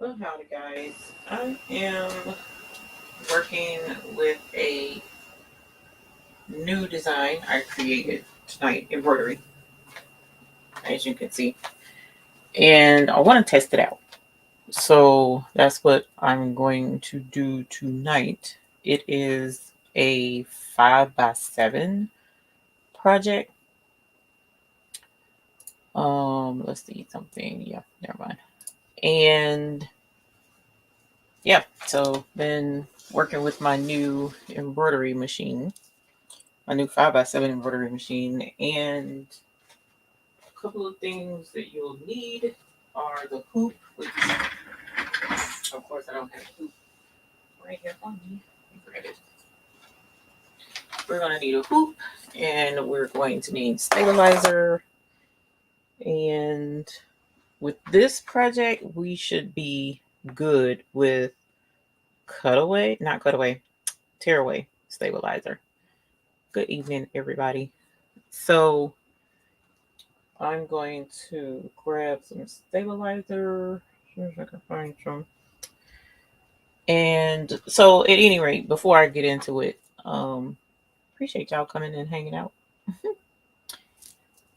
Well, howdy guys. I am working with a new design I created tonight, embroidery, as you can see. And I want to test it out. So that's what I'm going to do tonight. It is a 5x7 project. Let's see something. Yeah, never mind. And yeah, so been working with my new embroidery machine, my new 5x7 embroidery machine, and a couple of things that you'll need are the hoop, which of course I don't have a hoop right here on me. Grab it. We're gonna need a hoop, and we're going to need stabilizer. And with this project, we should be good with tearaway stabilizer. Good evening, everybody. So I'm going to grab some stabilizer. See if I can find some. And so, at any rate, before I get into it, appreciate y'all coming and hanging out.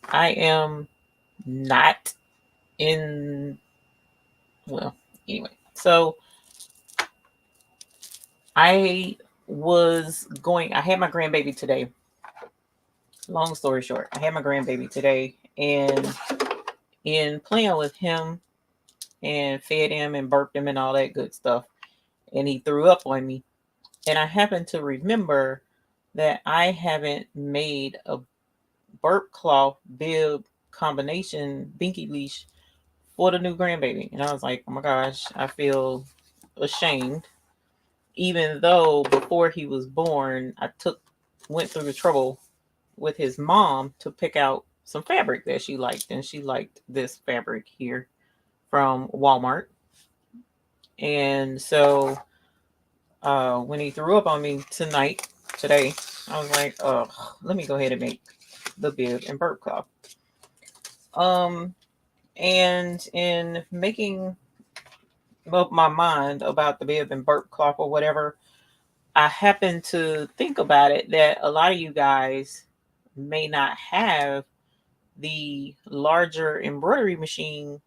I am not in. Well, anyway, so I was going. I had my grandbaby today. Long story short, I had my grandbaby today, and in playing with him and fed him and burped him and all that good stuff, and he threw up on me. And I happen to remember that I haven't made a burp cloth bib combination binky leash for the new grandbaby. And I was like, oh my gosh, I feel ashamed. Even though before he was born, went through the trouble with his mom to pick out some fabric that she liked. And she liked this fabric here from Walmart. And so when he threw up on me today, I was like, oh, let me go ahead and make the bib and burp cloth. And in making up my mind about the bib and burp cloth or whatever, I happened to think about it that a lot of you guys may not have the larger embroidery machine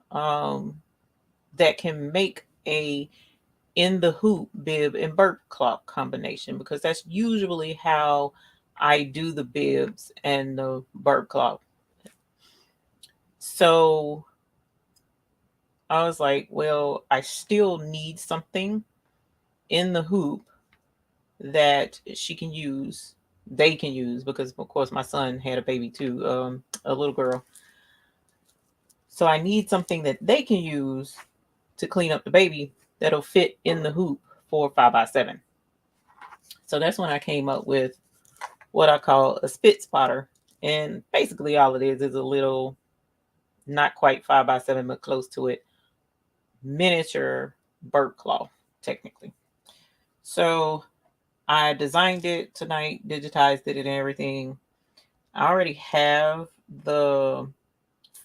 that can make a in the hoop bib and burp cloth combination, because that's usually how I do the bibs and the burp cloth. So I was like, well, I still need something in the hoop that they can use, because of course my son had a baby too, a little girl. So I need something that they can use to clean up the baby that'll fit in the hoop for 5x7. So that's when I came up with what I call a spitspotter. And basically all it is a little, not quite 5x7, but close to it, miniature burp cloth, technically. So I designed it tonight, digitized it and everything. I already have the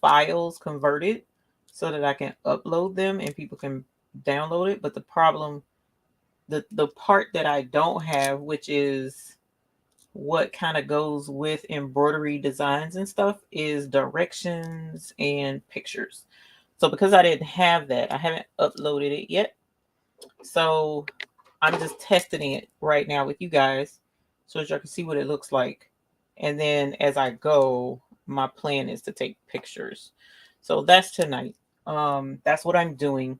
files converted so that I can upload them and people can download it. But the problem, the part that I don't have, which is what kind of goes with embroidery designs and stuff, is directions and pictures. So because I didn't have that, I haven't uploaded it yet. So I'm just testing it right now with you guys so that y'all can see what it looks like. And then as I go, my plan is to take pictures. So that's tonight. That's what I'm doing.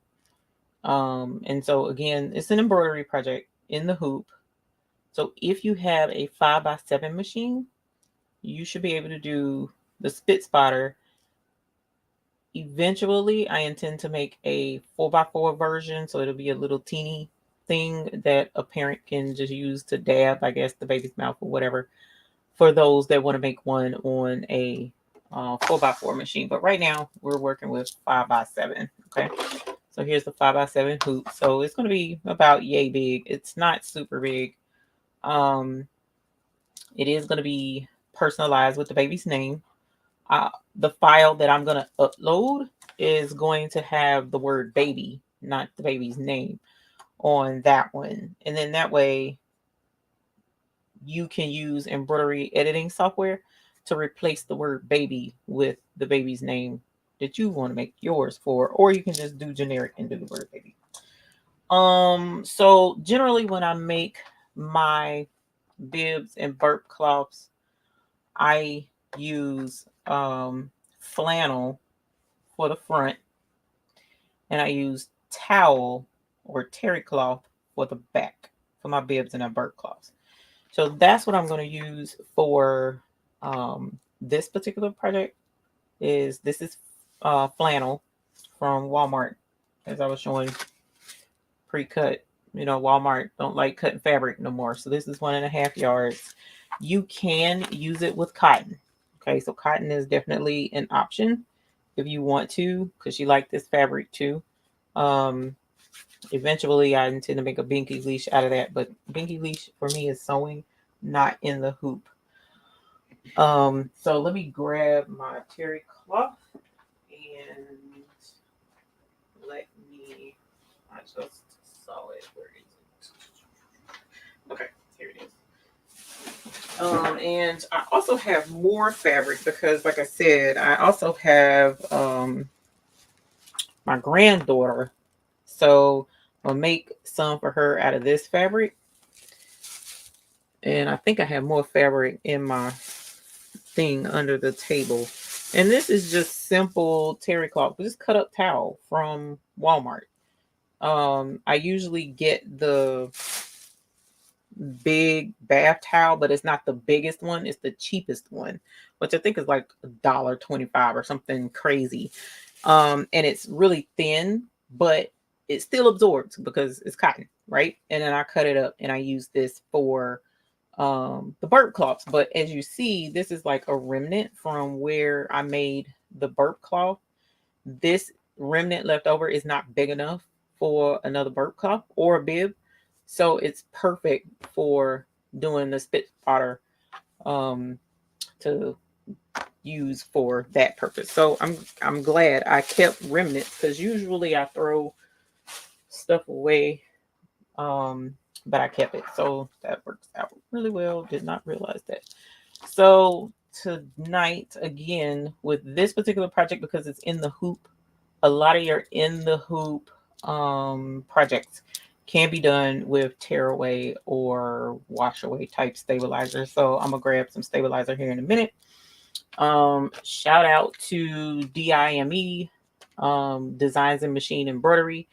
And so again, it's an embroidery project in the hoop. So if you have a 5x7 machine, you should be able to do the spitspotter. Eventually, I intend to make a 4x4 version, so it'll be a little teeny thing that a parent can just use to dab, I guess, the baby's mouth or whatever, for those that want to make one on a 4x4 machine. But right now, we're working with 5x7. Okay, so here's the 5x7 hoop. So it's going to be about yay big. It's not super big. It is going to be personalized with the baby's name. The file that I'm going to upload is going to have the word baby, not the baby's name, on that one. And then that way you can use embroidery editing software to replace the word baby with the baby's name that you want to make yours for, or you can just do generic and do the word baby. So generally when I make my bibs and burp cloths, I use flannel for the front, and I use towel or terry cloth for the back for my bibs and my burp cloths. So that's what I'm going to use for this particular project. This is flannel from Walmart, as I was showing, pre-cut. You know, Walmart don't like cutting fabric no more. So this is 1.5 yards. You can use it with cotton. Okay, so cotton is definitely an option if you want to, because you like this fabric too. Eventually I intend to make a binky leash out of that, but binky leash for me is sewing, not in the hoop. So let me grab my terry cloth and let me, I just saw it. Where is it? Okay, here it is. And I also have more fabric because, like I said, I also have my granddaughter. So I'll make some for her out of this fabric. And I think I have more fabric in my thing under the table. And this is just simple terry cloth, just cut up towel from Walmart. I usually get the big bath towel, but it's not the biggest one. It's the cheapest one, which I think is like $1.25 or something crazy. And it's really thin, but it still absorbs because it's cotton, right? And then I cut it up and I use this for the burp cloths. But as you see, this is like a remnant from where I made the burp cloth. This remnant left over is not big enough for another burp cloth or a bib. So it's perfect for doing the spitspotter to use for that purpose. So I'm glad I kept remnants, because usually I throw stuff away, but I kept it. So that works out really well. Did not realize that. So tonight, again, with this particular project, because it's in the hoop, a lot of your in the hoop projects can be done with tear away or wash away type stabilizer. So I'm gonna grab some stabilizer here in a minute. Shout out to DIME, Designs and Machine Embroidery.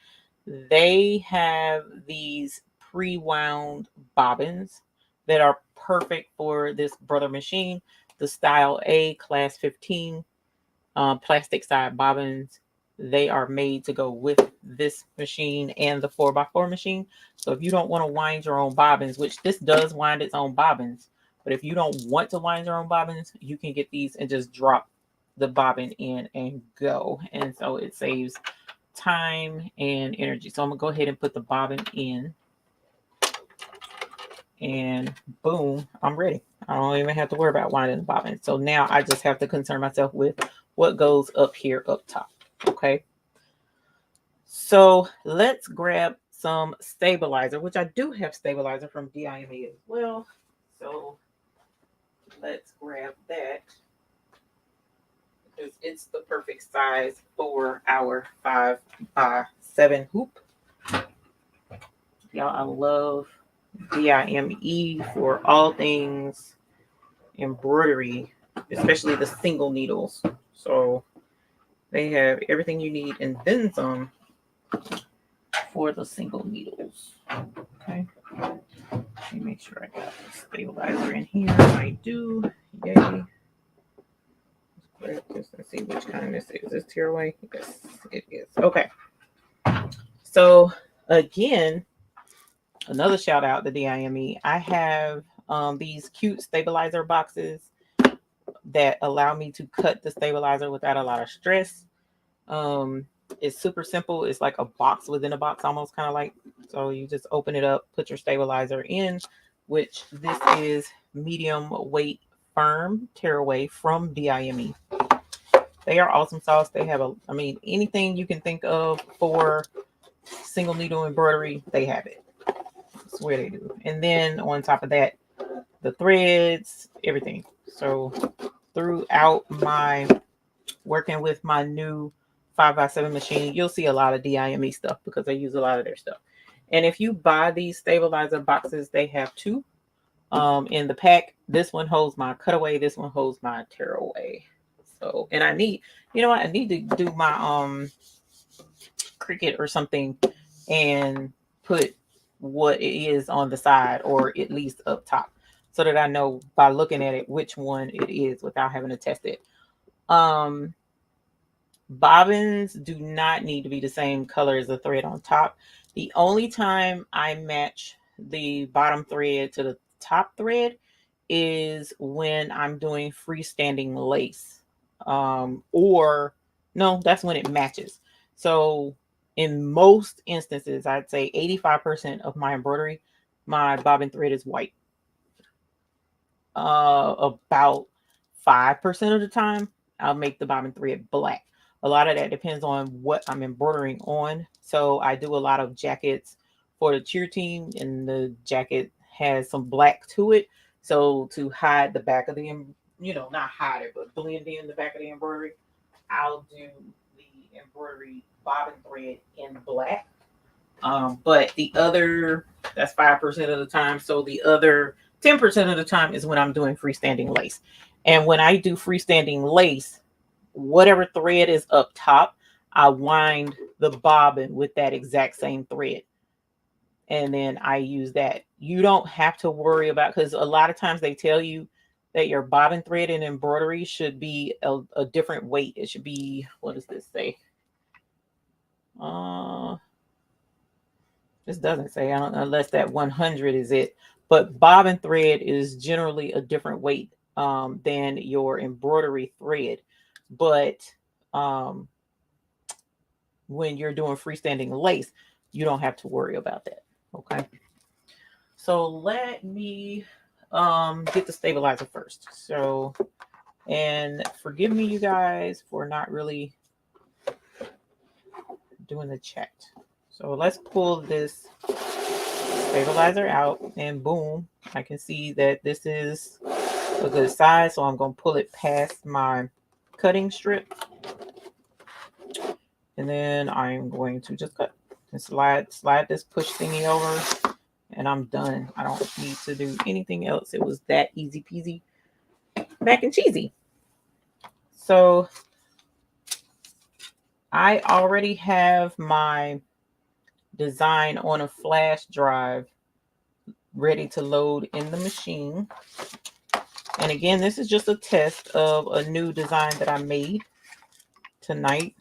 They have these pre-wound bobbins that are perfect for this brother machine. The style A class 15 plastic side bobbins. They are made to go with this machine and the 4x4 machine. So if you don't want to wind your own bobbins, which this does wind its own bobbins, but if you don't want to wind your own bobbins, you can get these and just drop the bobbin in and go. And so it saves time and energy. So I'm gonna go ahead and put the bobbin in, and boom, I'm ready. I don't even have to worry about winding the bobbin. So now I just have to concern myself with what goes up here up top. Okay, so let's grab some stabilizer, which I do have stabilizer from DIME as well. So let's grab that, because it's the perfect size for our 5x7 hoop. Y'all, I love DIME for all things embroidery, especially the single needles. So they have everything you need and then some for the single needles. Okay. Let me make sure I got the stabilizer in here. I do. Yay. Let's grab this and see which kind this is. Is this tearaway? Yes, it is. Okay. So again, another shout out to DIME. I have these cute stabilizer boxes that allow me to cut the stabilizer without a lot of stress. It's super simple. It's like a box within a box, almost, kind of like. So you just open it up, put your stabilizer in, which this is medium weight firm tearaway from DIME. They are awesome sauce. They have I mean, anything you can think of for single needle embroidery, they have it. I swear they do. And then on top of that, the threads, everything. So throughout my working with my new 5x7 machine, you'll see a lot of DIME stuff because I use a lot of their stuff. And if you buy these stabilizer boxes, they have two in the pack. This one holds my cutaway. This one holds my tearaway. So, and I need, you know what? I need to do my Cricut or something and put what it is on the side or at least up top so that I know by looking at it which one it is without having to test it. Bobbins do not need to be the same color as the thread on top. The only time I match the bottom thread to the top thread is when I'm doing freestanding lace. Or no, that's when it matches. So in most instances, I'd say 85% of my embroidery, my bobbin thread is white. About 5% of the time, I'll make the bobbin thread black. A lot of that depends on what I'm embroidering on. So I do a lot of jackets for the cheer team, and the jacket has some black to it. So to hide the back of the, not hide it, but blend in the back of the embroidery, I'll do the embroidery bobbin thread in black. But the other, that's 5% of the time. So the other 10% of the time is when I'm doing freestanding lace. And when I do freestanding lace, whatever thread is up top, I wind the bobbin with that exact same thread. And then I use that. You don't have to worry about, because a lot of times they tell you that your bobbin thread in embroidery should be a different weight. It should be, what does this say? This doesn't say, I don't, unless that 100 is it. But bobbin thread is generally a different weight than your embroidery thread. But when you're doing freestanding lace, you don't have to worry about that. Okay. So let me get the stabilizer first. So, and forgive me, you guys, for not really doing the chat. So let's pull this stabilizer out, and boom, I can see that this is a good size. So I'm going to pull it past my cutting strip. And then I'm going to just cut and slide this push thingy over, and I'm done. I don't need to do anything else. It was that easy peasy, mac and cheesy. So I already have my design on a flash drive ready to load in the machine. And again, this is just a test of a new design that I made tonight.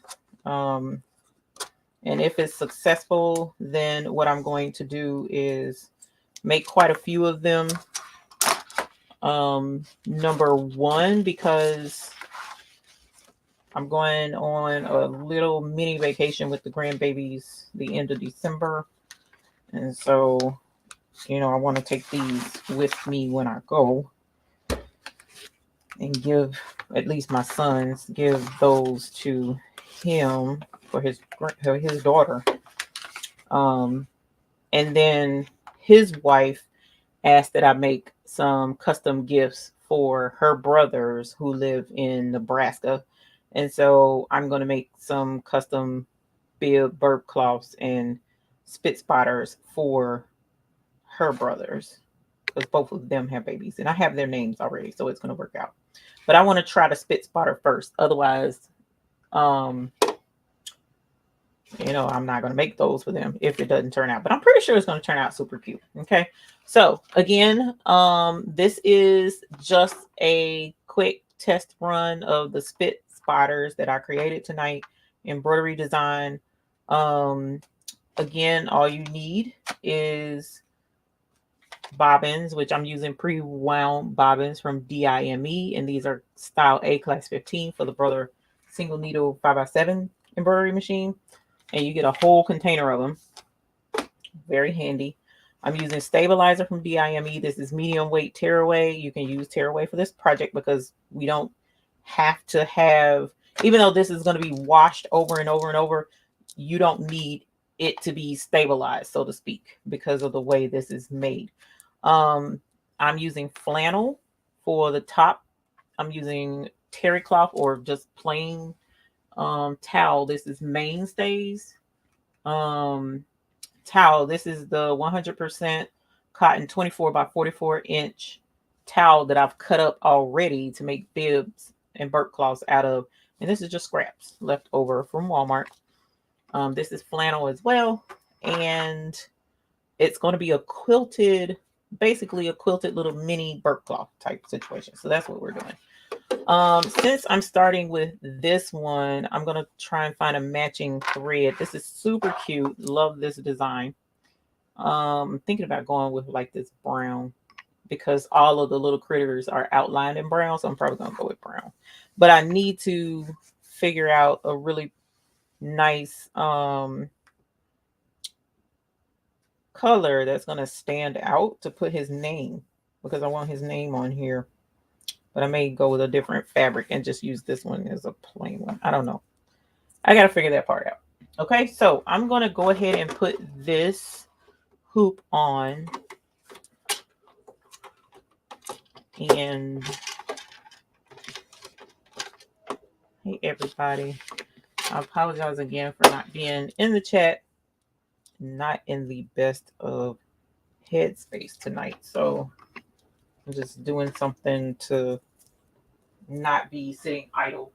And if it's successful, then what I'm going to do is make quite a few of them. Number one, because I'm going on a little mini vacation with the grandbabies the end of December. And so, I want to take these with me when I go and give, at least my sons, give those to him for his daughter. And then his wife asked that I make some custom gifts for her brothers who live in Nebraska. And so I'm going to make some custom burp cloths and spitspotters for her brothers, because both of them have babies, and I have their names already, so it's going to work out. But I want to try the spitspotter first. Otherwise, I'm not going to make those for them if it doesn't turn out, but I'm pretty sure it's going to turn out super cute. Okay. So again, this is just a quick test run of the spitspotters that I created tonight. Embroidery Design. Again, all you need is bobbins, which I'm using pre-wound bobbins from DIME, and these are style A class 15 for the Brother single needle 5x7 embroidery machine. And you get a whole container of them. Very handy. I'm using stabilizer from DIME. This is medium weight tearaway. You can use tearaway for this project because we don't have to have, Even though this is going to be washed over and over and over, you don't need it to be stabilized, so to speak, because of the way this is made. I'm using flannel for the top. I'm using terry cloth or just plain towel. This is Mainstays towel. This is the 100% cotton 24 by 44 inch towel that I've cut up already to make bibs and burp cloths out of. And this is just scraps left over from Walmart. This is flannel as well. And it's going to be a quilted, basically a quilted little mini burp cloth type situation. So that's what we're doing. Since I'm starting with this one, I'm going to try and find a matching thread. This is super cute. Love this design. Thinking about going with like this brown because all of the little critters are outlined in brown. So I'm probably going to go with brown, but I need to figure out a really nice, color that's going to stand out to put his name, because I want his name on here. But I may go with a different fabric and just use this one as a plain one. I don't know. I got to figure that part out. Okay, so I'm going to go ahead and put this hoop on. And hey, everybody. I apologize again for not being in the chat. Not in the best of headspace tonight. So I'm just doing something to not be sitting idle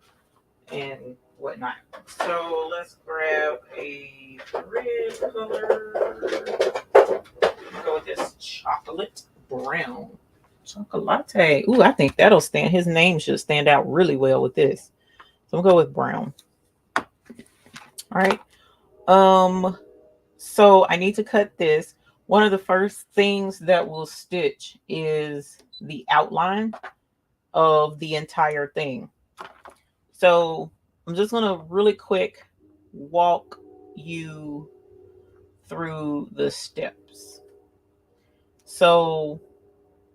and whatnot. So let's grab a red color. Go with this chocolate brown. Chocolate. Ooh, I think that'll stand. His name should stand out really well with this. So I'm gonna go with brown. All right. So I need to cut this. One of the first things that we'll stitch is the outline of the entire thing. So I'm just going to really quick walk you through the steps. So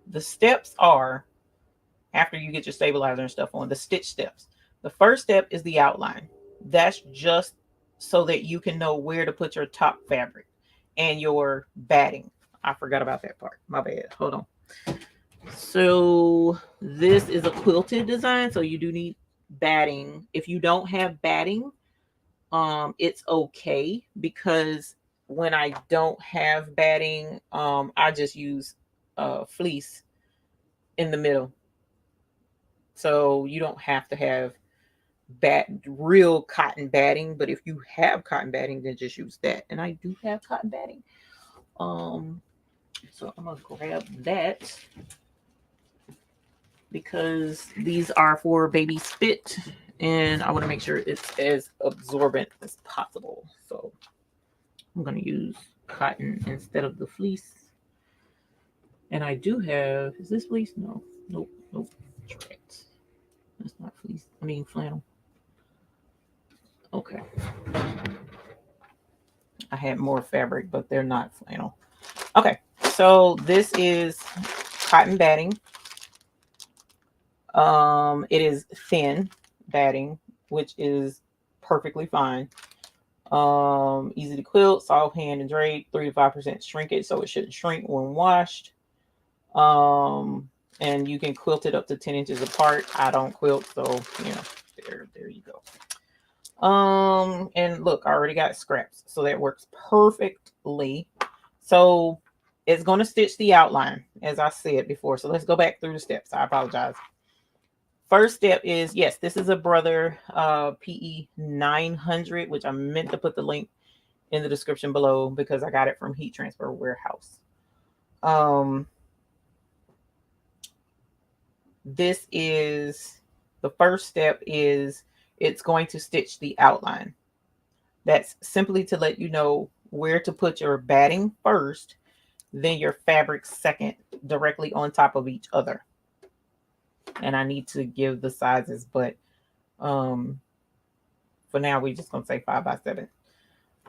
the steps are, after you get your stabilizer and stuff on, the stitch steps. The first step is the outline. That's just so that you can know where to put your top fabric and your batting. I forgot about that part. My bad. Hold on. So this is a quilted design, so you do need batting. If you don't have batting, it's okay, because when I don't have batting, I just use fleece in the middle. So you don't have to have real cotton batting, but if you have cotton batting, then just use that. And I do have cotton batting. So I'm gonna grab that because these are for baby spit, and I want to make sure it's as absorbent as possible. So I'm gonna use cotton instead of the fleece. And I do have, is this fleece? No, nope. That's not fleece. I mean flannel. Okay. I had more fabric, but they're not flannel. Okay, so this is cotton batting. It is thin batting, which is perfectly fine. Easy to quilt, soft hand and drape, 3 to 5% shrinkage, so it shouldn't shrink when washed. And you can quilt it up to 10 inches apart. I don't quilt, so you know, there you go. And look, I already got scraps, so that works perfectly. So it's going to stitch the outline, as I said before. So let's go back through the steps. I apologize. First step is, yes, this is a Brother PE 900, which I meant to put the link in the description below because I got it from Heat Transfer Warehouse. This is, the first step is it's going to stitch the outline. That's simply to let you know where to put your batting first, then your fabric second, directly on top of each other. And I need to give the sizes, but for now we're just going to say 5 by 7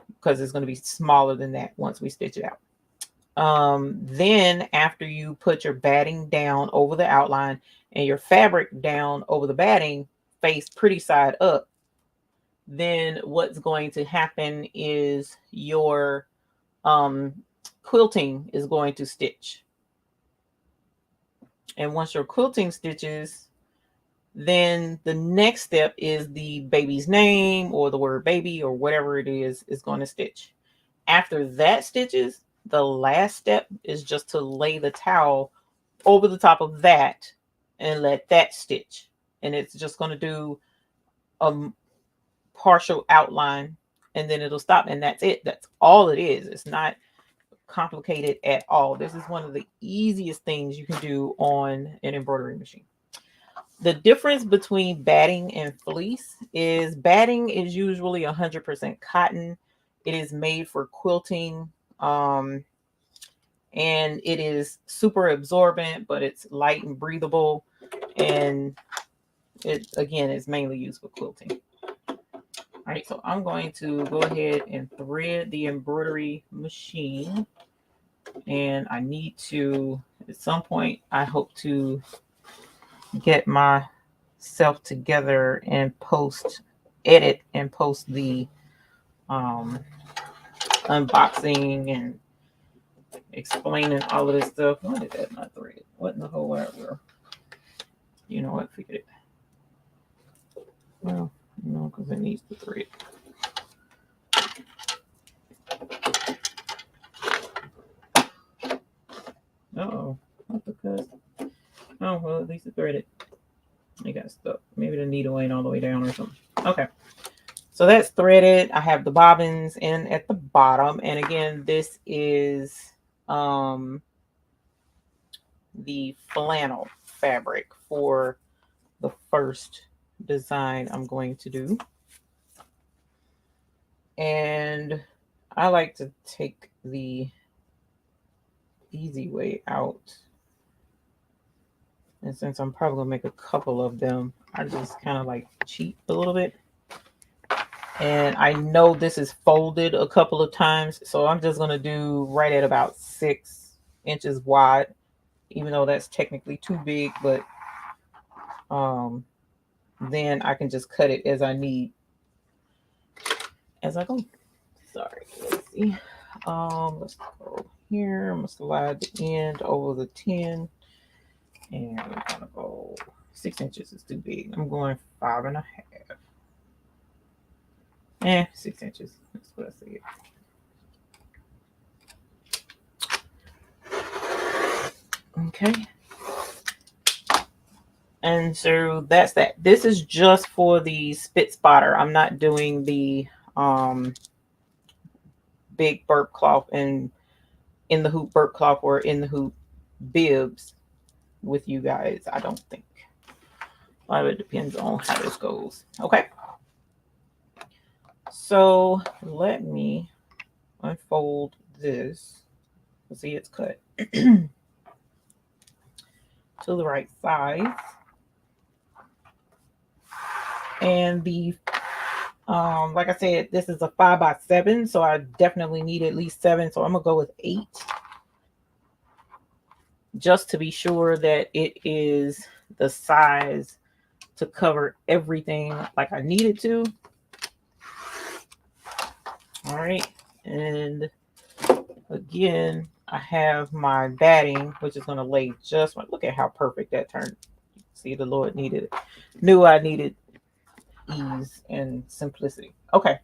because it's going to be smaller than that once we stitch it out. Then after you put your batting down over the outline and your fabric down over the batting, face pretty side up, then what's going to happen is your quilting is going to stitch. And once your quilting stitches, then the next step is the baby's name or the word baby or whatever it is going to stitch. After that stitches, the last step is just to lay the towel over the top of that and let that stitch. And it's just going to do a partial outline and then it'll stop, and that's it. That's all it is. It's not complicated at all. This is one of the easiest things you can do on an embroidery machine. The difference between batting and fleece is batting is usually 100% cotton. It is made for quilting, and it is super absorbent, but it's light and breathable, and it again is mainly used for quilting. All right, so I'm going to go ahead and thread the embroidery machine, and I need to, at some point, I hope to get myself together and edit and post the unboxing and explaining all of this stuff. Why did that not thread? What in the whole world? You know what? Forget it. Well, no, because it needs to thread. Uh-oh. Not because. Oh, well, at least it threaded. It got stuck. Maybe the needle ain't all the way down or something. Okay. So that's threaded. I have the bobbins in at the bottom. And again, this is the flannel fabric for the first design I'm going to do. And I like to take the easy way out. And since I'm probably gonna make a couple of them, I just kind of like cheat a little bit. And I know this is folded a couple of times, so I'm just gonna do right at about 6 inches wide, even though that's technically too big, but then I can just cut it as I need as I go. Sorry, let's see. Let's go here. I'm gonna slide the end over the 10, and we're gonna go 6 inches is too big. I'm going 5.5. 6 inches. That's what I said. Okay. And so that's that. This is just for the spitspotter. I'm not doing the big burp cloth and in the hoop burp cloth or in the hoop bibs with you guys, I don't think. A lot of it depends on how this goes. Okay. So let me unfold this. See, it's cut to the right size. And the like I said, this is a 5x7, so I definitely need at least 7. So I'm gonna go with 8, just to be sure that it is the size to cover everything like I need it to. All right, and again, I have my batting, which is gonna lay just right. Look at how perfect that turned. See, the Lord knew I needed ease and simplicity. Okay.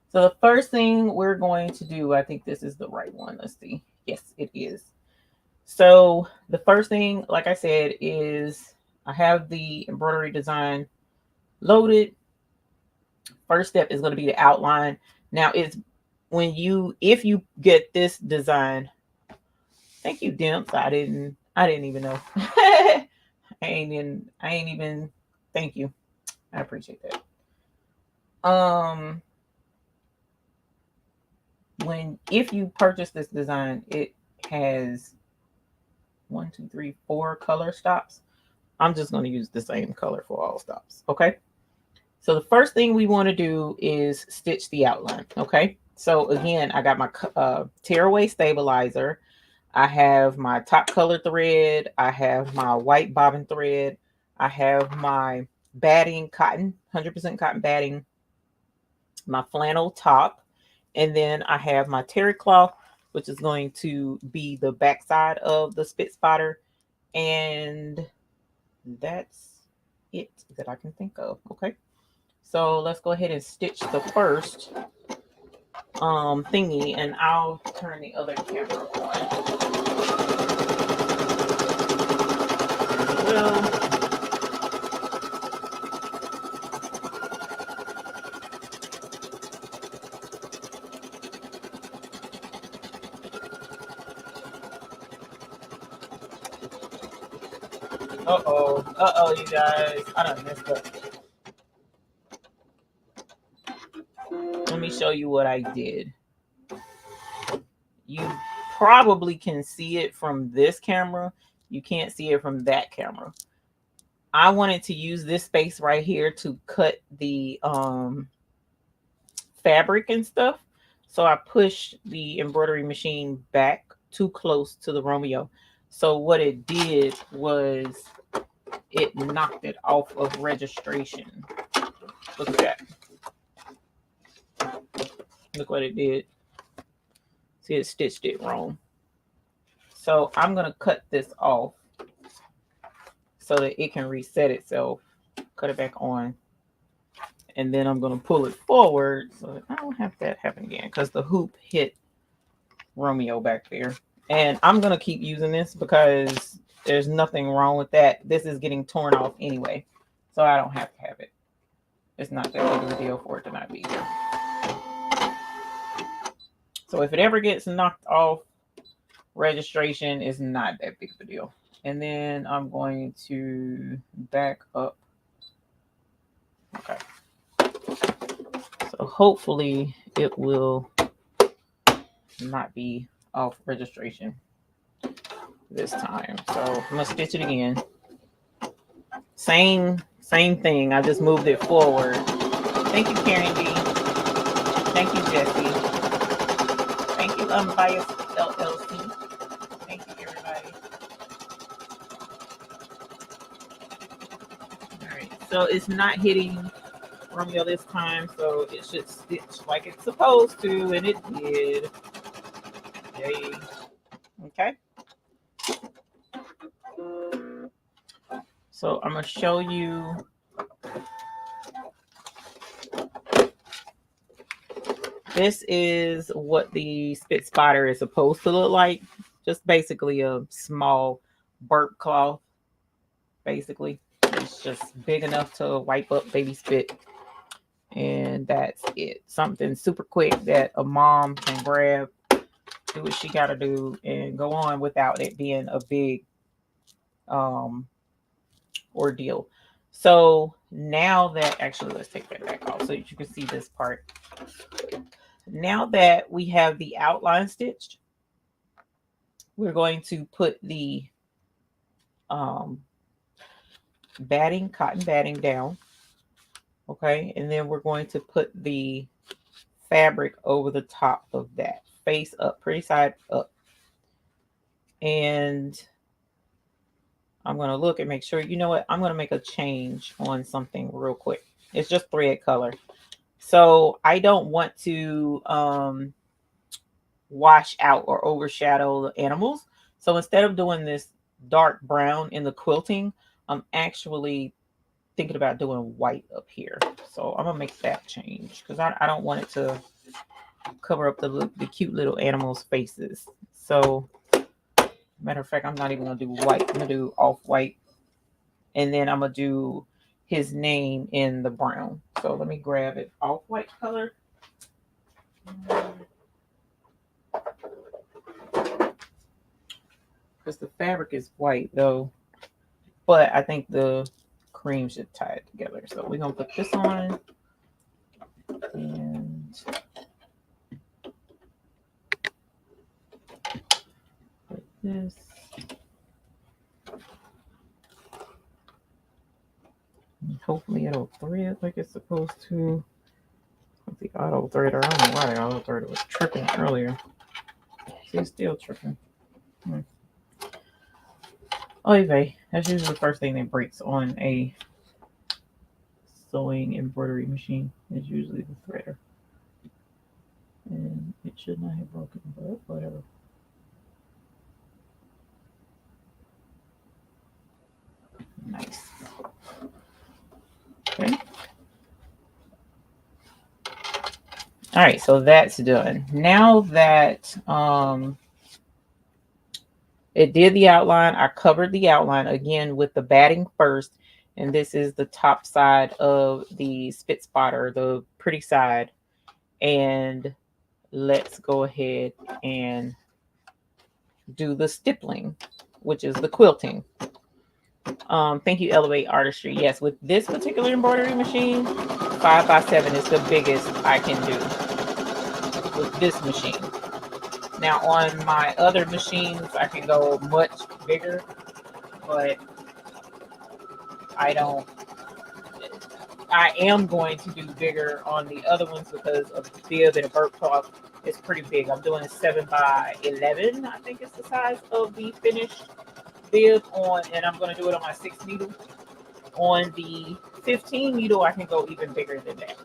So the first thing we're going to do, I think this is the right one. Let's see. Yes, it is. So the first thing, like I said, is I have the embroidery design loaded. First step is going to be the outline. Now it's if you get this design, thank you, Dimps. I didn't even know. I ain't even thank you. I appreciate that. If you purchase this design, it has 1, 2, 3, 4 color stops. I'm just going to use the same color for all stops. Okay. So the first thing we want to do is stitch the outline. Okay. So again, I got my tearaway stabilizer. I have my top color thread. I have my white bobbin thread. I have my batting cotton, 100% cotton batting, my flannel top, and then I have my terry cloth, which is going to be the backside of the spitspotter, and that's it that I can think of. Okay, so let's go ahead and stitch the first thingy, and I'll turn the other camera on as well. Uh-oh, you guys. I done messed up. Let me show you what I did. You probably can see it from this camera. You can't see it from that camera. I wanted to use this space right here to cut the fabric and stuff. So I pushed the embroidery machine back too close to the Romeo. So what it did was it knocked it off of registration. Look at that. Look what it did. See, it stitched it wrong. So I'm going to cut this off so that it can reset itself. Cut it back on. And then I'm going to pull it forward so that I don't have that happen again, because the hoop hit Romeo back there. And I'm going to keep using this because there's nothing wrong with that. This is getting torn off anyway, so I don't have to have it. It's not that big of a deal for it to not be here. So if it ever gets knocked off registration, is not that big of a deal. And then I'm going to back up. Okay. So hopefully it will not be off registration this time. So I'm gonna stitch it again. Same thing. I just moved it forward. Thank you, Karen D. Thank you, Jesse. Thank you, Unbiased LLC. Thank you, everybody. All right. So it's not hitting Romeo this time, so it should stitch like it's supposed to, and it did. Yay. Okay. So I'm going to show you this is what the spitspotter is supposed to look like. Just basically a small burp cloth. Basically, it's just big enough to wipe up baby spit. And that's it. Something super quick that a mom can grab, do what she got to do, and go on without it being a big ordeal. So now that, actually, let's take that back off so that you can see this part. Now that we have the outline stitched, we're going to put the batting, cotton batting down. Okay, and then we're going to put the fabric over the top of that, face up, pretty side up. And I'm going to look and make sure, you know what, I'm going to make a change on something real quick. It's just thread color. So I don't want to wash out or overshadow the animals. So instead of doing this dark brown in the quilting, I'm actually thinking about doing white up here. So I'm gonna make that change because I don't want it to cover up the cute little animals' faces. So matter of fact, I'm not even gonna do white. I'm gonna do off-white, and then I'm gonna do his name in the brown. So let me grab it, off-white color. Because the fabric is white though, but I think the cream should tie it together. So we're gonna put this on, and put this. And hopefully it'll thread like it's supposed to. With the auto threader, I don't know why the auto threader was tripping earlier. See, it's still tripping. Oy vey, that's usually the first thing that breaks on a sewing embroidery machine is usually the threader. And it should not have broken, but whatever. Nice. Okay. All right, so that's done. Now that it did the outline, I covered the outline again with the batting first, and this is the top side of the spitspotter, the pretty side. And let's go ahead and do the stippling, which is the quilting. Thank you, Elevate Artistry. Yes, with this particular embroidery machine, 5x7 is the biggest I can do with this machine. Now on my other machines, I can go much bigger, but I am going to do bigger on the other ones because of the bib and a burp cloth is pretty big. I'm doing a 7x11, I think is the size of the finished bib on, and I'm going to do it on my 6 needle. On the 15 needle, I can go even bigger than that.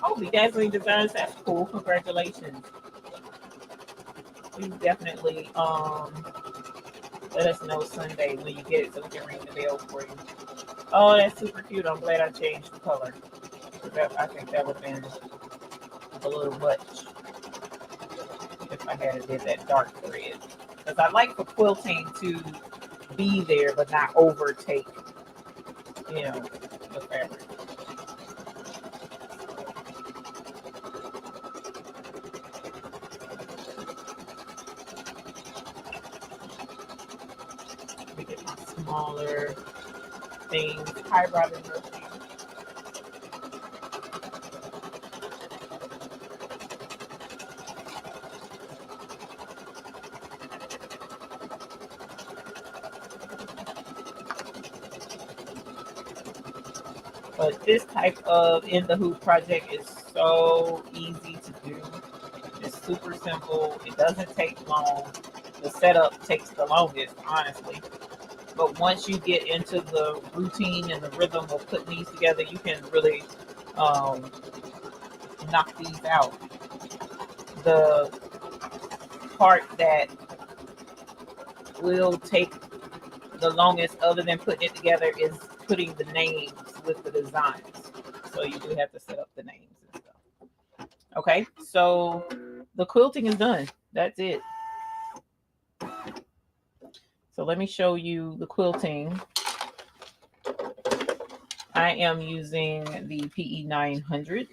Oh, Bedazzling Designs, that's cool. Congratulations. Please definitely let us know Sunday when you get it so we can ring the bell for you. Oh, that's super cute. I'm glad I changed the color. I think that would have been a little much if I had did that dark thread. Because I like the quilting to be there but not overtake, you know, the fabric. We get my smaller things. Hi, Robin Murphy. But this type of in the hoop project is so easy to do. It's super simple. It doesn't take long. The setup takes the longest, honestly. But once you get into the routine and the rhythm of putting these together, you can really knock these out. The part that will take the longest, other than putting it together, is putting the names with the designs. So you do have to set up the names and stuff. Okay, so the quilting is done. That's it. So let me show you the quilting. I am using the PE 900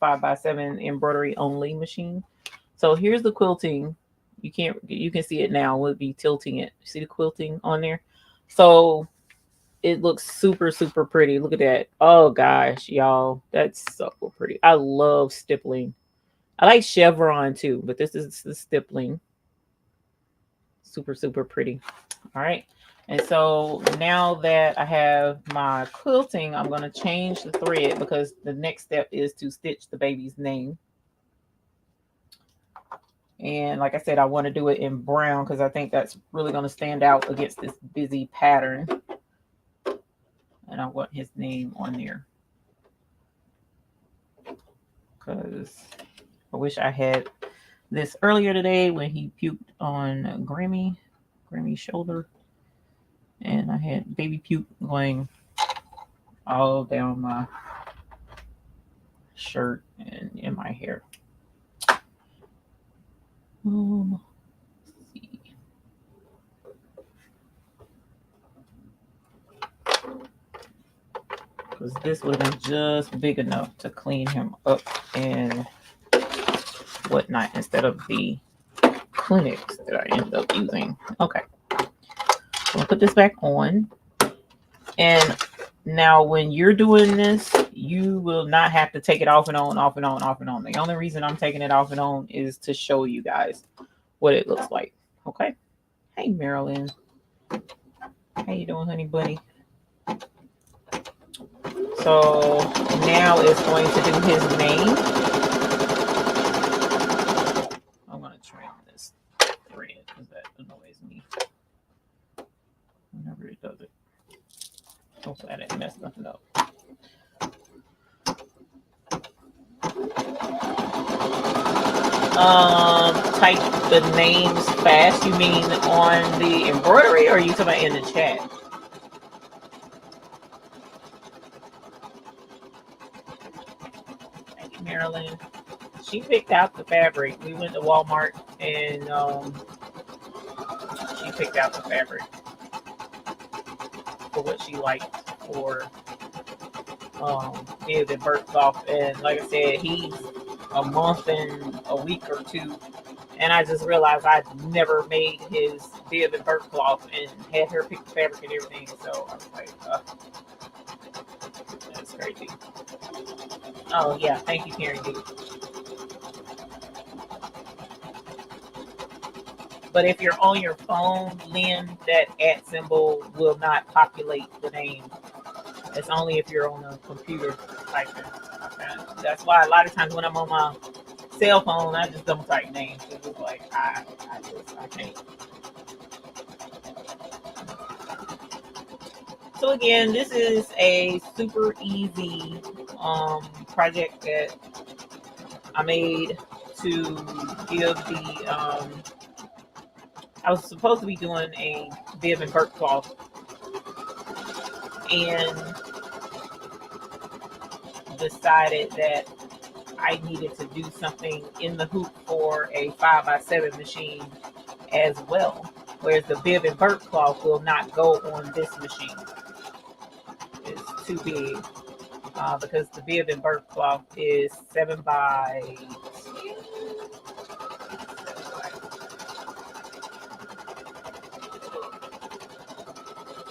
5x7 embroidery only machine. So here's the quilting. You can see it now. We'll be tilting it. See the quilting on there? So it looks super, super pretty. Look at that. Oh gosh, y'all. That's so pretty. I love stippling. I like chevron too, but this is the stippling. Super, super pretty. All right. And so now that I have my quilting, I'm going to change the thread because the next step is to stitch the baby's name. And like I said, I want to do it in brown because I think that's really going to stand out against this busy pattern. And I want his name on there because I wish I had this earlier today when he puked on Grammy's shoulder. And I had baby puke going all down my shirt and in my hair. Let's see. Because this would have been just big enough to clean him up and whatnot instead of the clinics that I ended up using. Okay. So I'll put this back on. And now when you're doing this, you will not have to take it off and on, off and on, off and on. The only reason I'm taking it off and on is to show you guys what it looks like. Okay. Hey, Marilyn. How you doing, honey bunny? So now it's going to do his name. I'm going to trim this thread because that annoys me whenever it does it. Hopefully I didn't mess nothing up. Type the names fast. You mean on the embroidery, or are you talking about in the chat? Thank you, Marilyn. She picked out the fabric. We went to Walmart and she picked out the fabric for what she liked for bib and burnt cloth. And like I said, he's a month and a week or two. And I just realized I'd never made his bib and burnt cloth and had her pick the fabric and everything. So I was like, that's crazy. Oh yeah, thank you, Karen D. But if you're on your phone, Lynn, that @ symbol will not populate the name. It's only if you're on a computer typing. Okay. That's why a lot of times when I'm on my cell phone, I just don't type names. It's just like I can't. So again, this is a super easy project that I made to give the I was supposed to be doing a bib and burnt cloth, and decided that I needed to do something in the hoop for a 5x7 machine as well, whereas the bib and burnt cloth will not go on this machine. It's too big because the bib and burnt cloth is 7x10.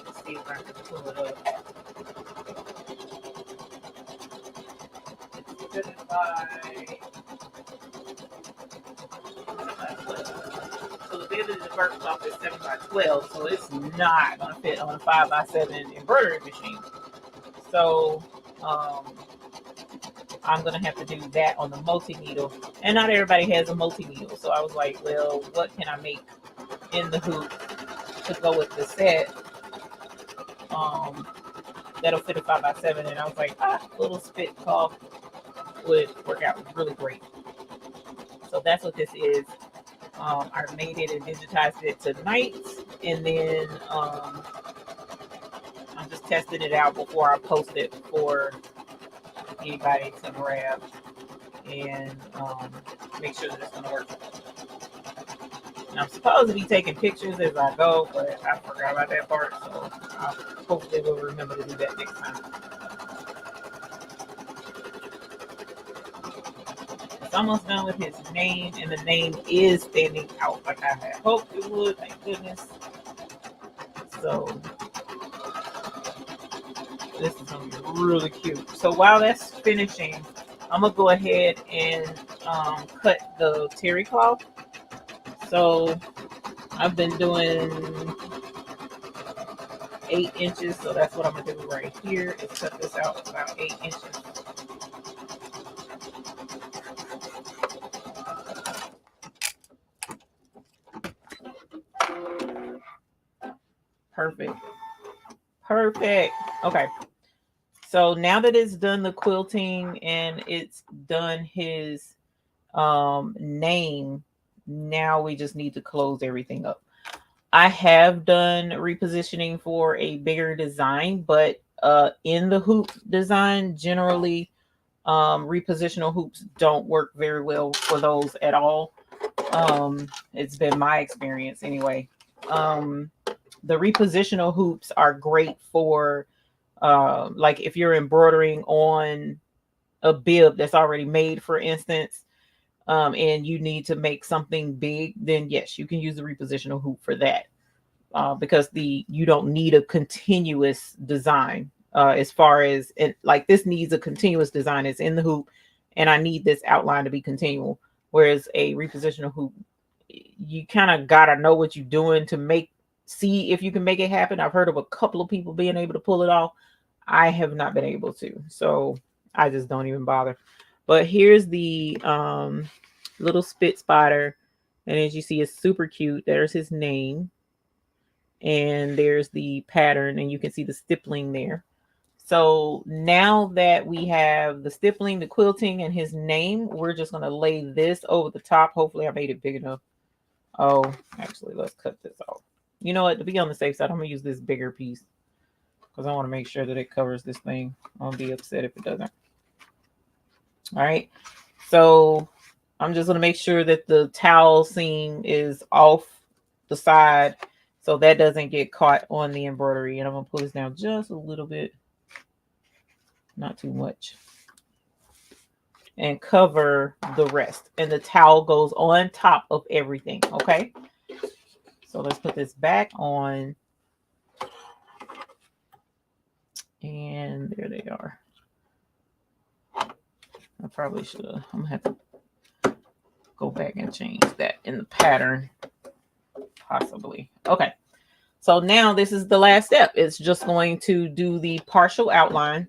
Let's see if I can pull it up. So the bib and the burnt cloth is 7x12, so it's not going to fit on a 5x7 embroidery machine. So I'm going to have to do that on the multi-needle. And not everybody has a multi-needle. So I was like, well, what can I make in the hoop to go with the set that'll fit a 5x7? And I was like, little spit cloth would work out really great. So that's what this is. I made it and digitized it tonight. And then I'm just testing it out before I post it for anybody to grab and make sure that it's going to work. And I'm supposed to be taking pictures as I go, but I forgot about that part, so I hopefully will remember to do that next time. It's almost done with his name, and the name is standing out like I had hoped it would, thank goodness. So this is going to be really cute. So while that's finishing, I'm going to go ahead and cut the terry cloth. So I've been doing 8 inches. So that's what I'm going to do right here is cut this out about 8 inches. Perfect. Perfect. Okay. So now that it's done the quilting and it's done his name, now we just need to close everything up. I have done repositioning for a bigger design, but in the hoop design, generally repositional hoops don't work very well for those at all. It's been my experience anyway. The repositional hoops are great for like if you're embroidering on a bib that's already made, for instance, and you need to make something big, then yes, you can use the repositional hoop for that because you don't need a continuous design as far as it, like this needs a continuous design. It's in the hoop, and I need this outline to be continual. Whereas a repositional hoop, you kind of gotta know what you're doing to see if you can make it happen. I've heard of a couple of people being able to pull it off. I have not been able to, so I just don't even bother. But here's the little spitspotter, and as you see, it's super cute. There's his name, and there's the pattern, and you can see the stippling there. So now that we have the stippling, the quilting, and his name, we're just going to lay this over the top. Hopefully I made it big enough. Oh, actually, let's cut this off. You know what? To be on the safe side, I'm going to use this bigger piece because I want to make sure that it covers this thing. I won't be upset if it doesn't. All right. So I'm just going to make sure that the towel seam is off the side so that doesn't get caught on the embroidery. And I'm going to pull this down just a little bit. Not too much. And cover the rest. And the towel goes on top of everything. Okay. So let's put this back on. And there they are. I probably should have. I'm going to have to go back and change that in the pattern. Possibly. Okay. So now this is the last step. It's just going to do the partial outline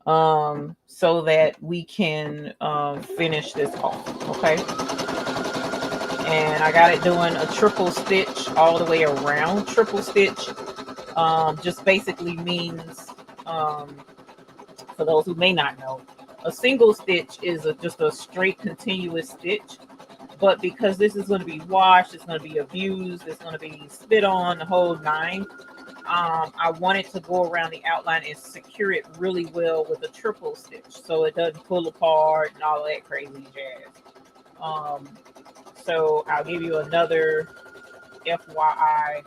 so that we can finish this off. Okay. And I got it doing a triple stitch all the way around. Triple stitch just basically means, for those who may not know, a single stitch is just a straight continuous stitch. But because this is going to be washed, it's going to be abused, it's going to be spit on, the whole nine, I wanted to go around the outline and secure it really well with a triple stitch so it doesn't pull apart and all that crazy jazz. So I'll give you another FYI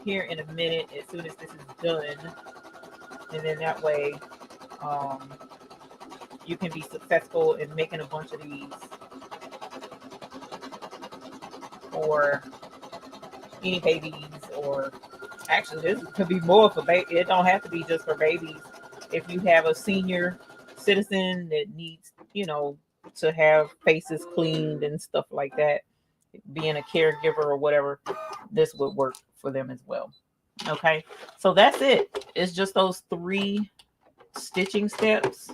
here in a minute as soon as this is done. And then that way you can be successful in making a bunch of these for any babies, or actually this could be more for baby. It don't have to be just for babies. If you have a senior citizen that needs, you know, to have faces cleaned and stuff like that, being a caregiver or whatever, this would work for them as well. Okay, so that's it. It's just those 3 stitching steps.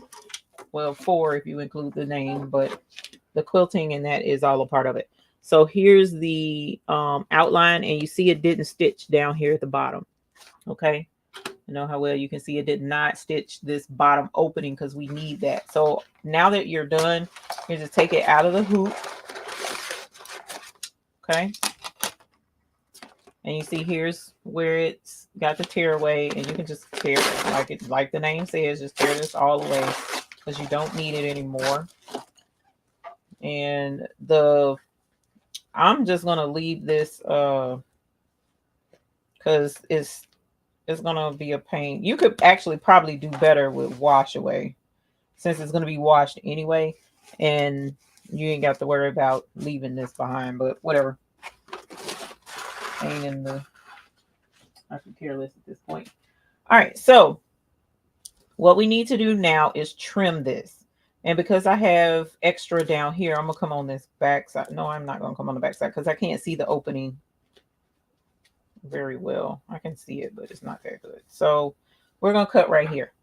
Well, 4 if you include the name, but the quilting and that is all a part of it. So here's the outline, and you see it didn't stitch down here at the bottom. Okay, you know how well you can see it did not stitch this bottom opening because we need that. So now that you're done, you just take it out of the hoop. Okay, and you see here's where it's got the tear away, and you can just tear it like the name says, just tear this all away because you don't need it anymore. And I'm just gonna leave this because it's gonna be a pain. You could actually probably do better with wash away since it's gonna be washed anyway, and you ain't got to worry about leaving this behind. But whatever. Ain't in the I could care less at this point. All right, so what we need to do now is trim this. And because I have extra down here, I'm gonna come on this back side. No, I'm not gonna come on the back side because I can't see the opening very well. I can see it, but it's not that good. So we're gonna cut right here.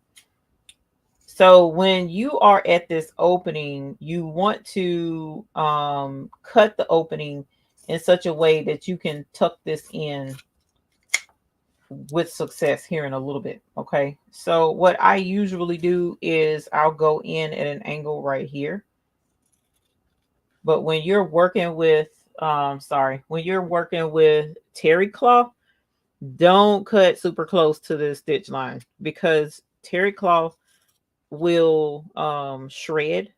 So when you are at this opening, you want to cut the opening in such a way that you can tuck this in with success here in a little bit. Okay, so what I usually do is I'll go in at an angle right here. But when you're working with when you're working with terry cloth, don't cut super close to the stitch line because terry cloth will shred,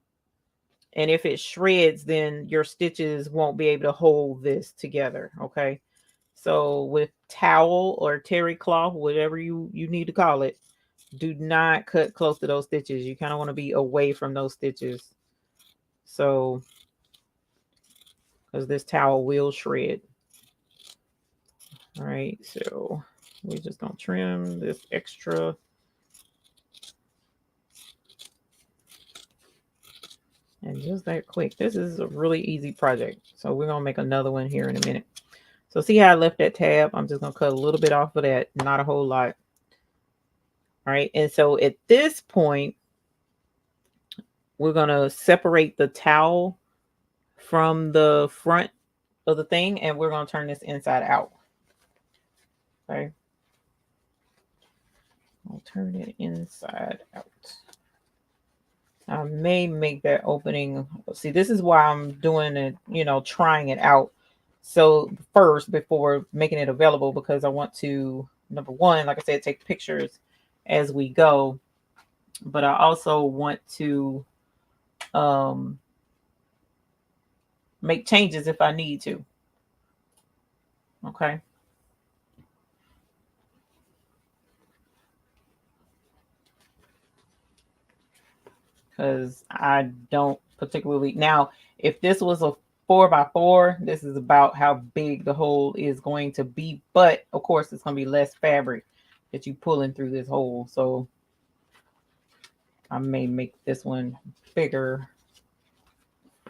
and if it shreds, then your stitches won't be able to hold this together. Okay, so with towel or terry cloth, whatever you need to call it, do not cut close to those stitches. You kind of want to be away from those stitches, so because this towel will shred. All right, so we're just gonna trim this extra. And just that quick. This is a really easy project. So we're gonna make another one here in a minute. So see how I left that tab? I'm just gonna cut a little bit off of that, not a whole lot. All right, and so at this point, we're gonna separate the towel from the front of the thing, and we're gonna turn this inside out. Okay. I'll turn it inside out. I may make that opening. See, this is why I'm doing it, you know, trying it out. So first, before making it available, because I want to, number one, like I said, take pictures as we go. But I also want to make changes if I need to. Okay. Because I don't particularly now, if this was a 4x4, this is about how big the hole is going to be, but of course it's going to be less fabric that you pulling through this hole. So I may make this one bigger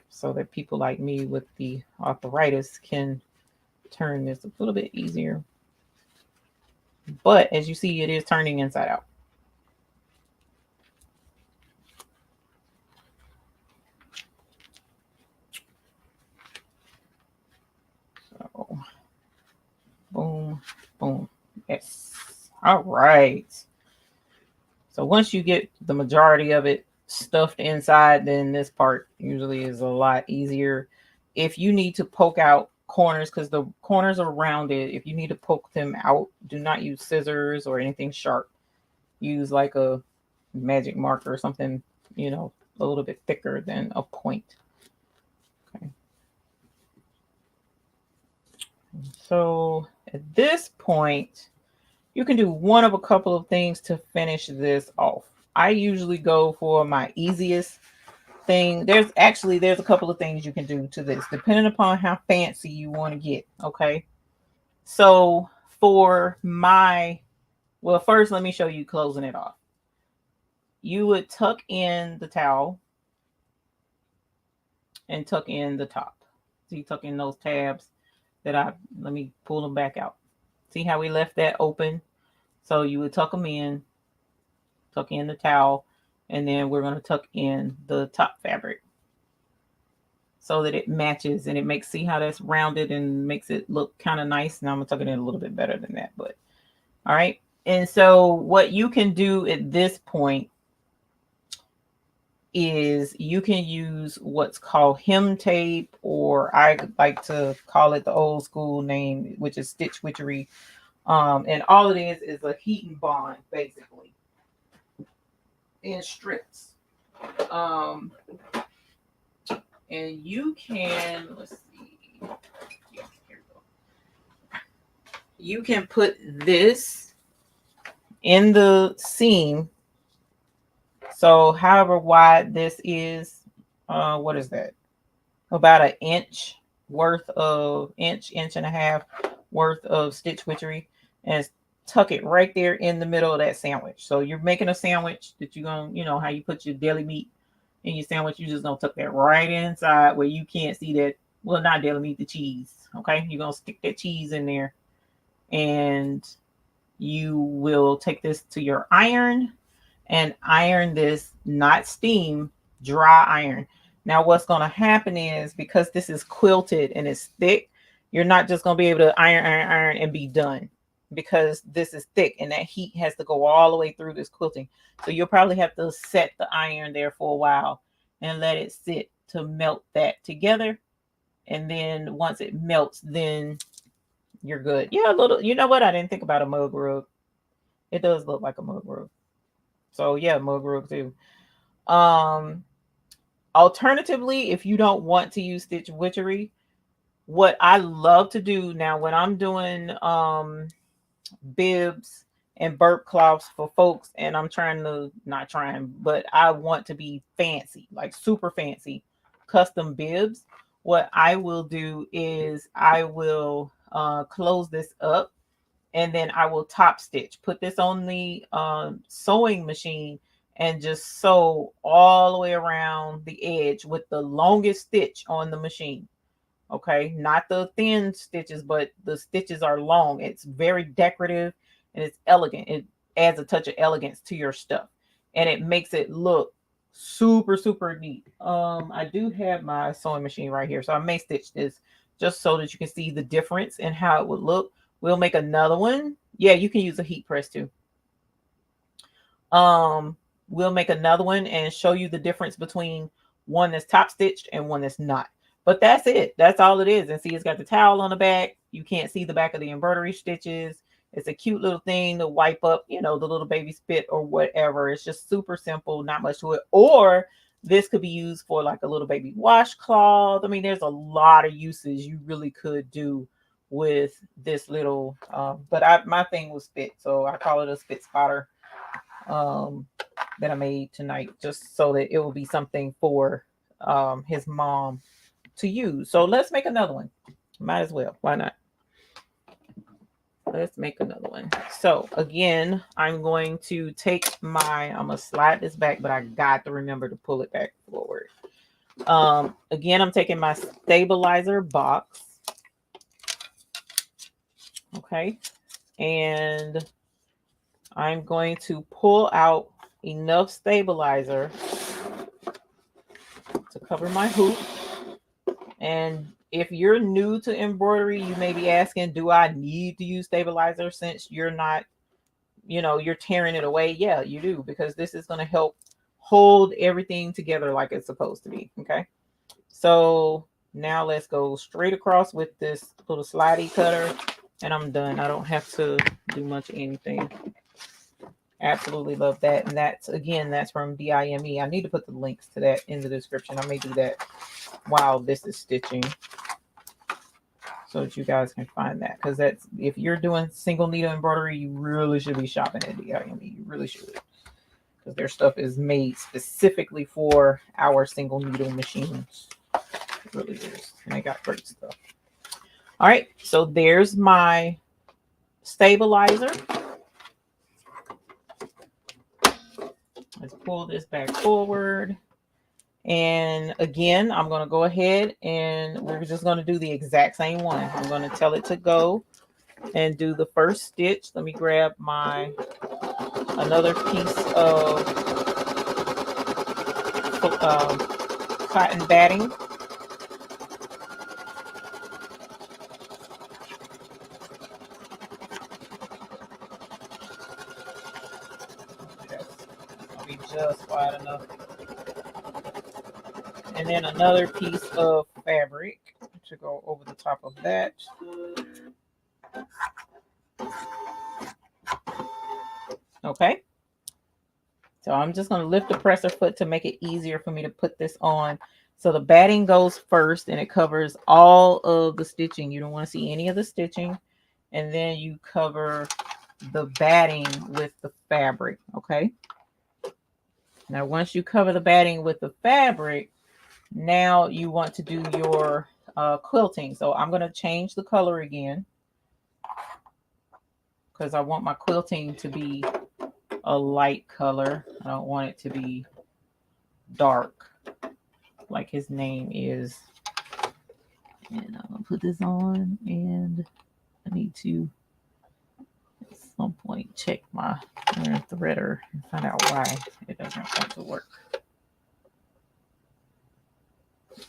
so that people like me with the arthritis can turn this a little bit easier. But as you see, it is turning inside out. So boom, boom. Yes. All right. So once you get the majority of it stuffed inside, then this part usually is a lot easier. If you need to poke out corners, because the corners are rounded, if you need to poke them out, do not use scissors or anything sharp. Use like a magic marker or something, you know, a little bit thicker than a point. Okay. So at this point, you can do one of a couple of things to finish this off. I usually go for my easiest thing. There's a couple of things you can do to this, depending upon how fancy you want to get. Okay. So for my, well, first let me show you closing it off. You would tuck in the towel and tuck in the top. So you tuck in those tabs that let me pull them back out. See how we left that open? So you would tuck them in, tuck in the towel, and then we're going to tuck in the top fabric so that it matches and it makes, see how that's rounded and makes it look kind of nice. Now I'm going to tuck it in a little bit better than that, but all right. And so what you can do at this point is you can use what's called hem tape, or I like to call it the old school name, which is stitch witchery. And all it is a heat and bond, basically, in strips. And you can, let's see, yeah, here we go. You can put this in the seam. So however wide this is, what is that? About an inch worth of inch and a half worth of stitch witchery, and tuck it right there in the middle of that sandwich. So you're making a sandwich that you're going to, you know, how you put your deli meat in your sandwich, you just going to tuck that right inside where you can't see that. Well, not deli meat, the cheese. Okay. You're going to stick that cheese in there, and you will take this to your iron and iron this, not steam, dry iron. Now, what's going to happen is, because this is quilted and it's thick, you're not just going to be able to iron and be done, because this is thick and that heat has to go all the way through this quilting. So you'll probably have to set the iron there for a while and let it sit to melt that together. And then once it melts, then you're good. Yeah, a little, you know what? I didn't think about a mug rug. It does look like a mug rug. So yeah, mug rug too. Alternatively, if you don't want to use stitch witchery, what I love to do now when I'm doing bibs and burp cloths for folks, and I'm trying to, not trying, but I want to be fancy, like super fancy custom bibs, what I will do is I will close this up, and then I will top stitch, put this on the sewing machine, and just sew all the way around the edge with the longest stitch on the machine. Okay, not the thin stitches, but the stitches are long. It's very decorative and it's elegant. It adds a touch of elegance to your stuff, and it makes it look super, super neat. I do have my sewing machine right here, so I may stitch this just so that you can see the difference in how it would look. We'll make another one. Yeah, you can use a heat press too. We'll make another one and show you the difference between one that's top stitched and one that's not. But that's it. That's all it is. And see, it's got the towel on the back. You can't see the back of the embroidery stitches. It's a cute little thing to wipe up, you know, the little baby spit or whatever. It's just super simple, not much to it. Or this could be used for like a little baby washcloth. I mean, there's a lot of uses you really could do with this little, but my thing was spit, so I call it a spit spotter that I made tonight, just so that it will be something for his mom to use. So let's make another one. Might as well. Why not? Let's make another one. So again, I'm going to take I'm gonna slide this back, but I got to remember to pull it back forward. Again, I'm taking my stabilizer box. Okay. And I'm going to pull out enough stabilizer to cover my hoop. And if you're new to embroidery, you may be asking, do I need to use stabilizer since you're not, you know, you're tearing it away? Yeah, you do, because this is going to help hold everything together like it's supposed to be. Okay. So now let's go straight across with this little slidey cutter and I'm done. I don't have to do much of anything. Absolutely love that. And that's, again, that's from DIME. I need to put the links to that in the description. I may do that while this is stitching so that you guys can find that, because that's, if you're doing single needle embroidery, you really should be shopping at DIME. You really should, because their stuff is made specifically for our single needle machines. It really is. And they got great stuff. All right, so there's my stabilizer. Let's pull this back forward. And again, I'm going to go ahead and we're just going to do the exact same one. I'm going to tell it to go and do the first stitch. Let me grab my another piece of cotton batting. Just wide enough. And then another piece of fabric to go over the top of that. Okay. So I'm just going to lift the presser foot to make it easier for me to put this on. So the batting goes first and it covers all of the stitching. You don't want to see any of the stitching. And then you cover the batting with the fabric. Okay. Now, once you cover the batting with the fabric, now you want to do your quilting. So I'm going to change the color again because I want my quilting to be a light color. I don't want it to be dark like his name is. And I'm going to put this on, and I need to at some point check my threader and find out why it doesn't want to work.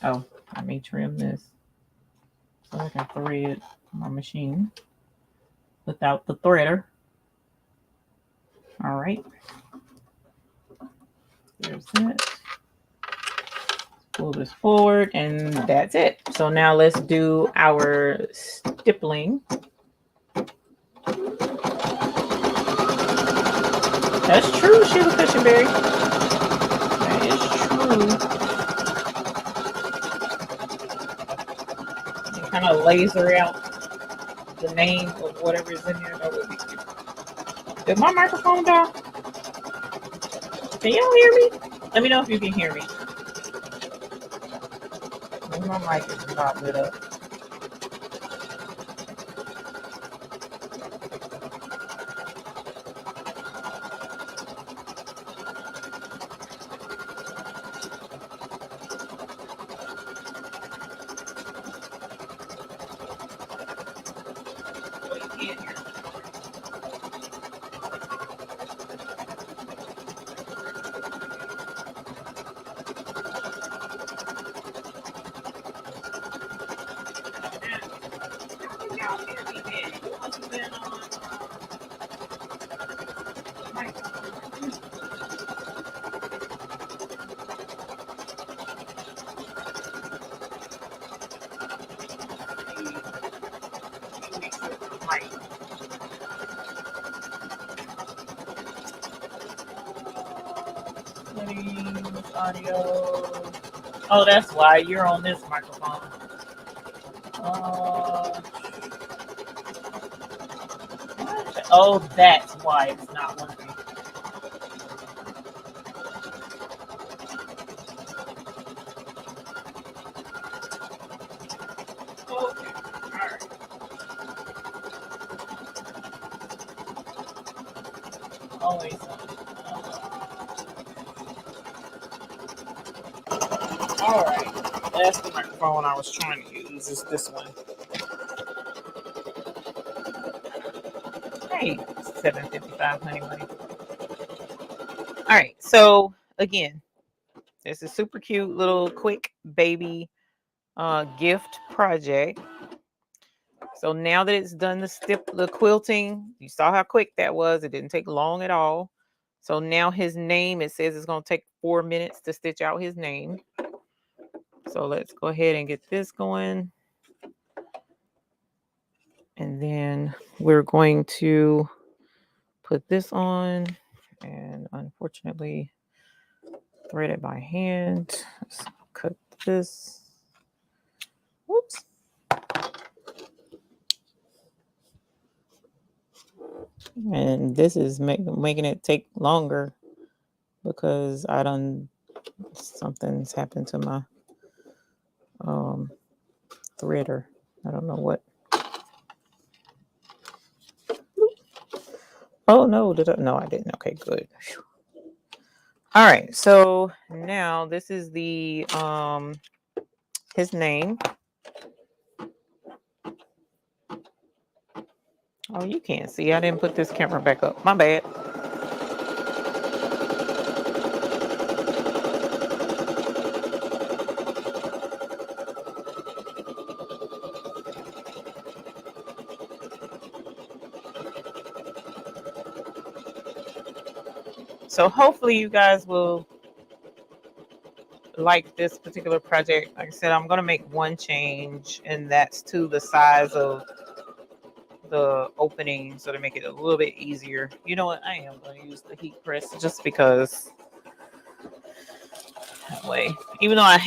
Oh, I may trim this so I can thread my machine without the threader. All right. There's that. Pull this forward, and that's it. So now let's do our stippling. That's true, Sheila Cushionberry. That is true. You kind of laser out the name of whatever is in there. That would be cute. Did my microphone die? Can y'all hear me? Let me know if you can hear me. My mic is not lit up. Settings, audio. Oh, that's why you're on this microphone. Oh, that's why it's not working. Okay, alright. Always. Alright. That's the microphone I was trying to use, is this one. Hey, 7:55, honey bunny. Alright, so again, this is super cute little quick baby gift project. So now that it's done the quilting, you saw how quick that was. It didn't take long at all. So now his name, it says it's going to take 4 minutes to stitch out his name. So let's go ahead and get this going. And then we're going to put this on and unfortunately thread it by hand. Let's cut this. Whoops. And this is making it take longer because something's happened to my threader. I don't know what. Oh no, no, I didn't. Okay, good. Whew. All right, so now this is the his name. Oh, you can't see. I didn't put this camera back up. My bad. So hopefully you guys will like this particular project. Like I said, I'm going to make one change, and that's to the size of the opening, so to make it a little bit easier. You know what? I am going to use the heat press just because that way. Even though I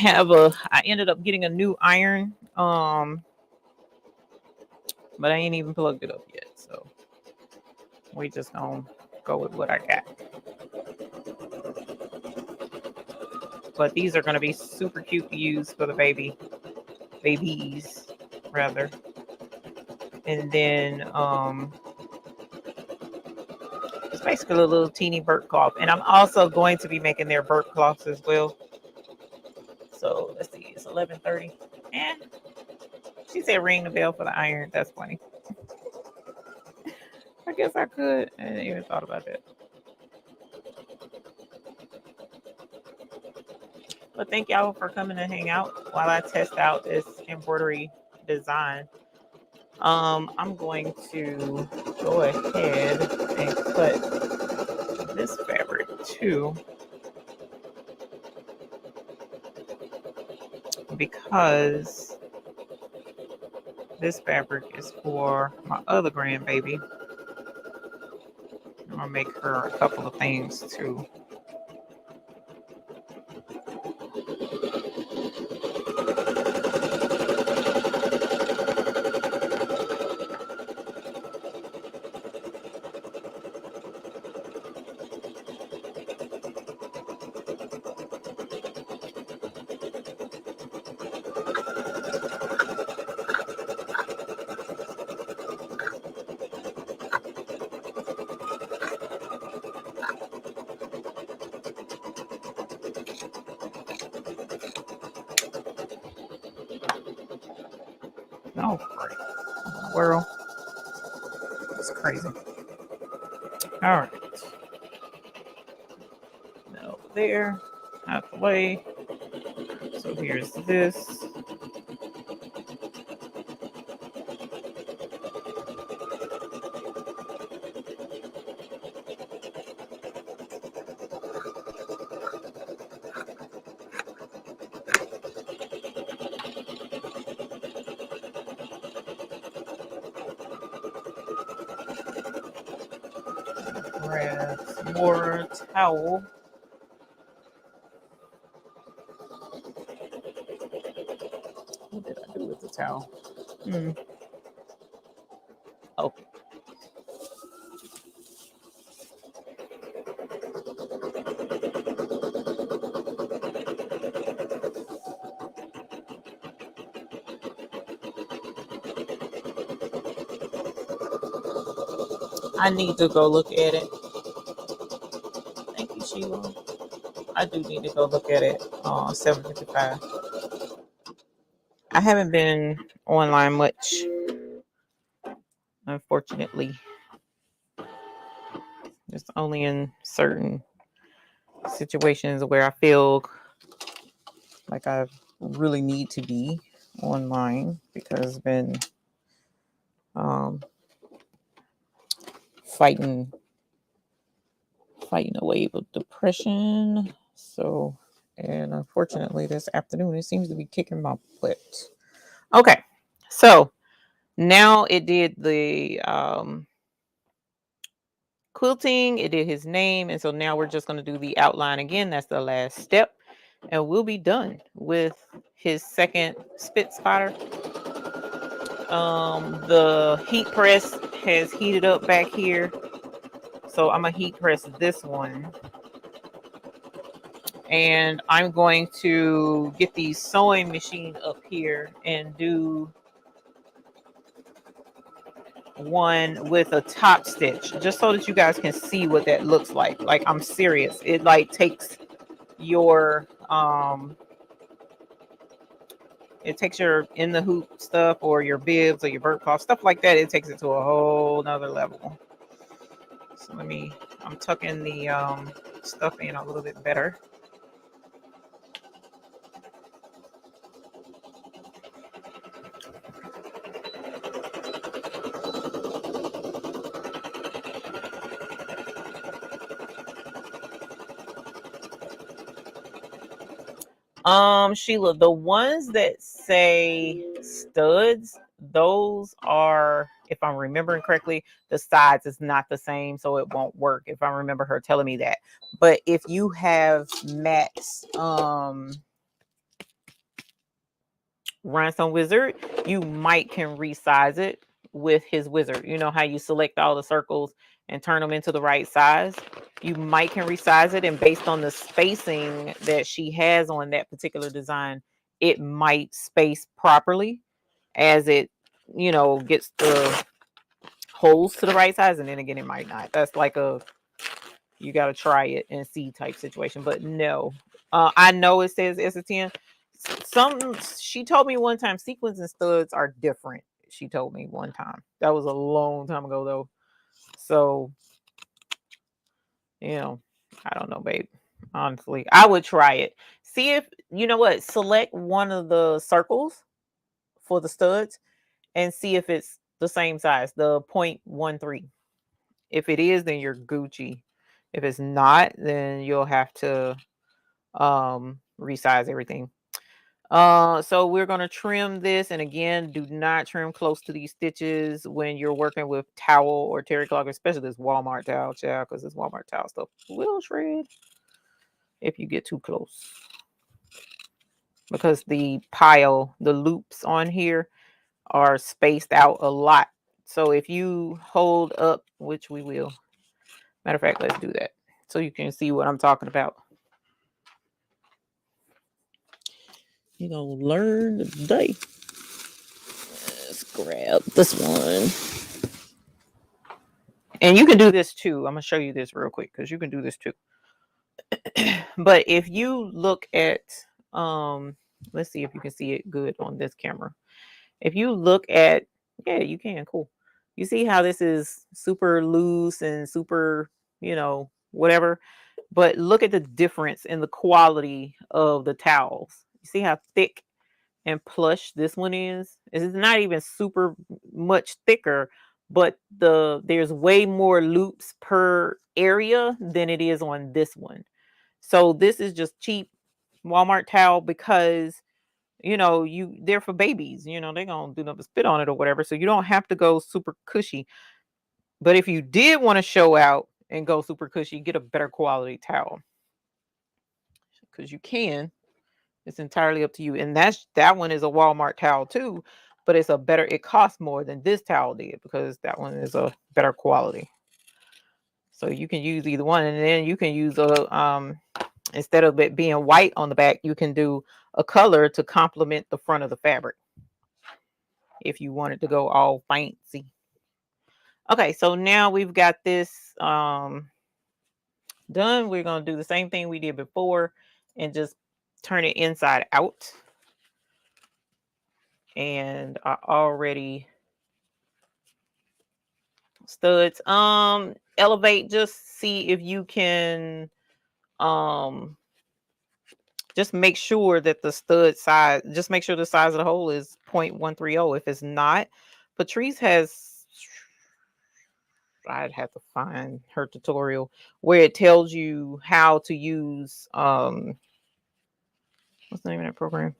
ended up getting a new iron, but I ain't even plugged it up yet. So we just gonna go with what I got. But these are gonna be super cute to use for the babies rather. And then it's basically a little teeny burp cloth. And I'm also going to be making their burp cloths as well. So let's see, it's 11:30. And she said ring the bell for the iron. That's funny. I guess I could. I didn't even thought about that. But thank y'all for coming to hang out while I test out this embroidery design. I'm going to go ahead and cut this fabric too, because this fabric is for my other grandbaby. I'm gonna make her a couple of things too. Oh, great. World. It's crazy. All right. Now there, out the way. So here's this. Grab more towel. towel. Oh. I need to go look at it. Thank you, Sheila. I do need to go look at it. 7:55. I haven't been online much, unfortunately. Just only in certain situations where I feel like I really need to be online, because I've been fighting a wave of depression. So, and unfortunately this afternoon it seems to be kicking my butt. Okay, so now it did the quilting, it did his name, and so now we're just going to do the outline again. That's the last step, and we'll be done with his second spitspotter. The heat press has heated up back here, so I'm gonna heat press this one, and I'm going to get the sewing machine up here and do one with a top stitch, just so that you guys can see what that looks like. Like, I'm serious. It like takes your in the hoop stuff, or your bibs, or your burp cloth, stuff like that. It takes it to a whole nother level. So I'm tucking the stuff in a little bit better. Sheila, the ones that say studs, those are, if I'm remembering correctly, the size is not the same, so it won't work, if I remember her telling me that. But if you have Matt's Rhinestone Wizard, you might can resize it with his wizard. You know how you select all the circles and turn them into the right size? You might can resize it, and based on the spacing that she has on that particular design, it might space properly as it, gets the holes to the right size, and then again it might not. That's like you got to try it and see type situation. But no, I know it says it's a 10. She told me one time sequins and studs are different. She told me one time. That was a long time ago though. So, I don't know, babe. Honestly, I would try it. See if, select one of the circles for the studs and see if it's the same size, the 0.13. If it is, then you're Gucci. If it's not, then you'll have to resize everything. So we're going to trim this, and again, do not trim close to these stitches when you're working with towel or terry cloth, especially this Walmart towel, child, because this Walmart towel stuff will shred if you get too close, because the loops on here are spaced out a lot. So if you hold up, which we will, matter of fact, let's do that so you can see what I'm talking about. You're going to learn today. Let's grab this one. And you can do this too. I'm going to show you this real quick because you can do this too. But if you look at, let's see if you can see it good on this camera. If you look at, yeah, you can, cool. You see how this is super loose and super, whatever. But look at the difference in the quality of the towels. You see how thick and plush this one is? It's not even super much thicker, but there's way more loops per area than it is on this one. So this is just cheap Walmart towel because they're for babies. They're gonna do nothing but spit on it or whatever. So you don't have to go super cushy. But if you did want to show out and go super cushy, get a better quality towel. Because you can. It's entirely up to you. And that one is a Walmart towel too. but it's a better, it costs more than this towel did because that one is a better quality. So you can use either one, and then you can use a instead of it being white on the back, you can do a color to complement the front of the fabric if you wanted to go all fancy. Okay, so now we've got this done. We're going to do the same thing we did before and just turn it inside out. And I already studs. Elevate, just see if you can just make sure that the stud size, just make sure the size of the hole is 0.130. If it's not, Patrice has, I'd have to find her tutorial where it tells you how to use what's the name of that program?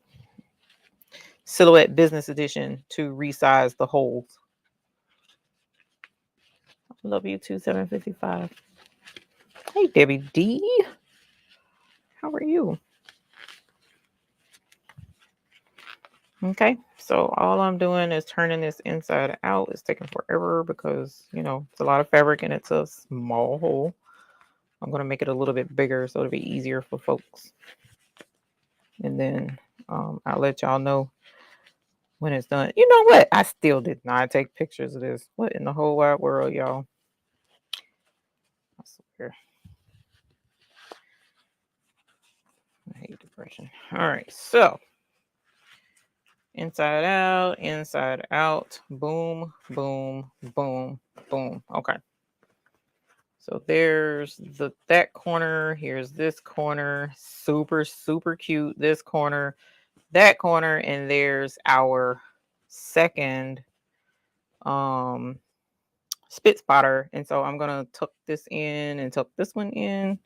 Silhouette Business Edition to resize the holes. Love you too, 755. Hey Debbie D. How are you? Okay, so all I'm doing is turning this inside out. It's taking forever because, you know, it's a lot of fabric and it's a small hole. I'm going to make it a little bit bigger so it'll be easier for folks. And then I'll let y'all know when it's done. You know what? I still did not take pictures of this. What in the whole wide world, y'all? I swear. I hate depression. All right, so inside out, boom, boom, boom, boom. Okay. So there's that corner. Here's this corner. Super, super cute. This corner, that corner, and there's our second spitspotter. And so I'm gonna tuck this in and tuck this one in.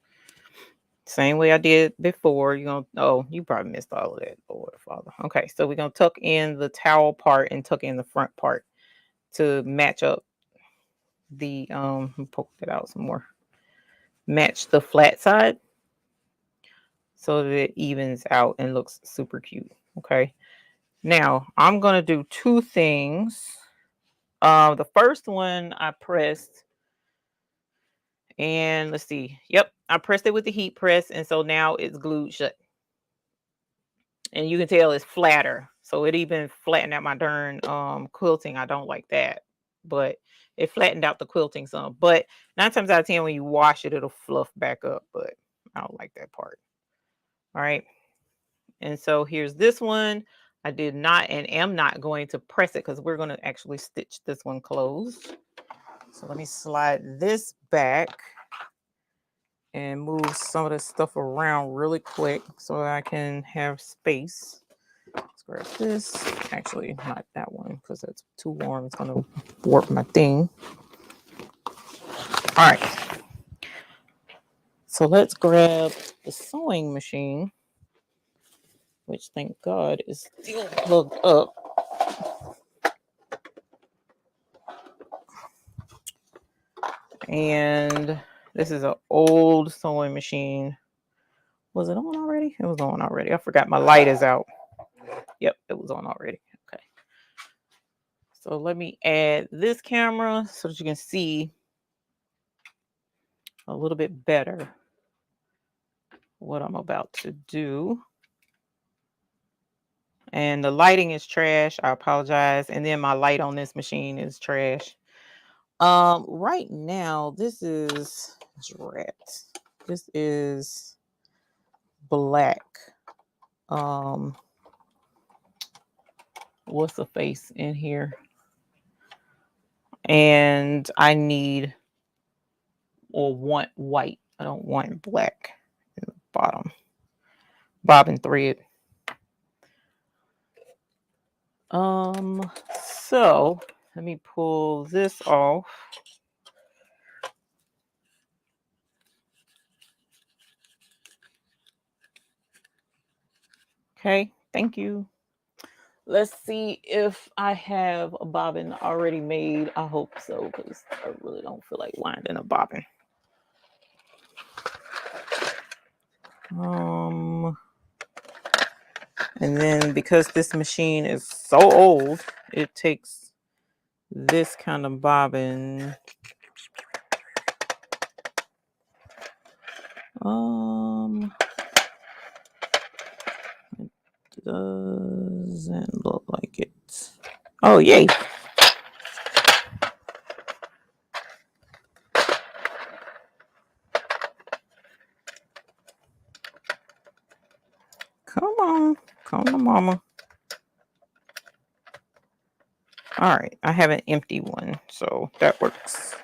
Same way I did before. You're gonna, oh, you probably missed all of that, Lord Father. Okay, so we're gonna tuck in the towel part and tuck in the front part to match up the poke it out some more. Match the flat side so that it evens out and looks super cute. Okay, now I'm gonna do two things. The first one I pressed, and let's see, yep, I pressed it with the heat press, and so now it's glued shut. And you can tell it's flatter, so it even flattened out my darn quilting. I don't like that, but it flattened out the quilting some. But 9 times out of 10 when you wash it, it'll fluff back up, but I don't like that part. All right, and so here's this one. I did not and am not going to press it because we're going to actually stitch this one closed. So let me slide this back and move some of this stuff around really quick so I can have space. Let's grab this. Actually, not that one because that's too warm. It's going to warp my thing. All right. So let's grab the sewing machine, which thank God is still plugged up. And this is an old sewing machine. Was it on already? It was on already. I forgot my light is out. Yep, it was on already. Okay. So let me add this camera so that you can see a little bit better what I'm about to do. And the lighting is trash. I apologize. And then my light on this machine is trash. Right now, this is red. This is black. What's the face in here? And I need or want white. I don't want black in the bottom. Bobbin thread. So let me pull this off. Okay, thank you. Let's see if I have a bobbin already made. I hope so, because I really don't feel like winding a bobbin. And then because this machine is so old, it takes this kind of bobbin. It doesn't look like it. Oh, yay. Come on, mama. All right, I have an empty one, so that works.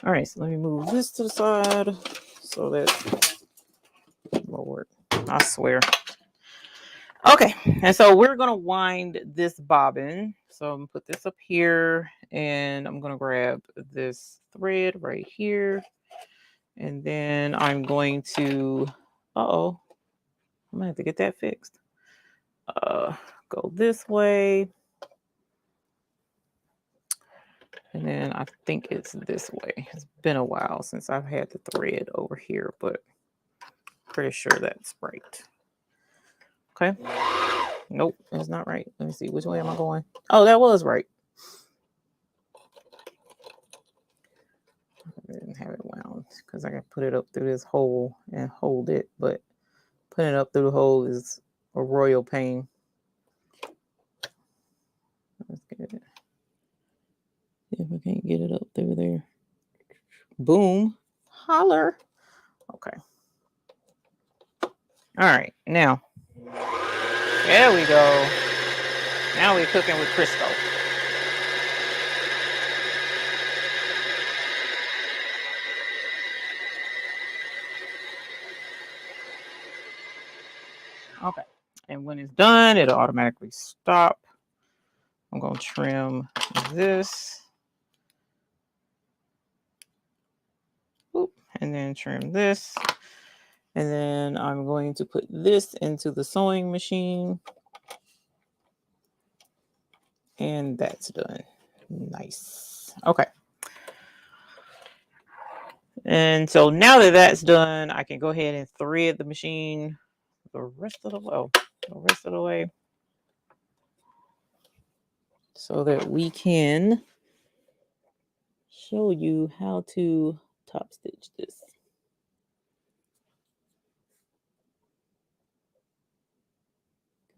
All right, so let me move this to the side so that, Lord, I swear. Okay, and so we're gonna wind this bobbin. So I'm gonna put this up here, and I'm gonna grab this thread right here, and then I'm going to, I'm gonna have to get that fixed. Go this way. And then I think it's this way. It's been a while since I've had the thread over here, but pretty sure that's right. Okay. Nope, it's not right. Let me see. Which way am I going? Oh, that was right. I didn't have it wound because I can put it up through this hole and hold it, but putting it up through the hole is a royal pain. Let's get it. If I can't get it up through there. Boom. Holler. Okay. All right. Now, there we go. Now we're cooking with Crisco. Okay. And when it's done, it'll automatically stop. I'm going to trim this. Oop, and then trim this. And then I'm going to put this into the sewing machine. And that's done. Nice. Okay. And so now that that's done, I can go ahead and thread the machine the rest of the way so that we can show you how to top stitch this.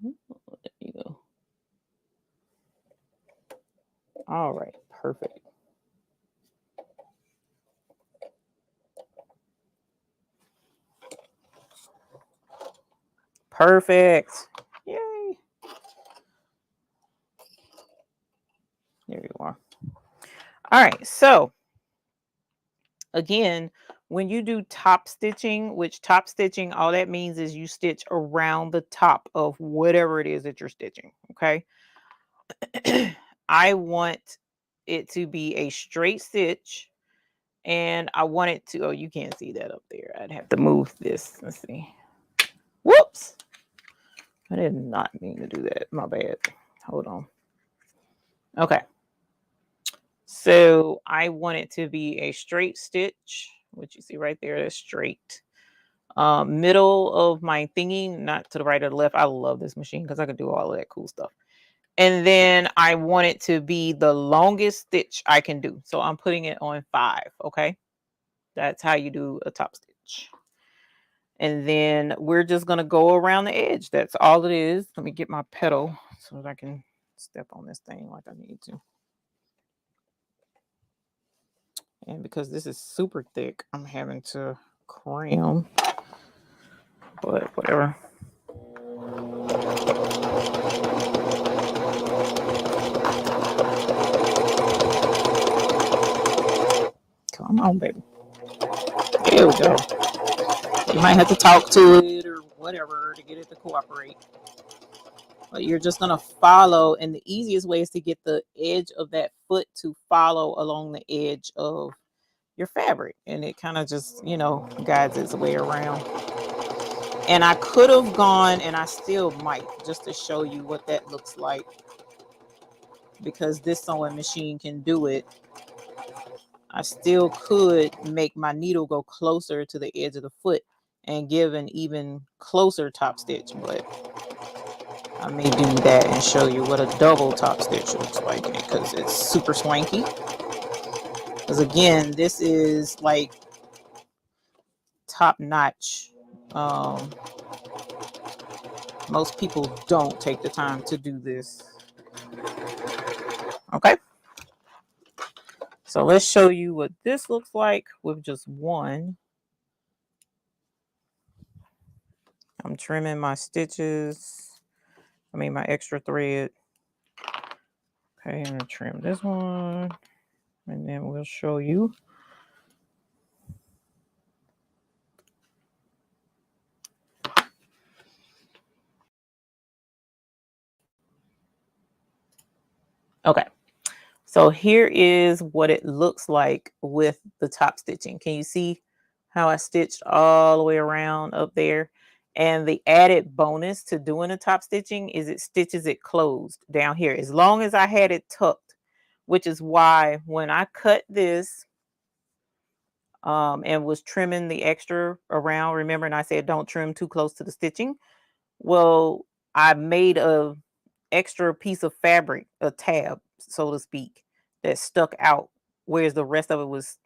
Oh, there you go. All right, perfect. Perfect. Yay. There you are. All right, so again, when you do top stitching, which top stitching, all that means is you stitch around the top of whatever it is that you're stitching, okay? I want it to be a straight stitch, and I want it to, oh, you can't see that up there. I'd have to move this. Let's see. Whoops. I did not mean to do that. My bad. Hold on. Okay. So I want it to be a straight stitch, which you see right there, that's straight. Middle of my thingy, not to the right or the left. I love this machine because I can do all of that cool stuff. And then I want it to be the longest stitch I can do. So I'm putting it on 5, okay? That's how you do a top stitch. And then we're just going to go around the edge. That's all it is. Let me get my pedal so that I can step on this thing like I need to. And because this is super thick, I'm having to cram. But whatever. Come on, baby. There we go. You might have to talk to it or whatever to get it to cooperate. But you're just going to follow. And the easiest way is to get the edge of that foot to follow along the edge of your fabric. And it kind of just, guides its way around. And I could have gone, and I still might, just to show you what that looks like. Because this sewing machine can do it. I still could make my needle go closer to the edge of the foot and give an even closer top stitch, but I may do that and show you what a double top stitch looks like, because it's super swanky. Because again, this is like top notch. Most people don't take the time to do this. Okay. So let's show you what this looks like with just one. I'm trimming my stitches. My extra thread. Okay, I'm gonna trim this one, and then we'll show you. Okay, so here is what it looks like with the top stitching. Can you see how I stitched all the way around up there? And the added bonus to doing the top stitching is it stitches it closed down here, as long as I had it tucked, which is why when I cut this and was trimming the extra around, remember, and I said don't trim too close to the stitching. Well, I made a extra piece of fabric, a tab, so to speak, that stuck out, whereas the rest of it was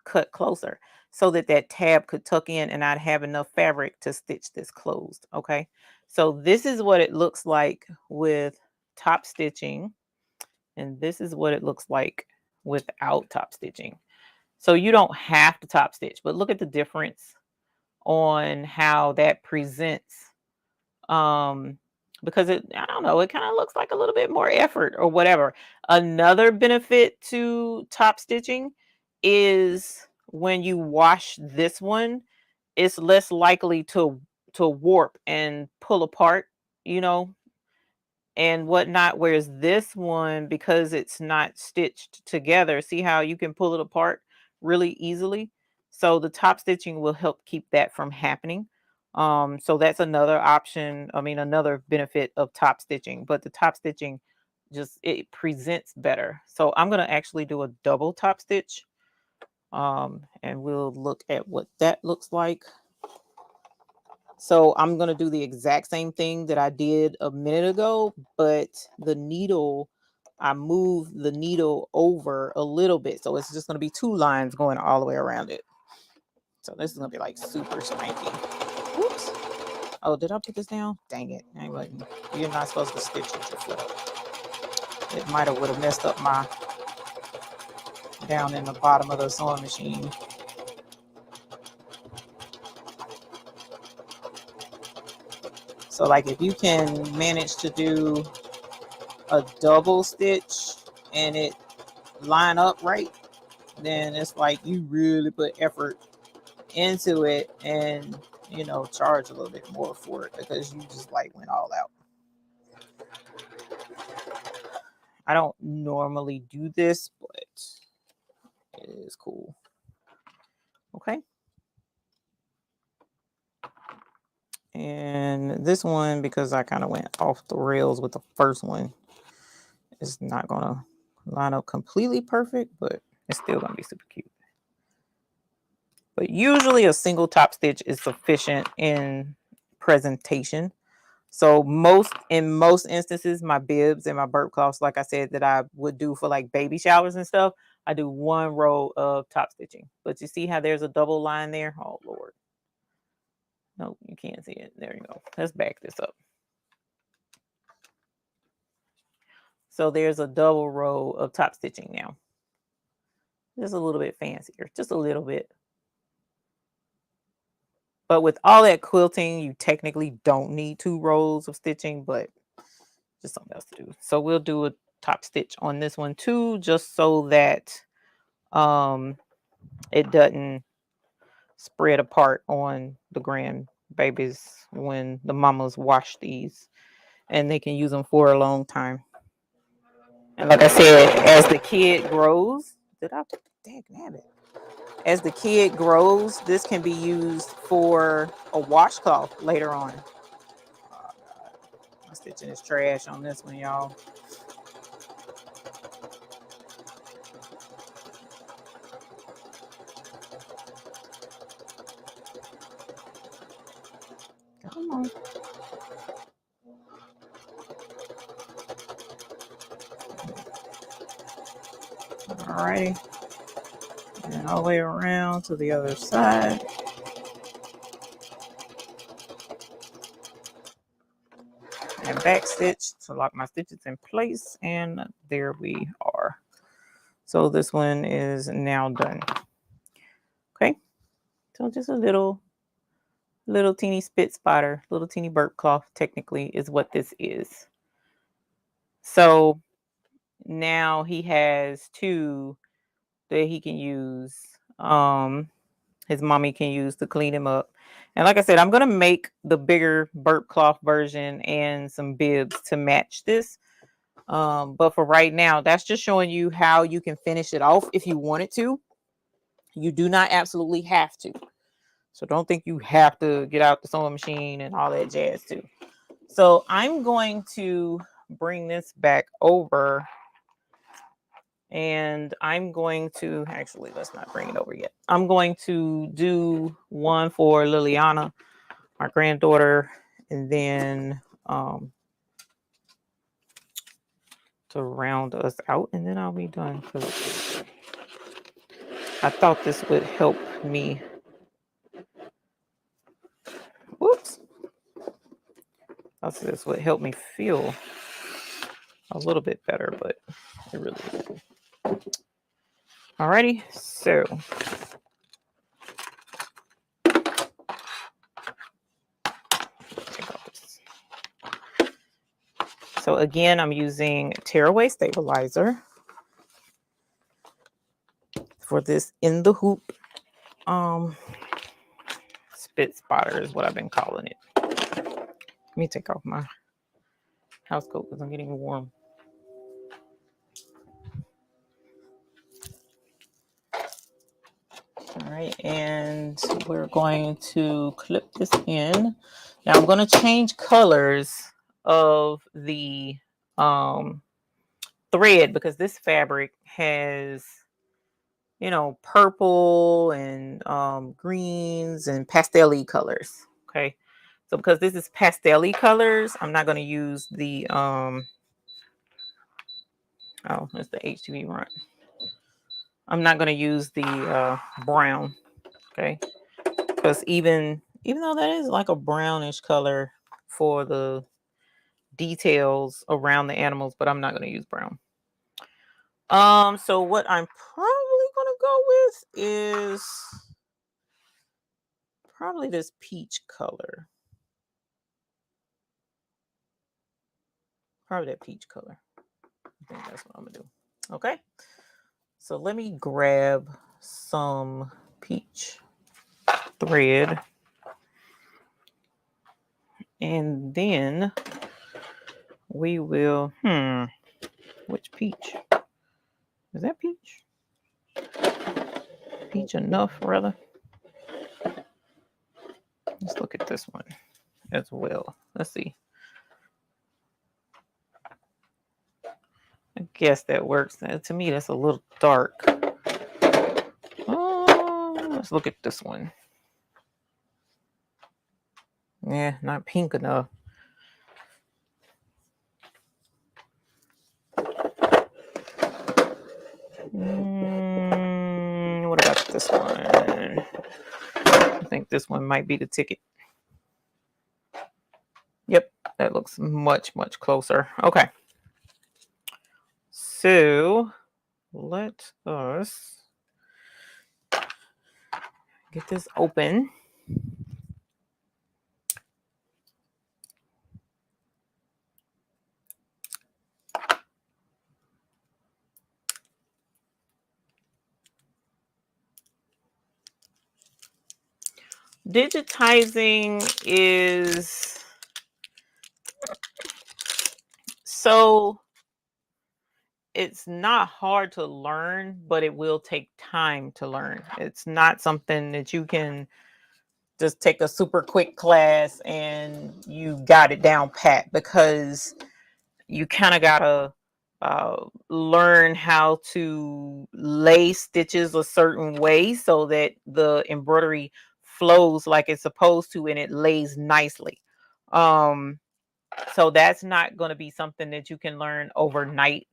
cut closer, so that that tab could tuck in and I'd have enough fabric to stitch this closed. Okay, so this is what it looks like with top stitching, and this is what it looks like without top stitching. So you don't have to top stitch, but look at the difference on how that presents. Because I don't know, it kind of looks like a little bit more effort or whatever. Another benefit to top stitching is when you wash this one, it's less likely to warp and pull apart, you know, and whatnot. Whereas this one, because it's not stitched together, see how you can pull it apart really easily. So the top stitching will help keep that from happening. So that's another option. Another benefit of top stitching, but the top stitching just, it presents better. So I'm going to actually do a double top stitch. And we'll look at what that looks like. So I'm going to do the exact same thing that I did a minute ago, but the needle, I move the needle over a little bit. So it's just going to be two lines going all the way around it. So this is going to be like super spanky. Whoops. Oh, did I put this down? Dang it. Anyway, you're not supposed to stitch with your foot up. It might have would have messed up my down in the bottom of the sewing machine. So like if you can manage to do a double stitch and it line up right, then it's like you really put effort into it, and charge a little bit more for it because you just like went all out. I don't normally do this, but it is cool. Okay. And this one, because I kind of went off the rails with the first one, it's not gonna line up completely perfect, but it's still gonna be super cute. But usually a single top stitch is sufficient in presentation. So in most instances, my bibs and my burp cloths, like I said, that I would do for like baby showers and stuff, I do one row of top stitching. But you see how there's a double line there? Oh Lord. No, you can't see it. There you go. Let's back this up. So there's a double row of top stitching now. Just a little bit fancier, just a little bit. But with all that quilting, you technically don't need 2 rows of stitching, but just something else to do. So we'll do a top stitch on this one too, just so that it doesn't spread apart on the grandbabies when the mamas wash these, and they can use them for a long time. And like I said, as the kid grows, as the kid grows, this can be used for a washcloth later on. Oh, God. My stitching is trash on this one, y'all. Come on. Alrighty. And all the way around to the other side. And back stitch to lock my stitches in place. And there we are. So this one is now done. Okay. So just a little teeny spit spotter, little teeny burp cloth technically is what this is. So now he has two that he can use. His mommy can use to clean him up. And like I said, I'm going to make the bigger burp cloth version and some bibs to match this. But for right now, that's just showing you how you can finish it off if you wanted to. You do not absolutely have to. So don't think you have to get out the sewing machine and all that jazz too. So I'm going to bring this back over. And I'm going to, actually, let's not bring it over yet. I'm going to do one for Liliana, my granddaughter, and then to round us out, and then I'll be done. I thought this would help me. Whoops. I thought this would help me feel a little bit better, but it really isn't. Alrighty, so again, I'm using tearaway stabilizer for this in the hoop. Spit spotter is what I've been calling it. Let me take off my house coat because I'm getting warm. All right, and we're going to clip this in. Now I'm going to change colors of the thread because this fabric has, you know, purple and greens and pastel-y colors. Okay, so because this is pastel-y colors, I'm not going to use the oh, it's the HTV front. I'm not going to use the brown, okay? Because even though that is like a brownish color for the details around the animals, but I'm not going to use brown. So what I'm probably going to go with is probably this peach color. Probably that peach color. I think that's what I'm going to do. Okay. So let me grab some peach thread. And then we will, which peach? Is that peach? Peach enough, rather. Let's look at this one as well. Let's see. I guess that works. To me, that's a little dark. Let's look at this one. Yeah, not pink enough. What about this one? I think this one might be the ticket. Yep, that looks much, much closer. Okay. So let us get this open. Digitizing is so it's not hard to learn, but it will take time to learn. It's not something that you can just take a super quick class and you got it down pat, because you kind of gotta learn how to lay stitches a certain way so that the embroidery flows like it's supposed to and it lays nicely. So that's not going to be something that you can learn overnight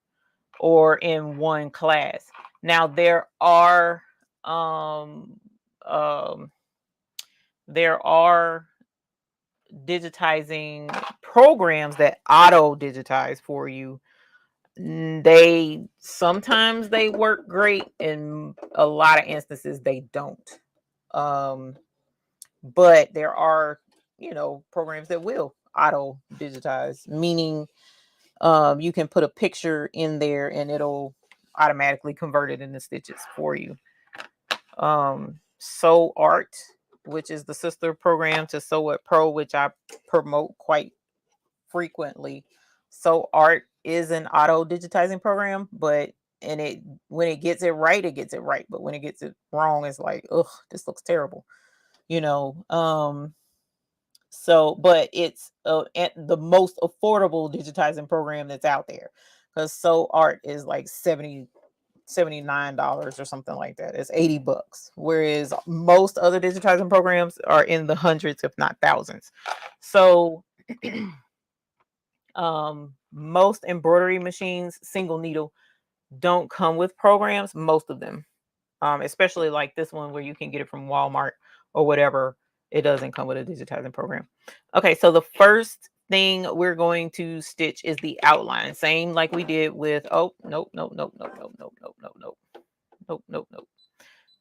or in one class. Now um, um, there are digitizing programs that auto digitize for you. They sometimes they work great, in a lot of instances they don't. But there are, programs that will auto digitize, meaning you can put a picture in there and it'll automatically convert it into stitches for you. Sew Art, which is the sister program to Sew It Pro, which I promote quite frequently. Sew Art is an auto digitizing program, but when it gets it right, it gets it right. But when it gets it wrong, it's like, ugh, this looks terrible. But it's the most affordable digitizing program that's out there, because Sew Art is like $79 or something like that. It's $80, whereas most other digitizing programs are in the hundreds, if not thousands. So most embroidery machines, single needle, don't come with programs. Most of them, especially like this one where you can get it from Walmart or whatever, it doesn't come with a digitizing program. Okay, so the first thing we're going to stitch is the outline, same like we did with, oh, nope,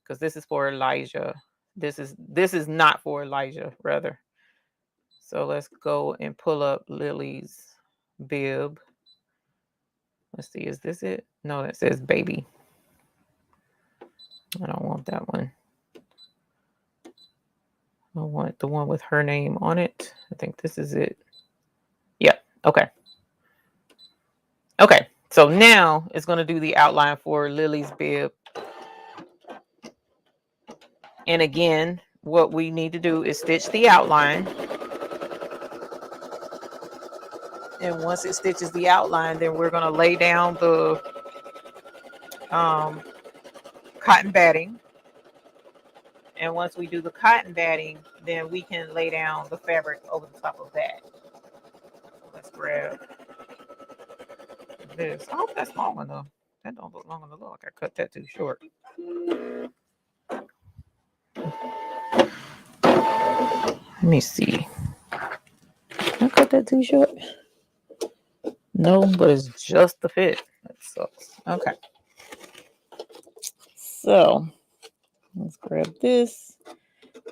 because this is for Elijah. This is not for Elijah, rather. So let's go and pull up Lily's bib. Let's see, is this it? No, that says baby. I don't want that one. I want the one with her name on it. I think this is it. Yep. Okay. Okay. So now it's going to do the outline for Lily's bib. And again, what we need to do is stitch the outline. And once it stitches the outline, then we're going to lay down the cotton batting. And once we do the cotton batting, then we can lay down the fabric over the top of that. Let's grab this. I hope that's long enough. That don't look long enough. Look, I cut that too short. Let me see. I cut that too short? No, but it's just the fit. That sucks. Okay. So let's grab this.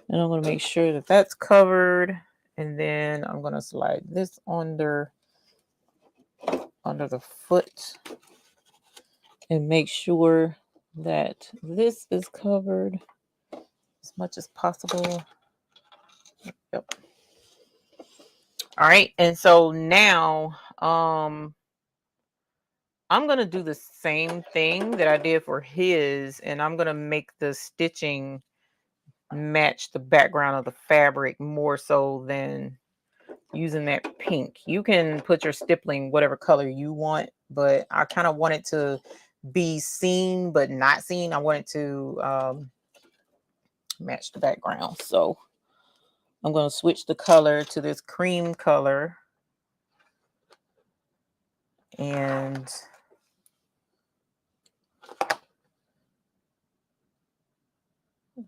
And I'm going to make sure that that's covered. And then I'm going to slide this under the foot and make sure that this is covered as much as possible. Yep. All right. And so now I'm going to do the same thing that I did for his, and I'm going to make the stitching match the background of the fabric more so than using that pink. You can put your stippling whatever color you want, but I kind of want it to be seen but not seen. I want it to match the background. So I'm going to switch the color to this cream color and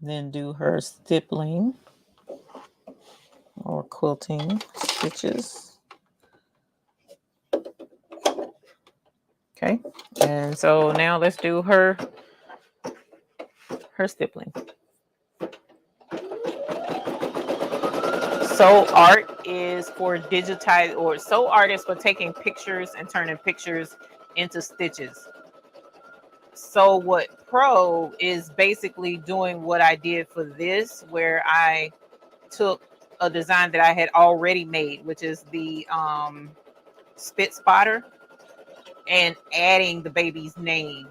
then do her stippling or quilting stitches. Okay, and so now let's do her stippling. Sew Art is for digitize, or Sew Art is for taking pictures and turning pictures into stitches. So what Pro is basically doing what I did for this, where I took a design that I had already made, which is the spitspotter, and adding the baby's name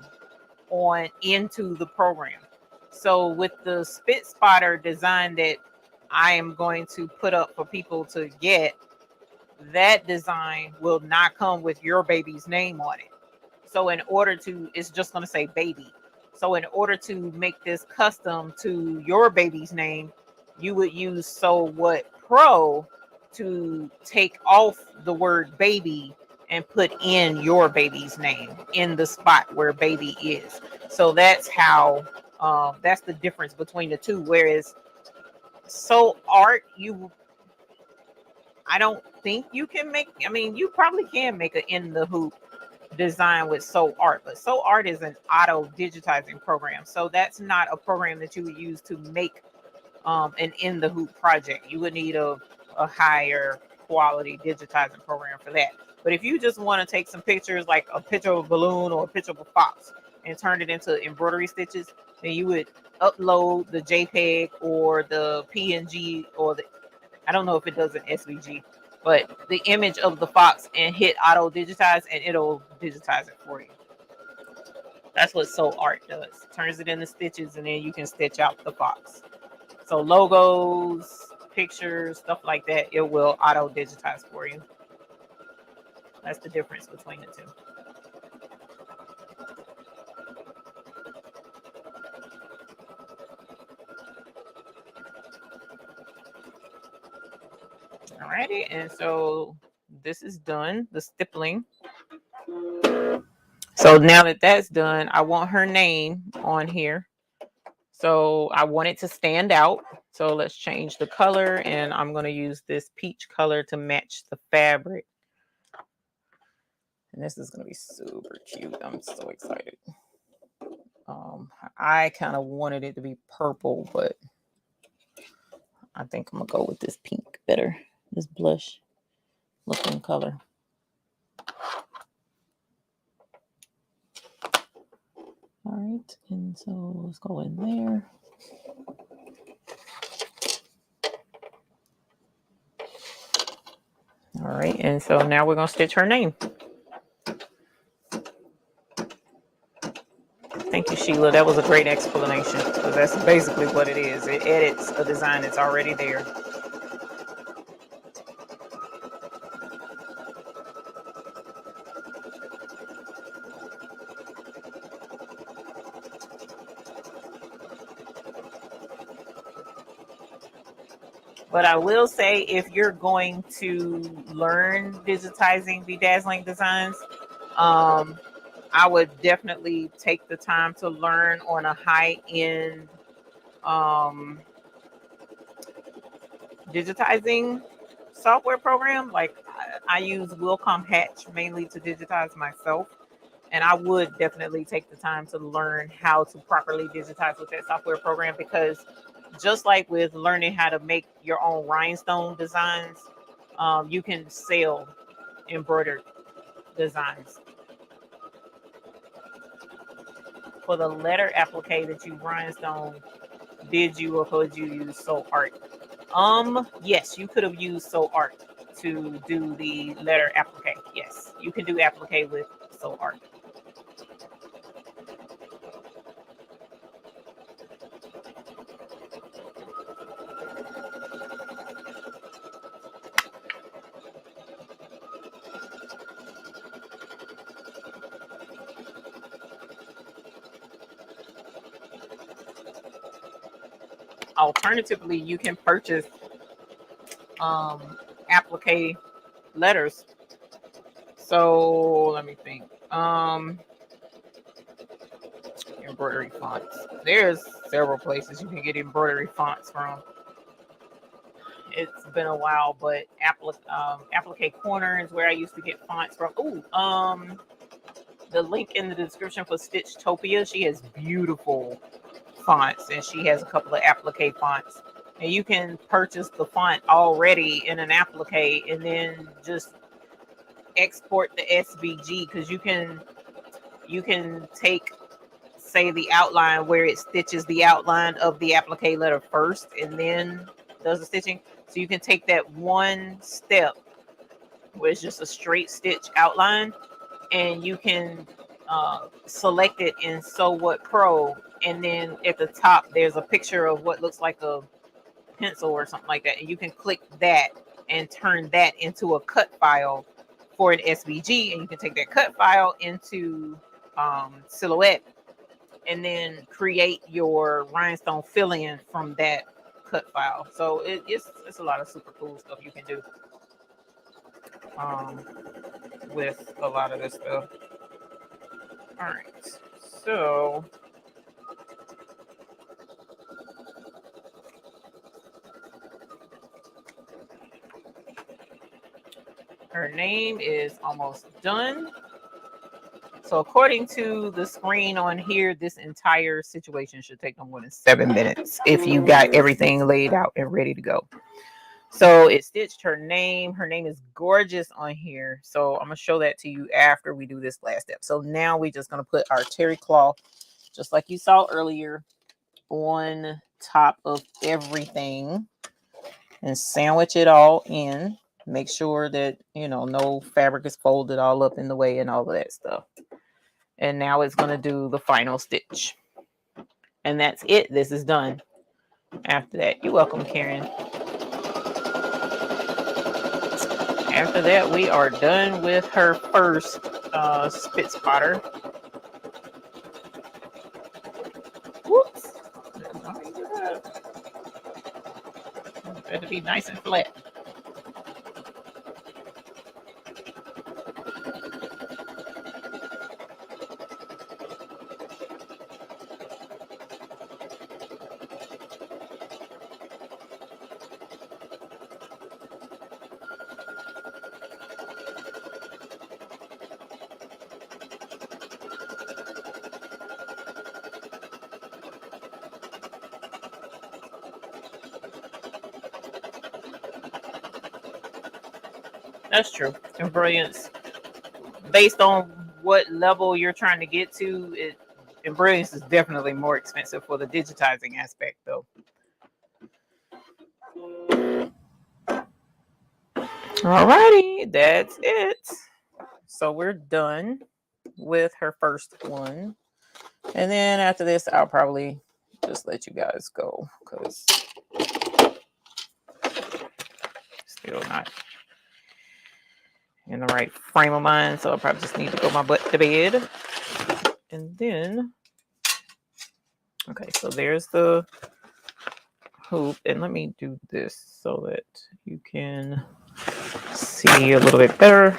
on into the program. So with the spitspotter design that I am going to put up for people to get, that design will not come with your baby's name on it. So in order to, it's just going to say baby. So in order to make this custom to your baby's name, you would use Sew What Pro to take off the word baby and put in your baby's name in the spot where baby is. So that's how, that's the difference between the two. Whereas so art, I don't think you can make, I mean, you probably can make an in the hoop design with So Art, but So Art is an auto digitizing program. So that's not a program that you would use to make an in the hoop project. You would need a higher quality digitizing program for that. But if you just want to take some pictures, like a picture of a balloon or a picture of a fox, and turn it into embroidery stitches, then you would upload the JPEG or the PNG or the, I don't know if it does an SVG, but the image of the fox, and hit auto digitize, and it'll digitize it for you. That's what So Art does. Turns it into stitches, and then you can stitch out the fox. So logos, pictures, stuff like that, it will auto digitize for you. That's the difference between the two. Alrighty, and so this is done, the stippling. So now that that's done, I want her name on here. So I want it to stand out. So let's change the color, and I'm going to use this peach color to match the fabric. And this is going to be super cute. I'm so excited. I kind of wanted it to be purple, but I think I'm going to go with this pink better. This blush looking color. All right, and so let's go in there. All right, and so now we're going to stitch her name. Thank you, Sheila. That was a great explanation, because that's basically what it is. It edits a design that's already there. But I will say, if you're going to learn digitizing bedazzling designs, I would definitely take the time to learn on a high-end digitizing software program. Like I use Wilcom Hatch mainly to digitize myself, and I would definitely take the time to learn how to properly digitize with that software program, because just like with learning how to make your own rhinestone designs, you can sell embroidered designs. For the letter applique that you rhinestone, did you or could you use So Art? Yes, you could have used So Art to do the letter applique. Yes, you can do applique with So Art. Alternatively, you can purchase applique letters. So let me think. Embroidery fonts. There's several places you can get embroidery fonts from. It's been a while, but Applique Corner is where I used to get fonts from. The link in the description for Stitchtopia. She has beautiful fonts, and she has a couple of applique fonts, and you can purchase the font already in an applique and then just export the SVG, because you can take, say, the outline where it stitches the outline of the applique letter first and then does the stitching. So you can take that one step where it's just a straight stitch outline, and you can select it in So What Pro, and then at the top there's a picture of what looks like a pencil or something like that, and you can click that and turn that into a cut file for an SVG, and you can take that cut file into Silhouette and then create your rhinestone fill-in from that cut file. So it's a lot of super cool stuff you can do with a lot of this stuff. All right, so her name is almost done. So according to the screen on here, this entire situation should take no more than 7 minutes if you got everything laid out and ready to go. So it stitched her name. Her name is gorgeous on here. So I'm going to show that to you after we do this last step. So now we're just going to put our terry cloth, just like you saw earlier, on top of everything and sandwich it all in. Make sure that, you know, no fabric is folded all up in the way and all of that stuff. And now it's going to do the final stitch. And that's it. This is done. After that, you're welcome, Karen. After that, we are done with her first spitspotter. Whoops. Better be nice and flat. That's true. Embroiderings, based on what level you're trying to get to, embroiderings is definitely more expensive for the digitizing aspect, though. Alrighty, that's it. So we're done with her first one. And then after this, I'll probably just let you guys go because still not in the right frame of mind. So I probably just need to go my butt to bed. And then, okay, so there's the hoop. And let me do this so that you can see a little bit better.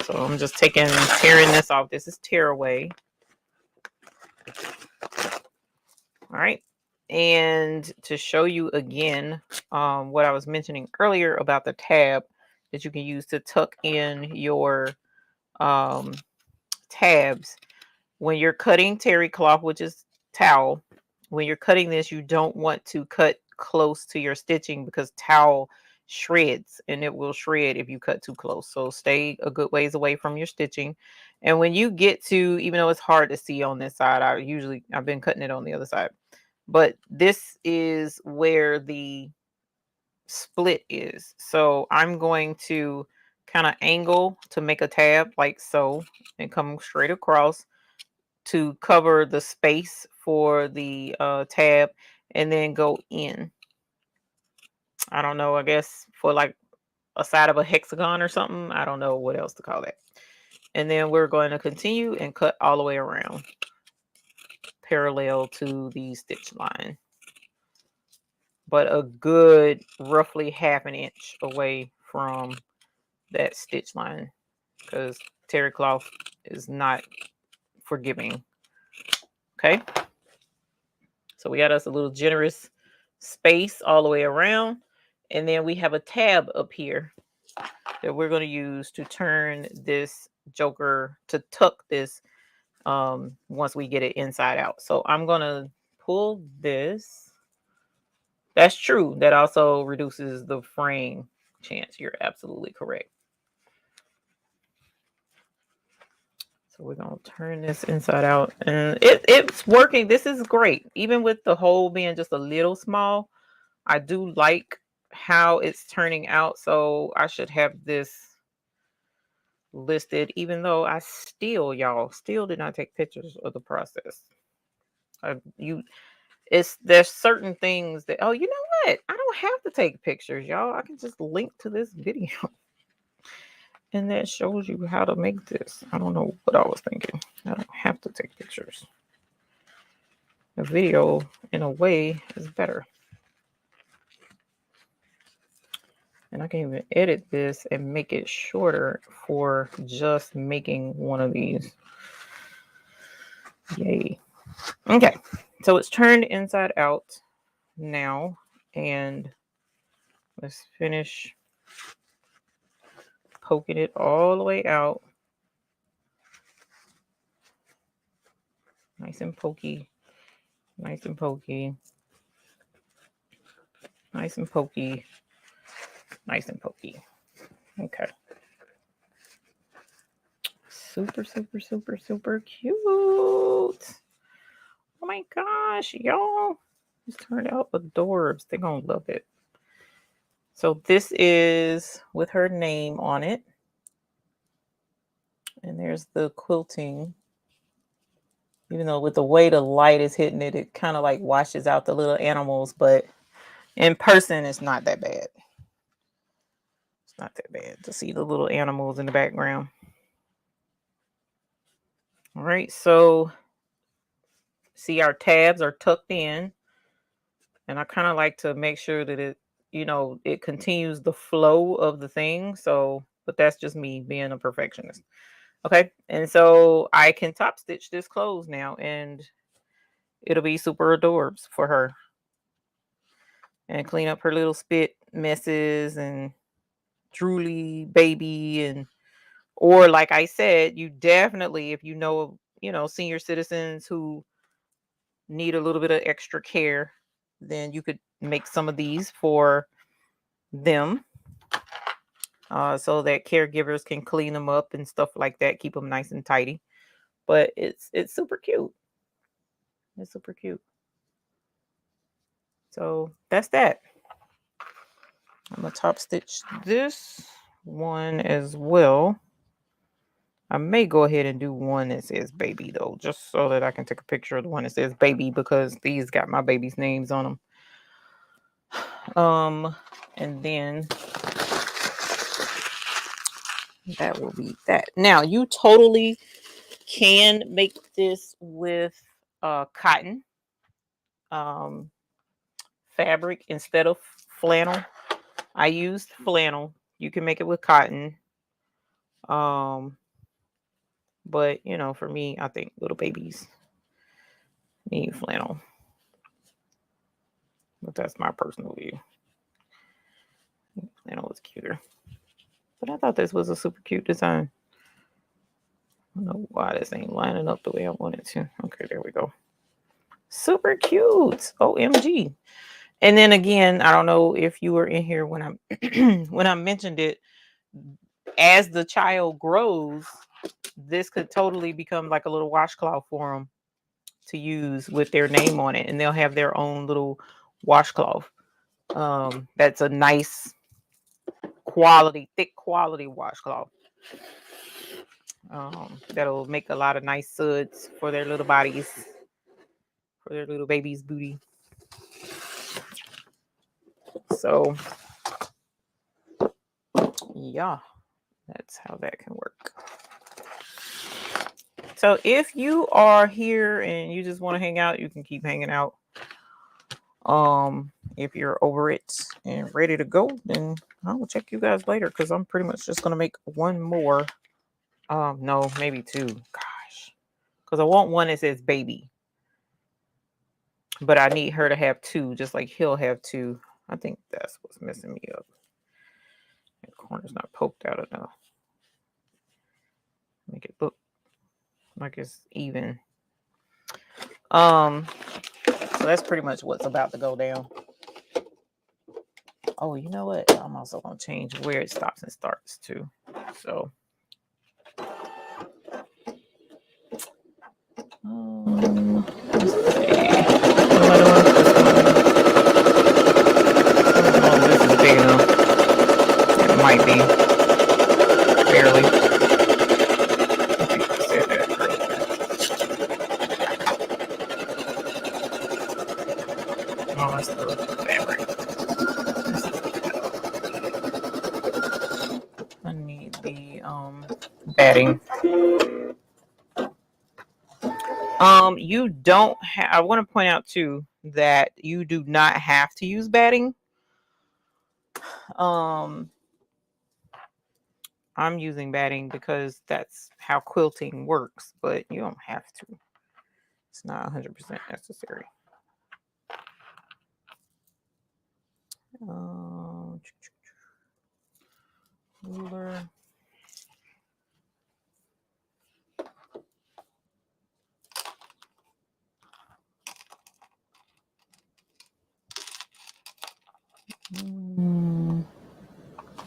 So I'm just tearing this off. This is tear away. All right. And to show you again what I was mentioning earlier about the tab that you can use to tuck in your tabs. When you're cutting terry cloth, which is towel, when you're cutting this, you don't want to cut close to your stitching because towel shreds and it will shred if you cut too close. So stay a good ways away from your stitching. And when you get to, even though it's hard to see on this side, I've been cutting it on the other side, but this is where the split is. So I'm going to kind of angle to make a tab like so and come straight across to cover the space for the tab and then go in. I don't know, I guess for like a side of a hexagon or something. I don't know what else to call that. And then we're going to continue and cut all the way around parallel to the stitch line, but a good roughly ½ inch away from that stitch line because terry cloth is not forgiving. Okay, so we got us a little generous space all the way around, and then we have a tab up here that we're going to use to turn this joker, to tuck this once we get it inside out. So I'm going to pull this. That's true. That also reduces the fraying chance. You're absolutely correct. So we're going to turn this inside out, and it's working. This is great. Even with the hole being just a little small, I do like how it's turning out. So I should have this listed, even though I still did not take pictures of the process. There's certain things that, oh, you know what? I don't have to take pictures, y'all. I can just link to this video. And that shows you how to make this. I don't know what I was thinking. I don't have to take pictures. a video in a way is better. And I can even edit this and make it shorter for just making one of these. Yay. Okay, so it's turned inside out now, and let's finish poking it all the way out. Nice and pokey. Nice and pokey. Nice and pokey. Nice and pokey. Okay. Super, super, super, super cute. Oh my gosh, y'all. This turned out adorbs. They're going to love it. So this is with her name on it. And there's the quilting. Even though with the way the light is hitting it, it kind of like washes out the little animals. But in person, it's not that bad. It's not that bad to see the little animals in the background. All right, so see our tabs are tucked in. And I kind of like to make sure that it, you know, it continues the flow of the thing. So, but that's just me being a perfectionist. Okay, and so I can top stitch this close now, and it'll be super adorbs for her. And clean up her little spit messes and drooly baby, and or like I said, you definitely, if you know, senior citizens who need a little bit of extra care, then you could make some of these for them, so that caregivers can clean them up and stuff like that, keep them nice and tidy. But it's super cute. It's super cute. So that's that. I'm gonna top stitch this one as well. I may go ahead and do one that says baby though, just so that I can take a picture of the one that says baby, because these got my baby's names on them. And then that will be that. Now you totally can make this with cotton fabric instead of flannel. I used flannel. You can make it with cotton. But for me, I think little babies need flannel. But that's my personal view. Flannel is cuter. But I thought this was a super cute design. I don't know why this ain't lining up the way I want it to. Okay, there we go. Super cute. OMG. And then again, I don't know if you were in here when I mentioned it. As the child grows, this could totally become like a little washcloth for them to use with their name on it, and they'll have their own little washcloth. That's a nice quality, thick quality washcloth. That'll make a lot of nice suds for their little bodies, for their little baby's booty. So yeah, that's how that can work. So if you are here and you just want to hang out, you can keep hanging out. If you're over it and ready to go, then I will check you guys later, because I'm pretty much just gonna make one more. No, maybe two. Gosh, because I want one that says baby, but I need her to have two, just like he'll have two. I think that's what's messing me up. The corner's not poked out enough. Make it look like it's even. So that's pretty much what's about to go down. Oh, you know what? I'm also gonna change where it stops and starts too. So let's see. Oh, this is big enough. It might be. Barely. I think I said that earlier. Oh, that's the fabric. I need the batting. You don't have, I want to point out too that you do not have to use batting. I'm using batting because that's how quilting works, but you don't have to. It's not 100% necessary. Ruler.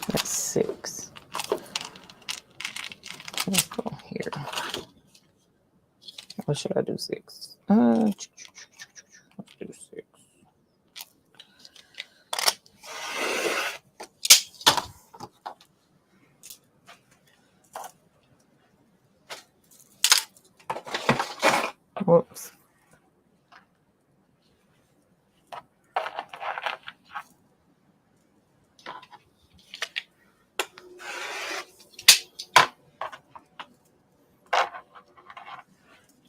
That's 6. Let's go here. What should I do? 6. Let's do 6. Whoops.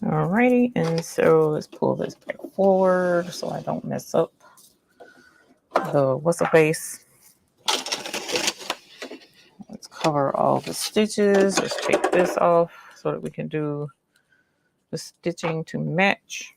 Alrighty, and so let's pull this back forward so I don't mess up the what's the face. Let's cover all the stitches. Let's take this off so that we can do the stitching to match.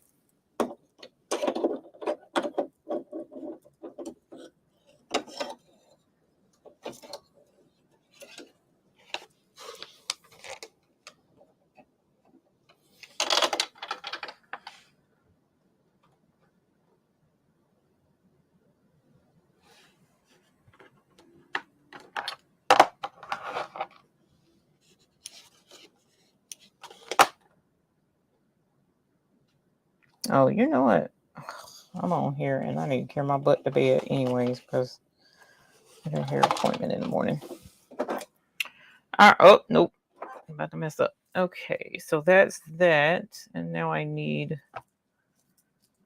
Oh, you know what? I'm on here and I need to carry my butt to bed anyways because I got a hair appointment in the morning. Oh, nope. I'm about to mess up. Okay, so that's that. And now I need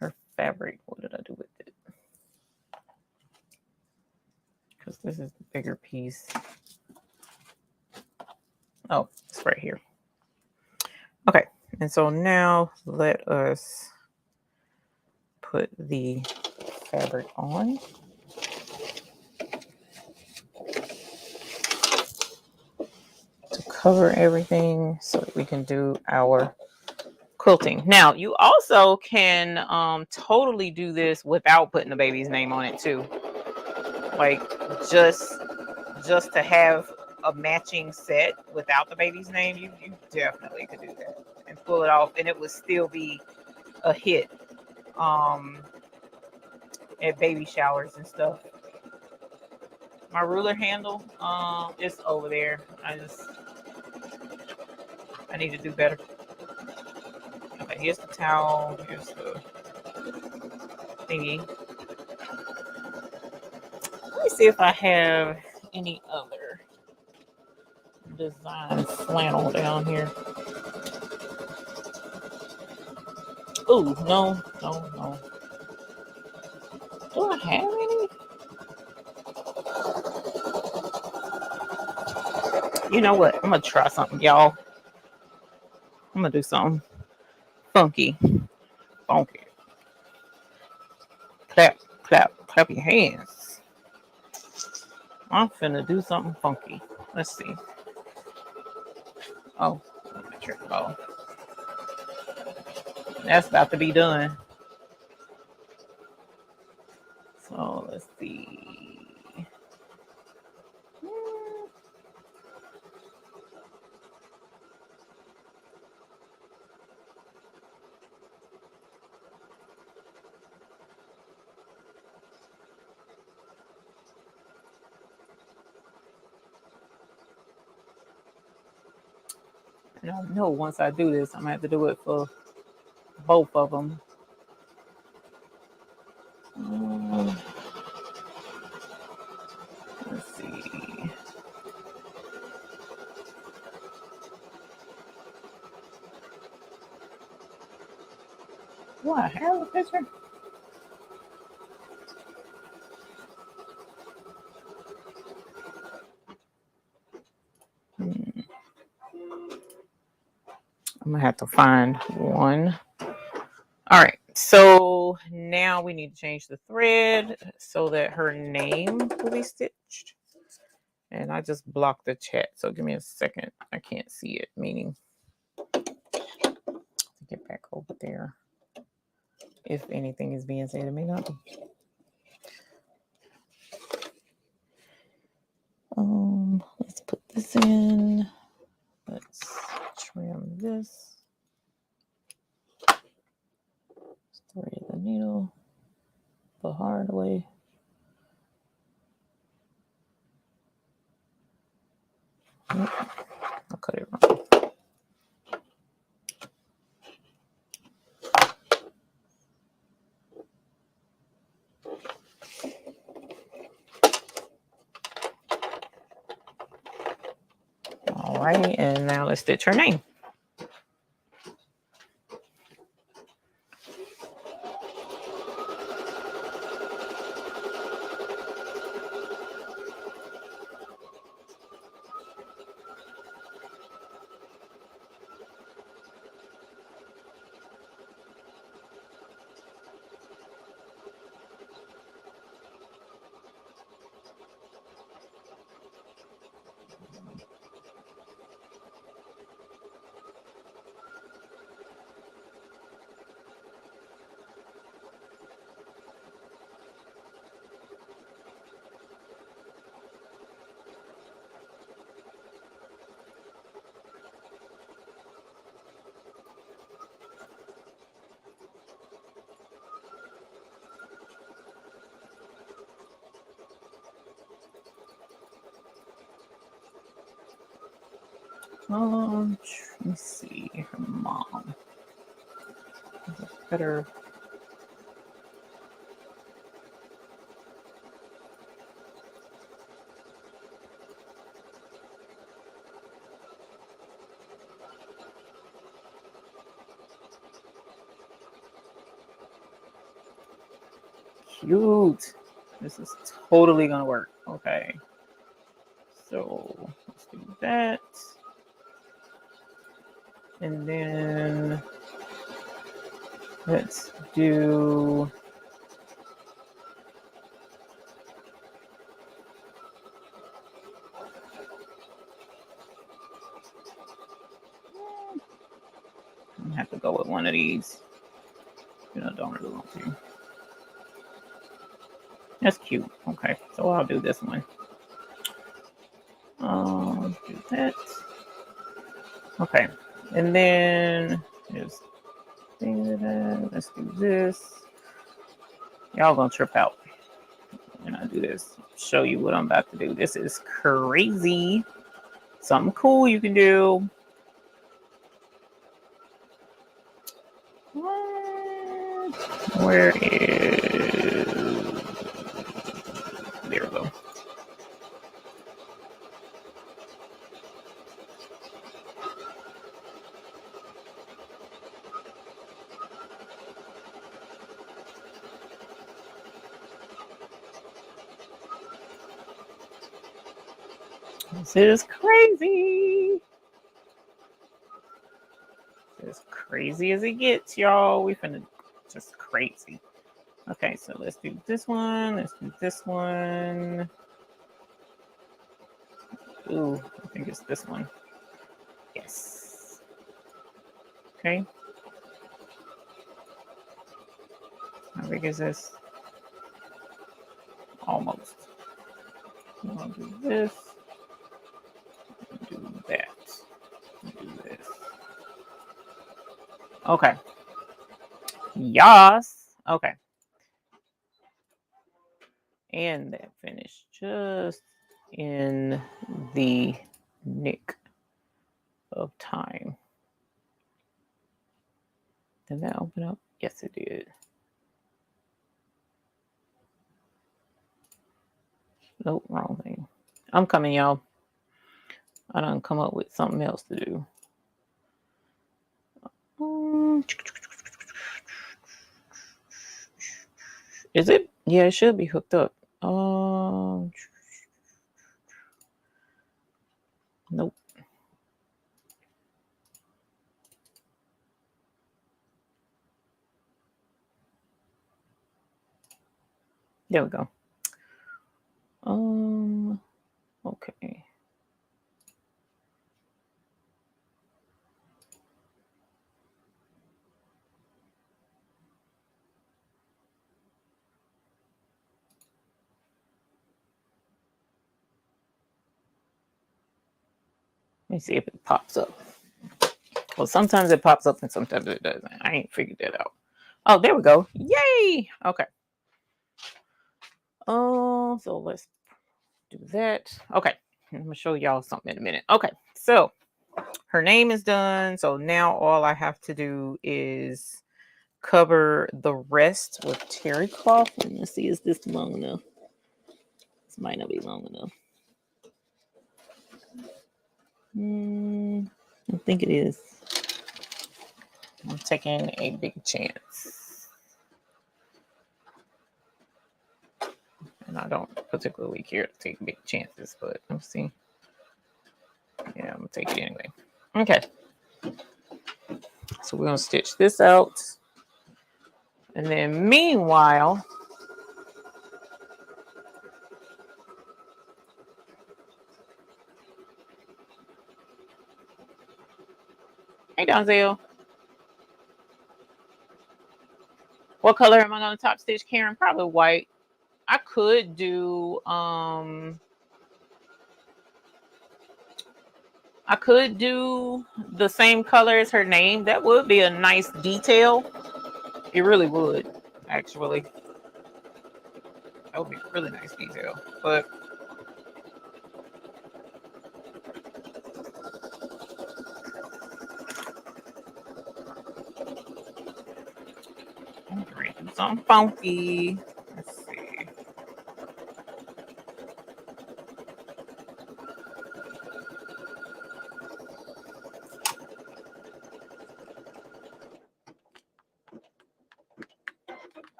her fabric. What did I do with it? Because this is the bigger piece. Oh, it's right here. Okay, and so now let us put the fabric on. To cover everything so that we can do our quilting. Now, you also can totally do this without putting the baby's name on it too. Like just to have a matching set without the baby's name, you definitely could do that and pull it off, and it would still be a hit at baby showers and stuff. My ruler handle is over there. I need to do better. Okay, here's the towel. Here's the thingy. Let me see if I have any other design flannel down here. Oh, no. Do I have any? You know what? I'm going to try something, y'all. I'm going to do something funky. Clap your hands. I'm finna do something funky. Let's see. Oh, trick ball. That's about to be done. So let's see. And I know once I do this, I'm gonna have to do it for both of them. Let's see. Do I have a picture? I'm gonna have to find one. All right, so now we need to change the thread so that her name will be stitched. And I just blocked the chat, so give me a second. I can't see it, meaning to get back over there. If anything is being said, it may not be. Let's put this in. Let's trim this. Thread the needle the hard way. Nope, I cut it wrong. All right, and now let's stitch her name. Let's see, her mom. Better. Cute. This is totally gonna work. Okay. So let's do that. And then let's do I have to go with one of these. You know, don't really want to. That's cute. Okay, so I'll do this one. Do that. Okay, and then just let's do this. Y'all gonna trip out when I do this. Show you what I'm about to do. This is crazy. Something cool you can do. Where is... There we go. This is crazy. As crazy as it gets, y'all. We finna just crazy. Okay, so let's do this one. Let's do this one. Ooh, I think it's this one. Yes. Okay. How big is this? Almost. I'll do this. Do that. Do this. Okay. Yes. Okay. And that finished just in the nick of time. Did that open up? Yes, it did. Nope, wrong thing. I'm coming, y'all. I done come up with something else to do. Is it? Yeah, it should be hooked up. Nope. There we go. Okay. Let me see if it pops up. Well, sometimes it pops up and sometimes it doesn't. I ain't figured that out. Oh, there we go. Yay! Okay. Oh, so let's do that. Okay. I'm gonna show y'all something in a minute. Okay, so her name is done. So now all I have to do is cover the rest with terry cloth. Let's see, is this long enough? This might not be long enough. I think it is. I'm taking a big chance. And I don't particularly care to take big chances, but let's see. Yeah, I'm gonna take it anyway. Okay. So we're gonna stitch this out. And then meanwhile, hey Donzel, what color am I gonna top stitch, Karen? Probably white. I could do the same color as her name. That would be a nice detail. It really would, actually. That would be a really nice detail. But I'm going to do something funky. Let's see.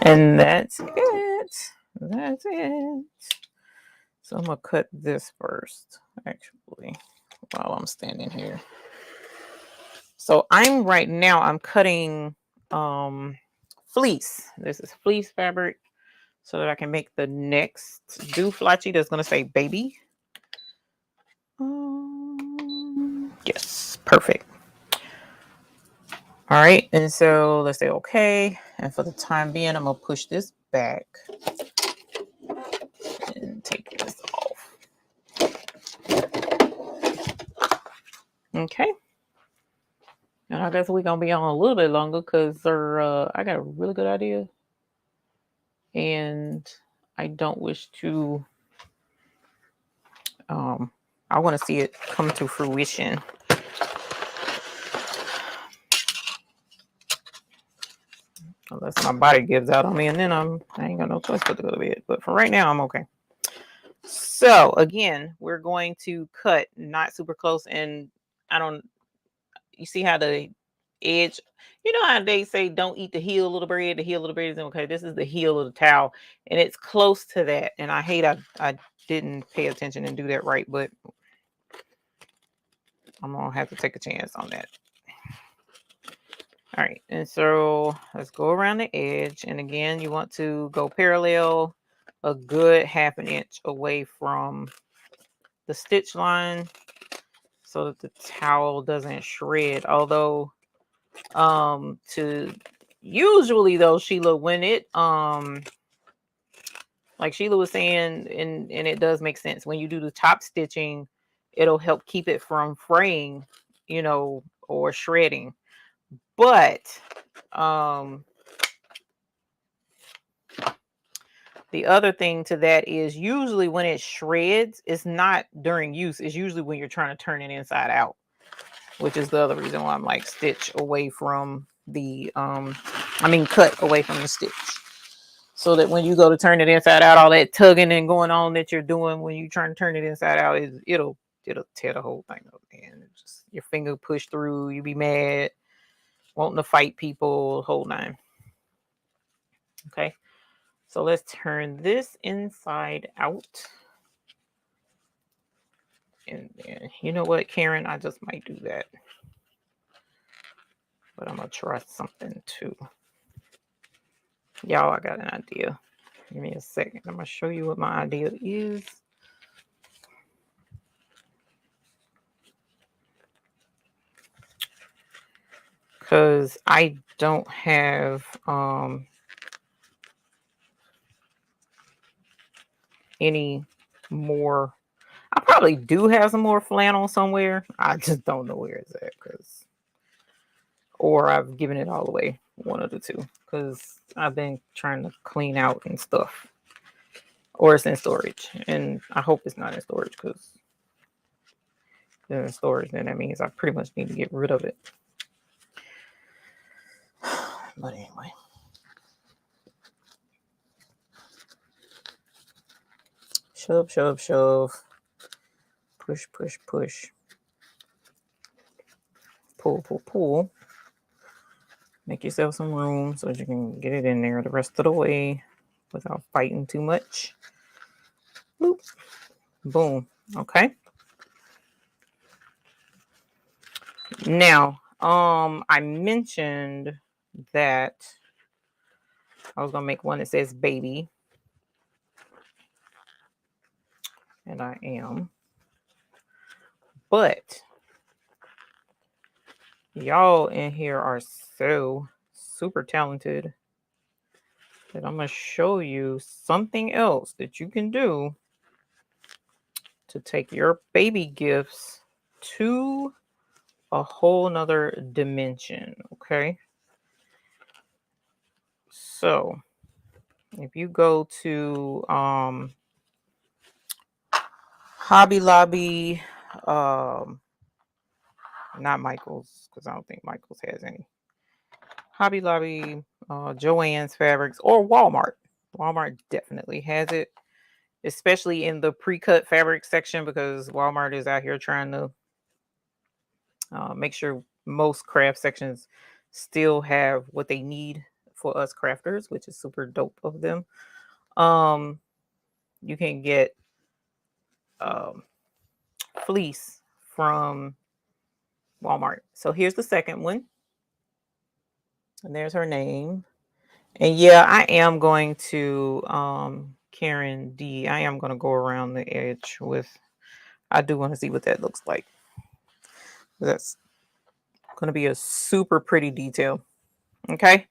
And that's it. That's it. So I'm going to cut this first, actually, while I'm standing here. So right now I'm cutting fleece. This is fleece fabric so that I can make the next douflachi that's going to say baby. Yes, perfect. All right, and so let's say okay. And for the time being, I'm going to push this back and take this off. Okay. And I guess we're going to be on a little bit longer because I got a really good idea. And I don't wish to, I want to see it come to fruition. Unless my body gives out on me, and then I ain't got no choice but to go to bed. But for right now, I'm okay. So again, we're going to cut not super close, and you see how the edge, you know how they say don't eat the heel of the bread. The heel of the bread is okay. This is the heel of the towel, and it's close to that. And I hate I didn't pay attention and do that right, but I'm gonna have to take a chance on that. All right, and so let's go around the edge. And again, you want to go parallel a good 1/2 inch away from the stitch line so that the towel doesn't shred. Although, usually though, Sheila, when it, like Sheila was saying, and it does make sense, when you do the top stitching, it'll help keep it from fraying, or shredding. But, the other thing to that is usually when it shreds, it's not during use. It's usually when you're trying to turn it inside out, which is the other reason why I'm like stitch away from the, cut away from the stitch. So that when you go to turn it inside out, all that tugging and going on that you're doing when you're trying to turn it inside out, it'll tear the whole thing up. And just your finger push through, you be mad, wanting to fight people, whole nine. Okay. So let's turn this inside out. And then, you know what, Karen? I just might do that. But I'm going to try something too. Y'all, I got an idea. Give me a second. I'm going to show you what my idea is. Because I don't have any more. I probably do have some more flannel somewhere. I just don't know where it's at, or I've given it all away. One of the two, because I've been trying to clean out and stuff, or it's in storage, and I hope it's not in storage, because if it's in storage, then that means I pretty much need to get rid of it. But anyway. Shove, shove, shove. Push, push, push. Pull, pull, pull. Make yourself some room so you can get it in there the rest of the way without fighting too much. Boop. Boom. Okay. Now, I mentioned that I was gonna make one that says baby. And I am. But y'all in here are so super talented that I'm gonna show you something else that you can do to take your baby gifts to a whole nother dimension. Okay. So if you go to Hobby Lobby, not Michael's, because I don't think Michael's has any. Hobby Lobby, Joann's Fabrics, or Walmart. Walmart definitely has it, especially in the pre-cut fabric section, because Walmart is out here trying to make sure most craft sections still have what they need for us crafters, which is super dope of them. You can get fleece from Walmart. So here's the second one. And there's her name. And yeah, I am going to Karen D. I am going to go around the edge with, I do want to see what that looks like. That's going to be a super pretty detail. Okay.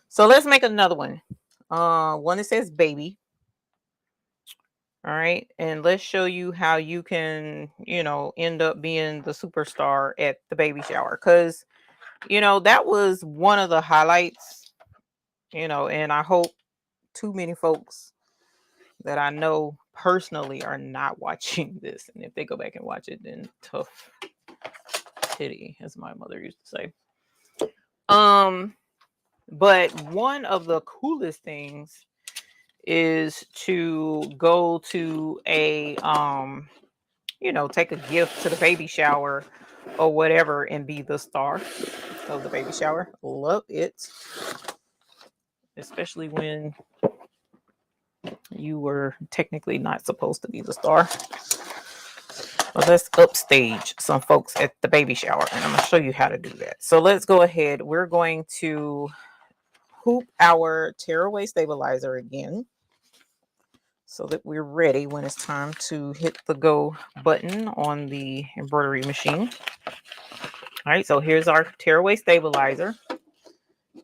So let's make another one. One that says baby. All right. And let's show you how you can, end up being the superstar at the baby shower. Because, that was one of the highlights, and I hope too many folks that I know personally are not watching this. And if they go back and watch it, then tough titty, as my mother used to say. But one of the coolest things is to go to a take a gift to the baby shower or whatever and be the star of the baby shower. Love it. Especially when you were technically not supposed to be the star. Well, let's upstage some folks at the baby shower, and I'm going to show you how to do that. So let's go ahead. We're going to hoop our tearaway stabilizer again so that we're ready when it's time to hit the go button on the embroidery machine. All right, so here's our tearaway stabilizer, and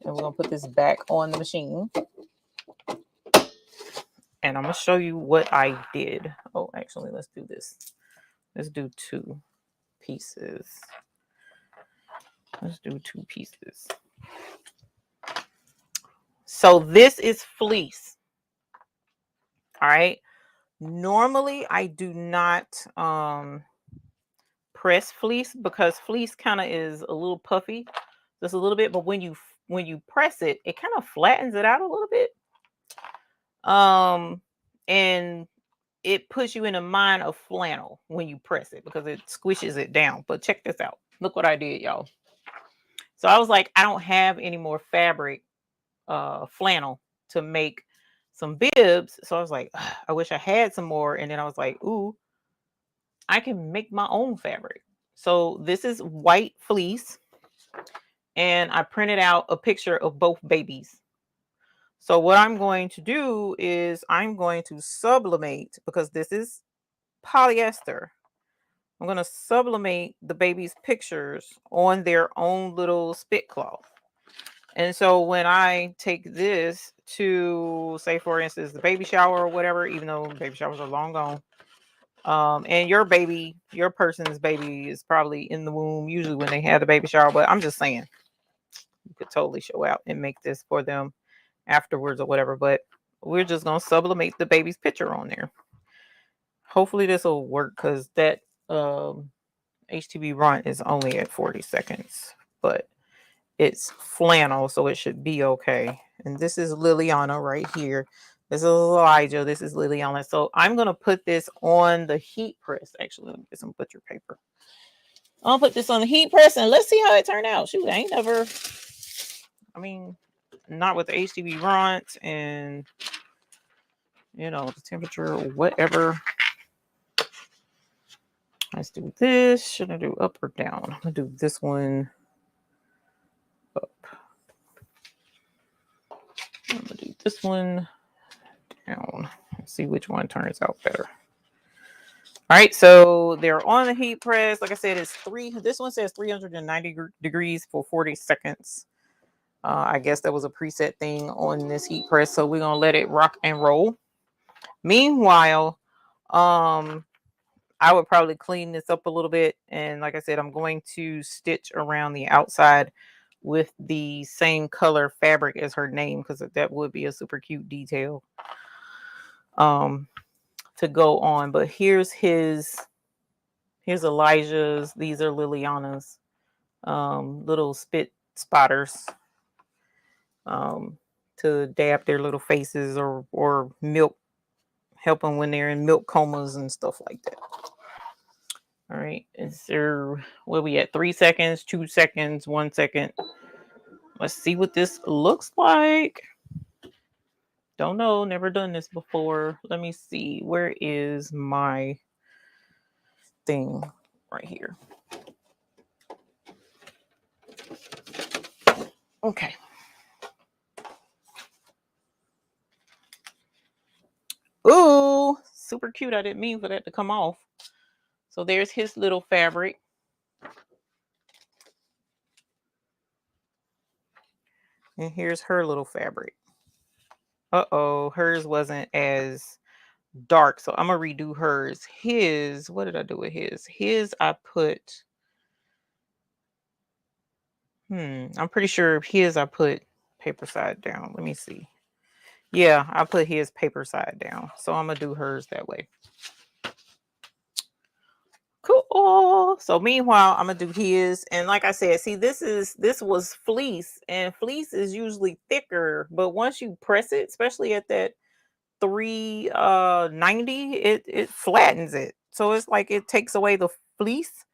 we're going to put this back on the machine. And I'm going to show you what I did. Oh, actually, let's do this. Let's do two pieces. Let's do two pieces. So this is fleece. All right. Normally, I do not press fleece because fleece kind of is a little puffy, just a little bit. But when you press it, it kind of flattens it out a little bit. And it puts you in a mind of flannel when you press it because it squishes it down. But check this out. Look what I did, y'all. So I was like, I don't have any more fabric, flannel to make some bibs. So I was like, I wish I had some more. And then I was like, ooh, I can make my own fabric. So this is white fleece. And I printed out a picture of both babies. So what I'm going to do is I'm going to sublimate, because this is polyester. I'm going to sublimate the baby's pictures on their own little spit cloth. And so when I take this to, say, for instance, the baby shower or whatever, even though baby showers are long gone, and your person's baby is probably in the womb usually when they have the baby shower, but I'm just saying you could totally show out and make this for them afterwards or whatever. But we're just going to sublimate the baby's picture on there. Hopefully this will work, because that HTV run is only at 40 seconds, but it's flannel, so it should be okay. And this is Liliana right here. This is Elijah. This is Liliana. So I'm going to put this on the heat press. Actually, let me get some butcher paper. I'll put this on the heat press and let's see how it turned out. Shoot, not with the HTV runs and, the temperature or whatever. Let's do this. Should I do up or down? I'm going to do this one up. I'm going to do this one down. Let's see which one turns out better. All right, so they're on the heat press. Like I said, this one says 390 degrees for 40 seconds. I guess that was a preset thing on this heat press. So we're going to let it rock and roll. Meanwhile, I would probably clean this up a little bit. And like I said, I'm going to stitch around the outside with the same color fabric as her name, because that would be a super cute detail to go on. But here's Elijah's. These are Liliana's little spit spotters to dab their little faces or milk, help them when they're in milk comas and stuff like that. All right, is there, where we at? 3 seconds, 2 seconds, 1 second. Let's see what this looks like. Don't know, never done this before. Let me see, where is my thing? Right here. Okay. Ooh, super cute. I didn't mean for that to come off. So there's his little fabric. And here's her little fabric. Uh-oh, hers wasn't as dark. So I'm going to redo hers. His, what did I do with his? His, I put, I'm pretty sure his, I put paper side down. Let me see. Yeah, I put his paper side down. So I'm going to do hers that way. Cool. So meanwhile, I'm gonna do his, and like I said, see, this was fleece, and fleece is usually thicker, but once you press it, especially at that 390, it flattens it. So it's like it takes away the fleece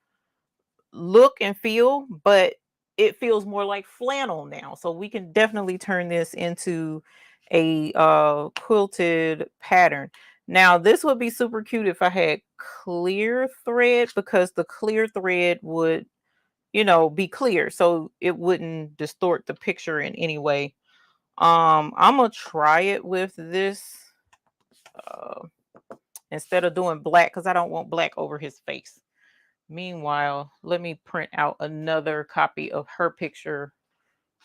look and feel, but it feels more like flannel now. So we can definitely turn this into a quilted pattern. Now, this would be super cute if I had clear thread, because the clear thread would, be clear, so it wouldn't distort the picture in any way. I'm gonna try it with this instead of doing black, because I don't want black over his face. Meanwhile, let me print out another copy of her picture.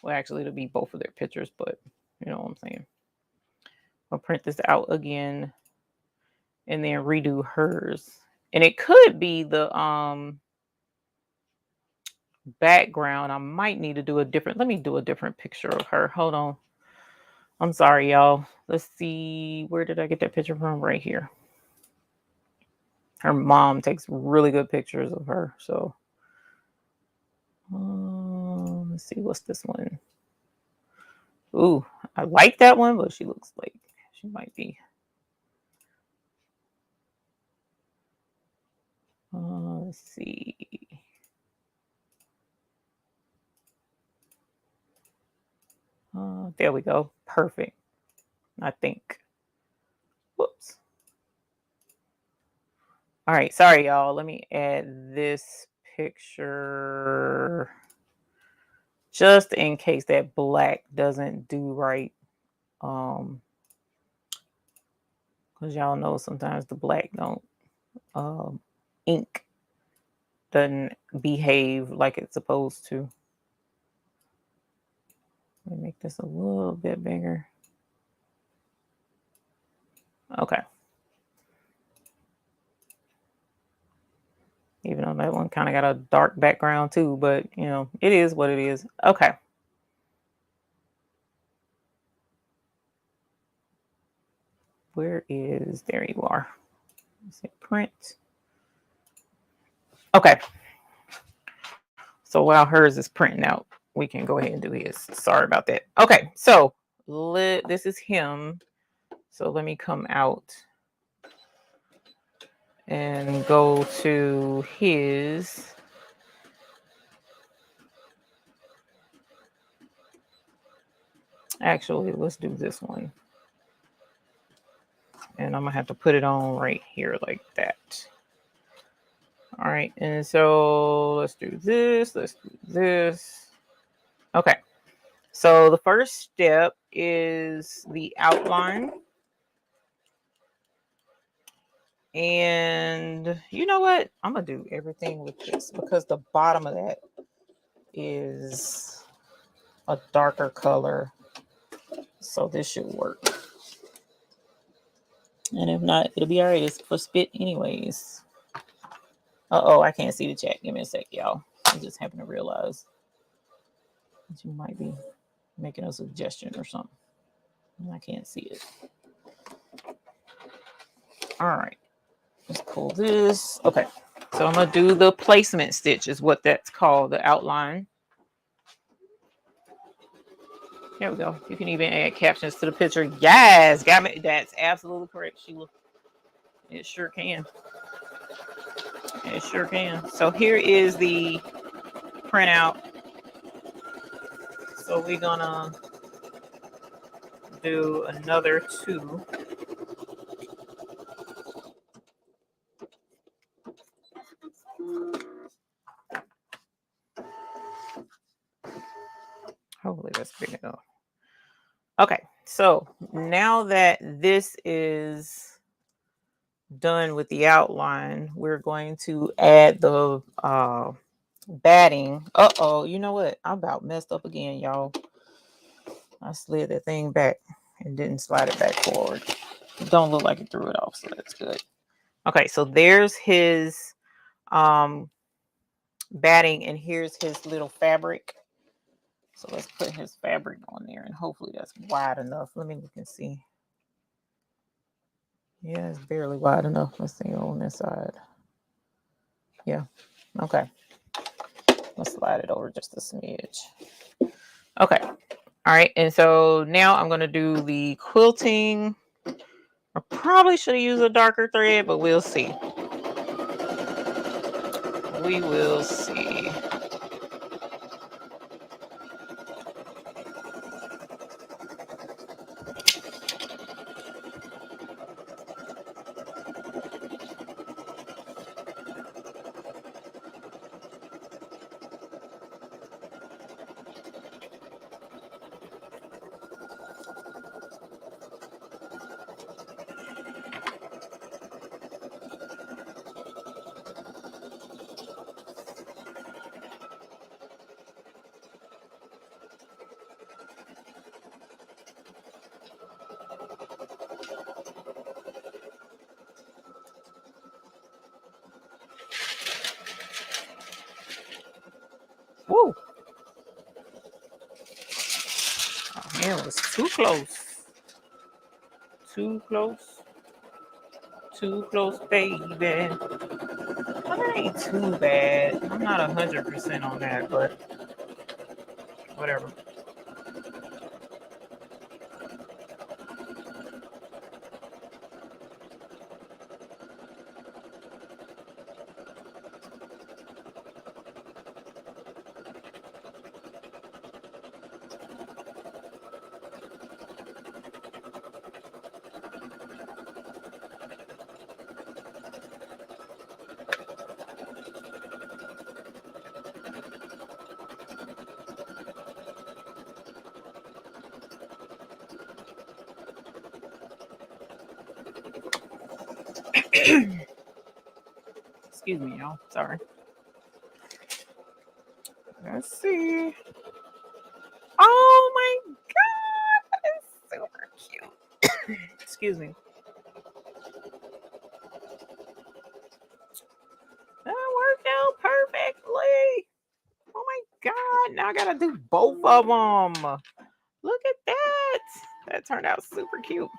Well, actually, it'll be both of their pictures, but you know what I'm saying. I'll print this out again and then redo hers. And it could be the background. I might need to do let me do a different picture of her. Hold on. I'm sorry, y'all. Let's see. Where did I get that picture from? Right here. Her mom takes really good pictures of her. So let's see. What's this one? Ooh, I like that one, but she looks like she might be. Let's see. There we go. Perfect. I think. Whoops. All right. Sorry, y'all. Let me add this picture just in case that black doesn't do right. Because y'all know sometimes the black don't ink doesn't behave like it's supposed to. Let me make this a little bit bigger. Okay. Even though that one kind of got a dark background too, but you know, it is what it is. Okay. Where is, there you are. Let's hit print. Okay. So while hers is printing out, we can go ahead and do his. Sorry about that. Okay, so this is him. So let me come out and go to his. Actually, let's do this one. And I'm gonna have to put it on right here like that. All right, and so let's do this, let's do this. Okay, so the first step is the outline. And you know what? I'm gonna do everything with this because the bottom of that is a darker color. So this should work. And if not, it'll be all right. It's for spit anyways. Uh-oh, I can't see the chat. Give me a sec, y'all. I just happened to realize that you might be making a suggestion or something. I can't see it. All right. Let's pull this. Okay. So I'm going to do the placement stitch is what that's called, the outline. There we go. You can even add captions to the picture. Yes, got me. That's absolutely correct, Sheila. It sure can. It sure can. So here is the printout. So we're gonna do another 2. Hopefully that's big enough. Okay, so now that this is done with the outline, we're going to add the batting. Uh-oh, you know what? I about messed up again, y'all. I slid that thing back and didn't slide it back forward. It don't look like it threw it off, so that's good. Okay, so there's his batting, and here's his little fabric. So let's put his fabric on there, and hopefully that's wide enough. Let me look and see. Yeah, it's barely wide enough. Let's see on this side. Yeah, okay. Let's slide it over just a smidge. Okay, all right. And so now I'm going to do the quilting. I probably should have used a darker thread, but we'll see. We will see. Woo! Oh, man, it was too close. Too close. Too close, baby. Well, that ain't too bad. I'm not 100% on that, but whatever. Excuse me, y'all. Sorry. Let's see. Oh my god, that is super cute. Excuse me. That worked out perfectly. Oh my god, now I gotta do both of them. Look at that. That turned out super cute.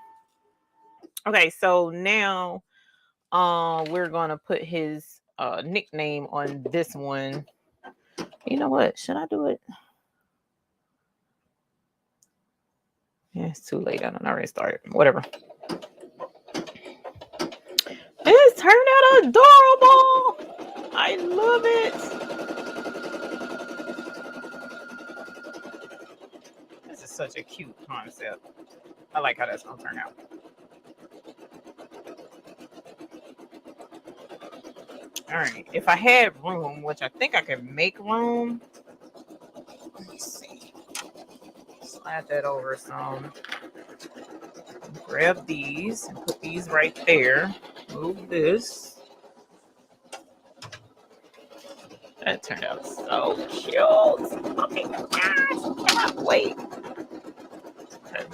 Okay, so now we're gonna put his nickname on this one. You know what? Should I do it? Yeah, it's too late. I don't already started. Whatever. It turned out adorable. I love it. This is such a cute concept. I like how that's gonna turn out. All right. If I had room, which I think I could make room. Let me see. Slide that over some. Grab these and put these right there. Move this. That turned out so cute. Oh my gosh, I cannot wait. Okay.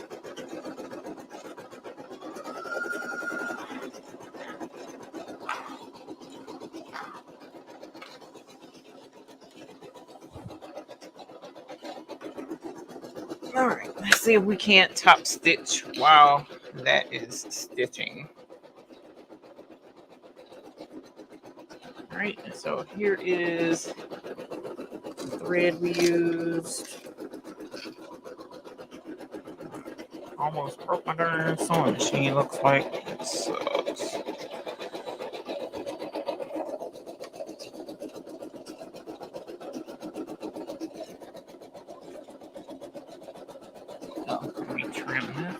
All right, let's see if we can't top stitch while that is stitching. All right, so here is the thread we used. Almost broke my darn sewing machine, looks like. It sucks. Oh, let me trim this.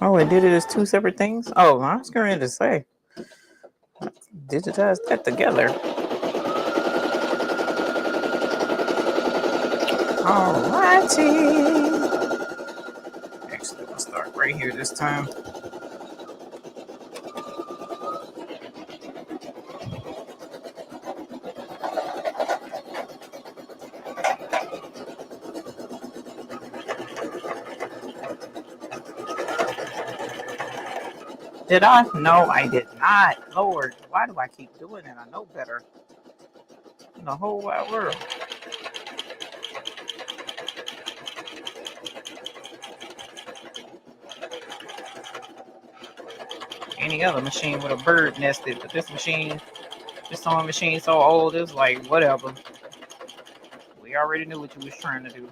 Oh, it did it as two separate things? Oh, I was going to say. Digitize that together. Alrighty. Actually, we'll start right here this time. Did I? No, I did not. Lord, why do I keep doing it? I know better. In the whole wide world. Any other machine with a bird nested, but this machine, this sewing machine so old, it's like, whatever. We already knew what you was trying to do.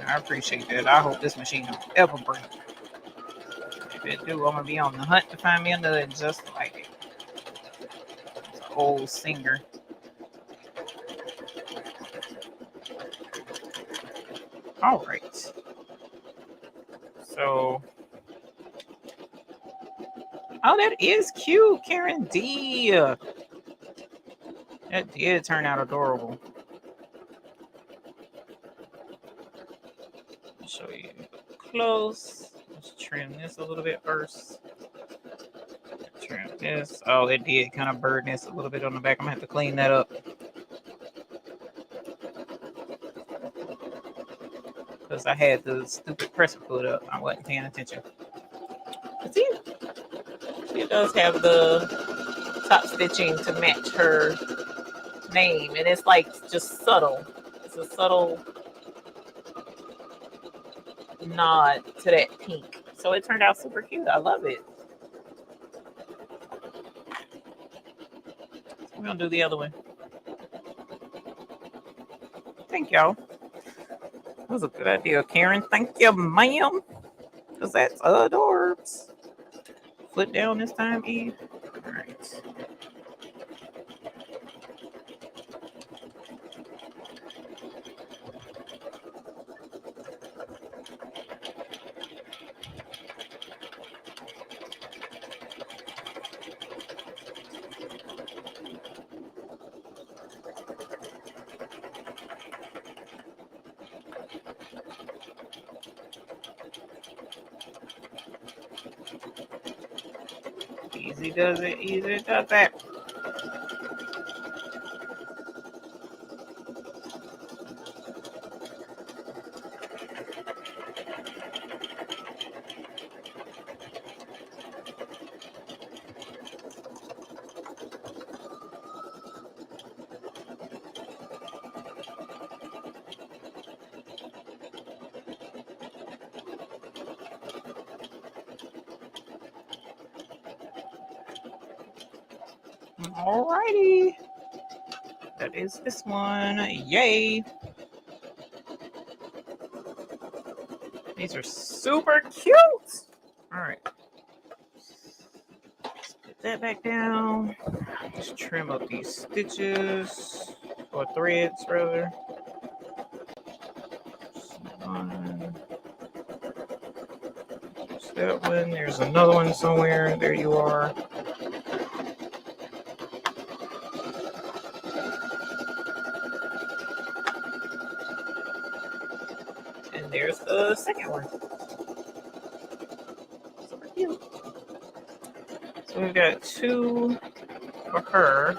I appreciate that. I hope this machine don't ever break. If it do, I'm going to be on the hunt to find me another just like it. It's an old singer. All right. So, oh, that is cute, Karen D. That did turn out adorable. I'll show you close. Let's trim this a little bit first. Trim this. Oh, it did kind of burn this a little bit on the back. I'm gonna have to clean that up. Because I had the stupid presser foot up. I wasn't paying attention. But see, it does have the top stitching to match her name. And it's like just subtle. It's a subtle nod to that pink. So it turned out super cute. I love it. We're going to do the other one. Thank y'all. That was a good idea, Karen. Thank you, ma'am. Because that's adorbs. Foot down this time, Eve. All right. Easy does it, easy does that. Alrighty. That is this one. Yay. These are super cute. All right. Let's put that back down. Just trim up these stitches, or threads rather. There's that one. There's another one somewhere. There you are. And there's the second one. Super cute. So we've got two for her.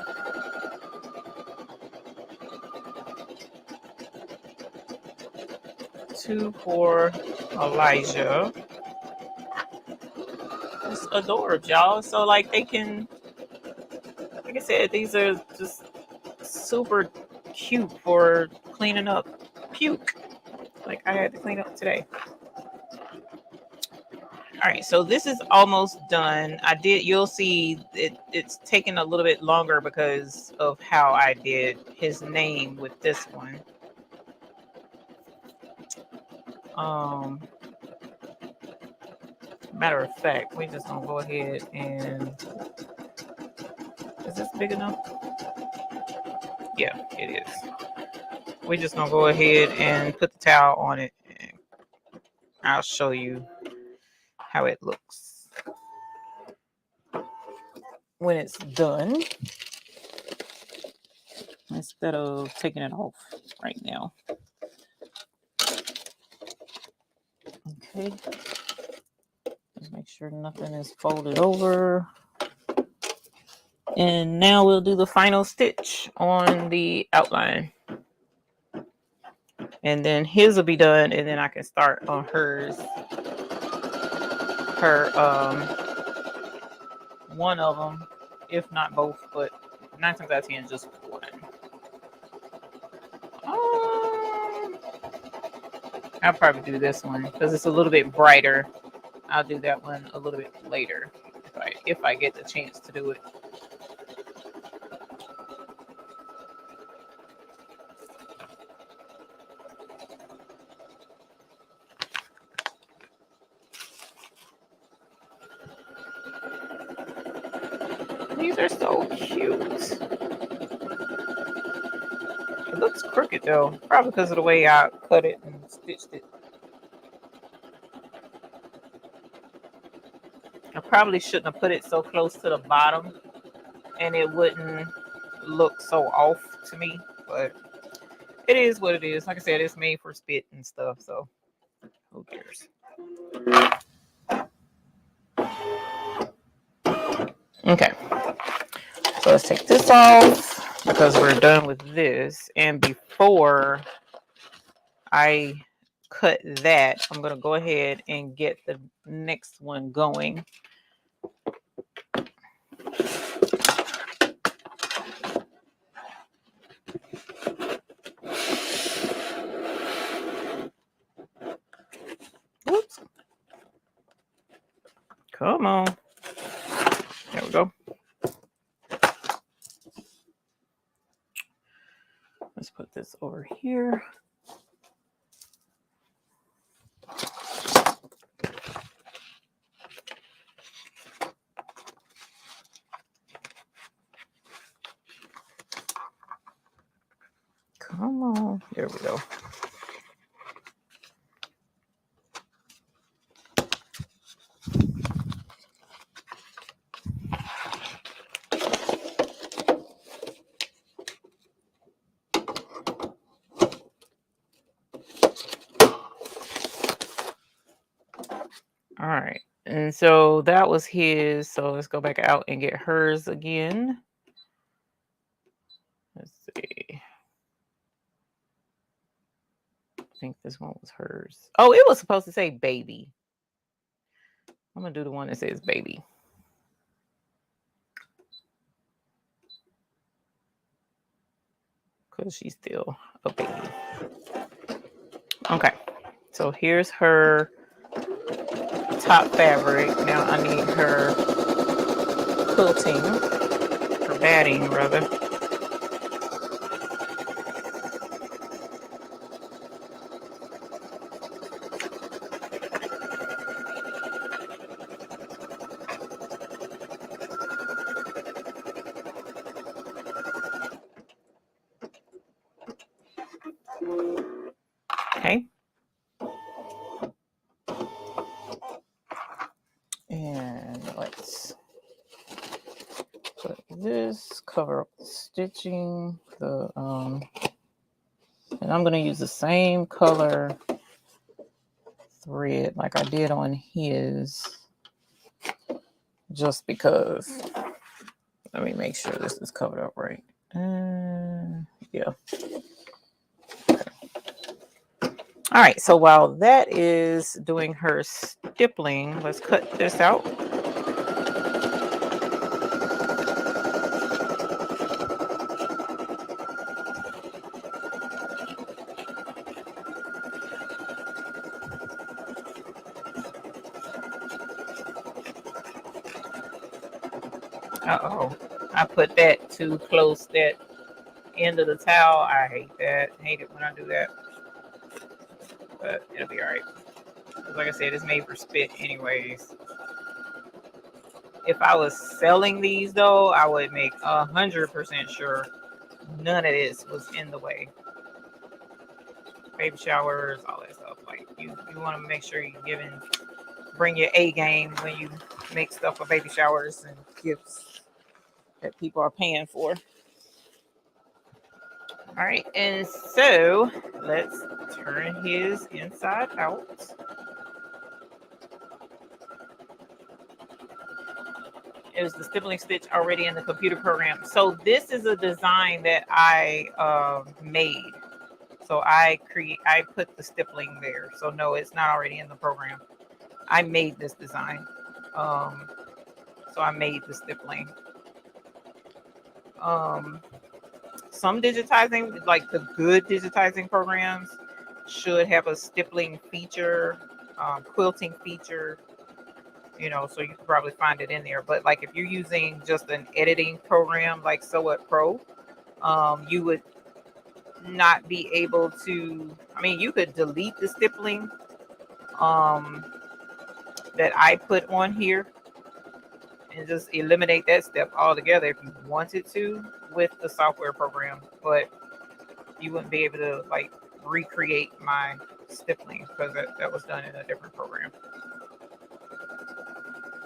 Two for Elijah. It's adorable, y'all. So like they can, like I said, these are just super cute for cleaning up puke. Like I had to clean up today. All right, so this is almost done. You'll see it's taking a little bit longer because of how I did his name with this one. Matter of fact, we just gonna go ahead and, is this big enough? Yeah, it is. We're just gonna go ahead and put the towel on it, and I'll show you how it looks when it's done, instead of taking it off right now. Okay, just make sure nothing is folded over. And now we'll do the final stitch on the outline. And then his will be done, and then I can start on hers. One of them, if not both, but 9 times out of 10, just one. I'll probably do this one because it's a little bit brighter. I'll do that one a little bit later if I get the chance to do it. These are so cute. It looks crooked though, probably because of the way I cut it and stitched it. I probably shouldn't have put it so close to the bottom, and it wouldn't look so off to me, but it is what it is. Like I said, it's made for spit and stuff, so who cares? Okay, so let's take this off because we're done with this. And before I cut that, I'm going to go ahead and get the next one going. Oops. Come on. There we go. Let's put this over here. Come on. There we go. All right. And so that was his. So let's go back out and get hers again. Let's see. I think this one was hers. Oh, it was supposed to say baby. I'm going to do the one that says baby. Because she's still a baby. Okay. So here's her top fabric. Now I need her quilting, her batting rather. Okay. And let's put this, cover up the stitching, and I'm going to use the same color thread like I did on his, just because. Let me make sure this is covered up right. Yeah. All right, so while that is doing her stippling, let's cut this out. Uh-oh, I put that too close, that end of the towel. I hate that. I hate it when I do that. But it'll be all right. Like I said, it's made for spit anyways. If I was selling these though, I would make 100% sure none of this was in the way. Baby showers, all that stuff. Like you want to make sure you're bring your A game when you make stuff for baby showers and gifts that people are paying for. All right, and so let's turn his inside out. It was the stippling stitch already in the computer program. So this is a design that I made. So I put the stippling there. So no, it's not already in the program. I made this design. So I made the stippling. Some digitizing, like the good digitizing programs, should have a stippling feature, quilting feature, so you can probably find it in there. But like if you're using just an editing program like Sewit Pro, you would not be able to, you could delete the stippling that I put on here and just eliminate that step altogether if you wanted to with the software program, but you wouldn't be able to like recreate my stippling because that was done in a different program.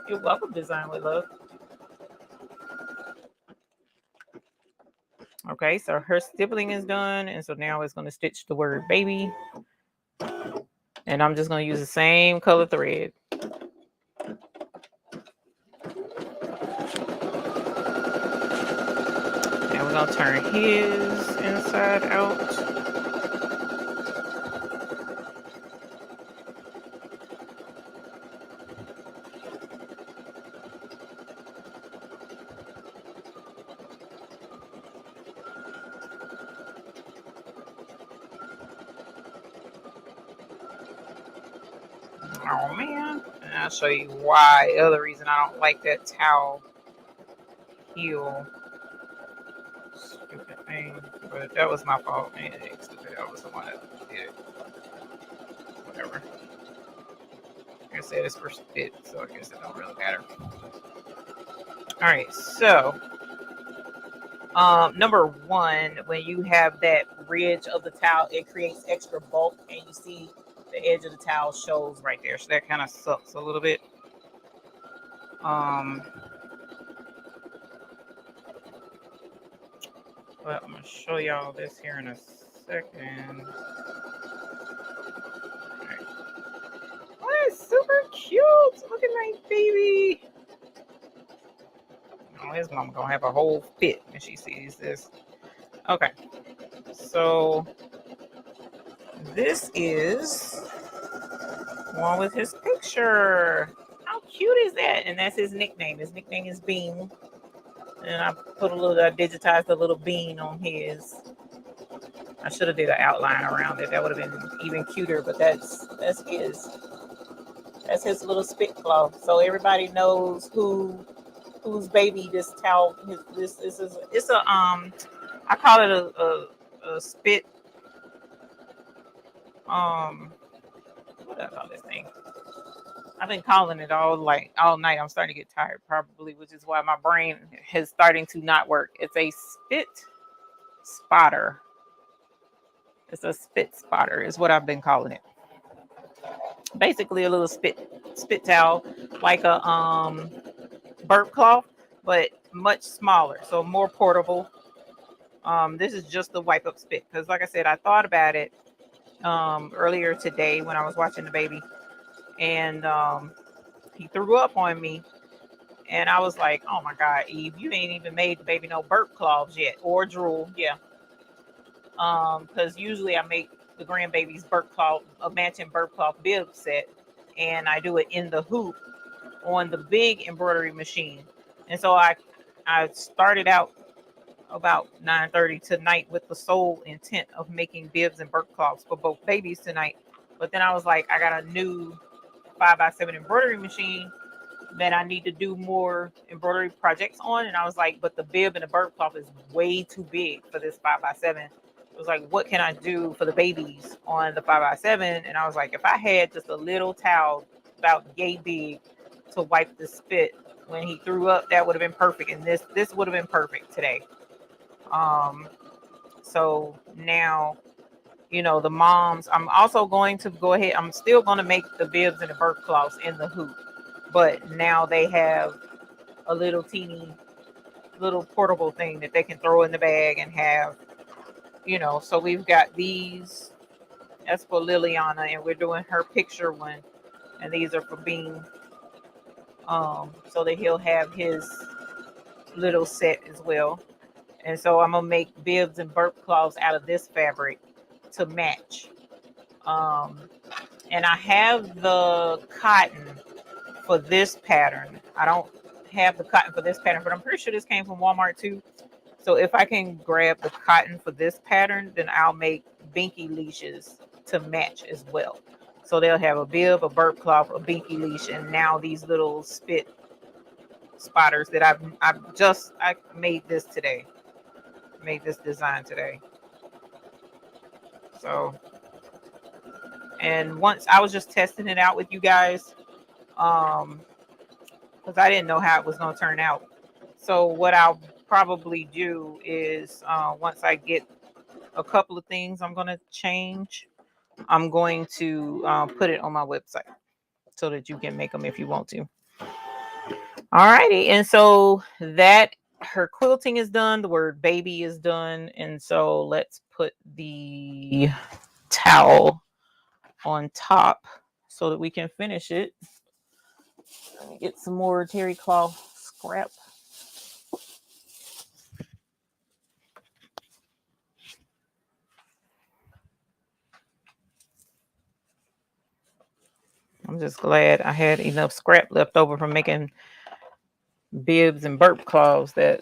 You're welcome, Design with Love. Okay, so her stippling is done, and so now it's going to stitch the word baby, and I'm just going to use the same color thread. Now we're going to turn his inside out. Oh man, and I'll show you why. The other reason I don't like that towel heel. Stupid thing, but that was my fault, man. Stupid. I was the one that did it. Whatever. Like I said, it's for spit, so I guess it don't really matter. All right, so number one, when you have that ridge of the towel, it creates extra bulk, and you see the edge of the towel shows right there, so that kind of sucks a little bit. But I'm gonna show y'all this here in a second. Right. Oh, it's super cute. Look at my Mama gonna have a whole fit when she sees this. Okay, so this is one with his picture. How cute is that? And that's his nickname. His nickname is Bean. And I digitized a little bean on his. I should have did an outline around it. That would have been even cuter, but that's his. That's his little spit claw. So everybody knows whose baby this towel. This is. It's a I call it a spit. What do I call this thing? I've been calling it all night. I'm starting to get tired, probably, which is why my brain is starting to not work. It's a spit spotter. It's a spit spotter, is what I've been calling it. Basically, a little spit towel, like a burp cloth, but much smaller, so more portable. This is just the wipe up spit, because like I said, I thought about it earlier today when I was watching the baby, and he threw up on me, and I was like, oh my God, Eve, you ain't even made the baby no burp cloths yet, or drool. Yeah. Because usually I make the grandbabies a matching burp cloth bib set, and I do it in the hoop on the big embroidery machine. And so I started out about 9:30 tonight with the sole intent of making bibs and burp cloths for both babies tonight. But then I was like, I got a new 5x7 embroidery machine that I need to do more embroidery projects on. And I was like, but the bib and the burp cloth is way too big for this 5x7. It was like, what can I do for the babies on the 5x7? And I was like, if I had just a little towel about yay big to wipe the spit when he threw up, that would have been perfect. And this would have been perfect today. So now, the moms, I'm also going to go ahead. I'm still going to make the bibs and the burp cloths in the hoop, but now they have a little teeny little portable thing that they can throw in the bag and have, so we've got these. That's for Liliana, and we're doing her picture one, and these are for Bean, so that he'll have his little set as well. And so I'm gonna make bibs and burp cloths out of this fabric to match. And I have the cotton for this pattern. I don't have the cotton for this pattern, but I'm pretty sure this came from Walmart too. So if I can grab the cotton for this pattern, then I'll make binky leashes to match as well. So they'll have a bib, a burp cloth, a binky leash, and now these little spit spotters that I made this today. Made this design today. So, and once I was just testing it out with you guys, because I didn't know how it was going to turn out. So what I'll probably do is once I get a couple of things I'm going to change, I'm going to put it on my website so that you can make them if you want to. All righty. And so that her quilting is done. The word baby is done. And so let's put the towel on top so that we can finish it. Let me get some more terry cloth scrap. I'm just glad I had enough scrap left over from making bibs and burp cloths that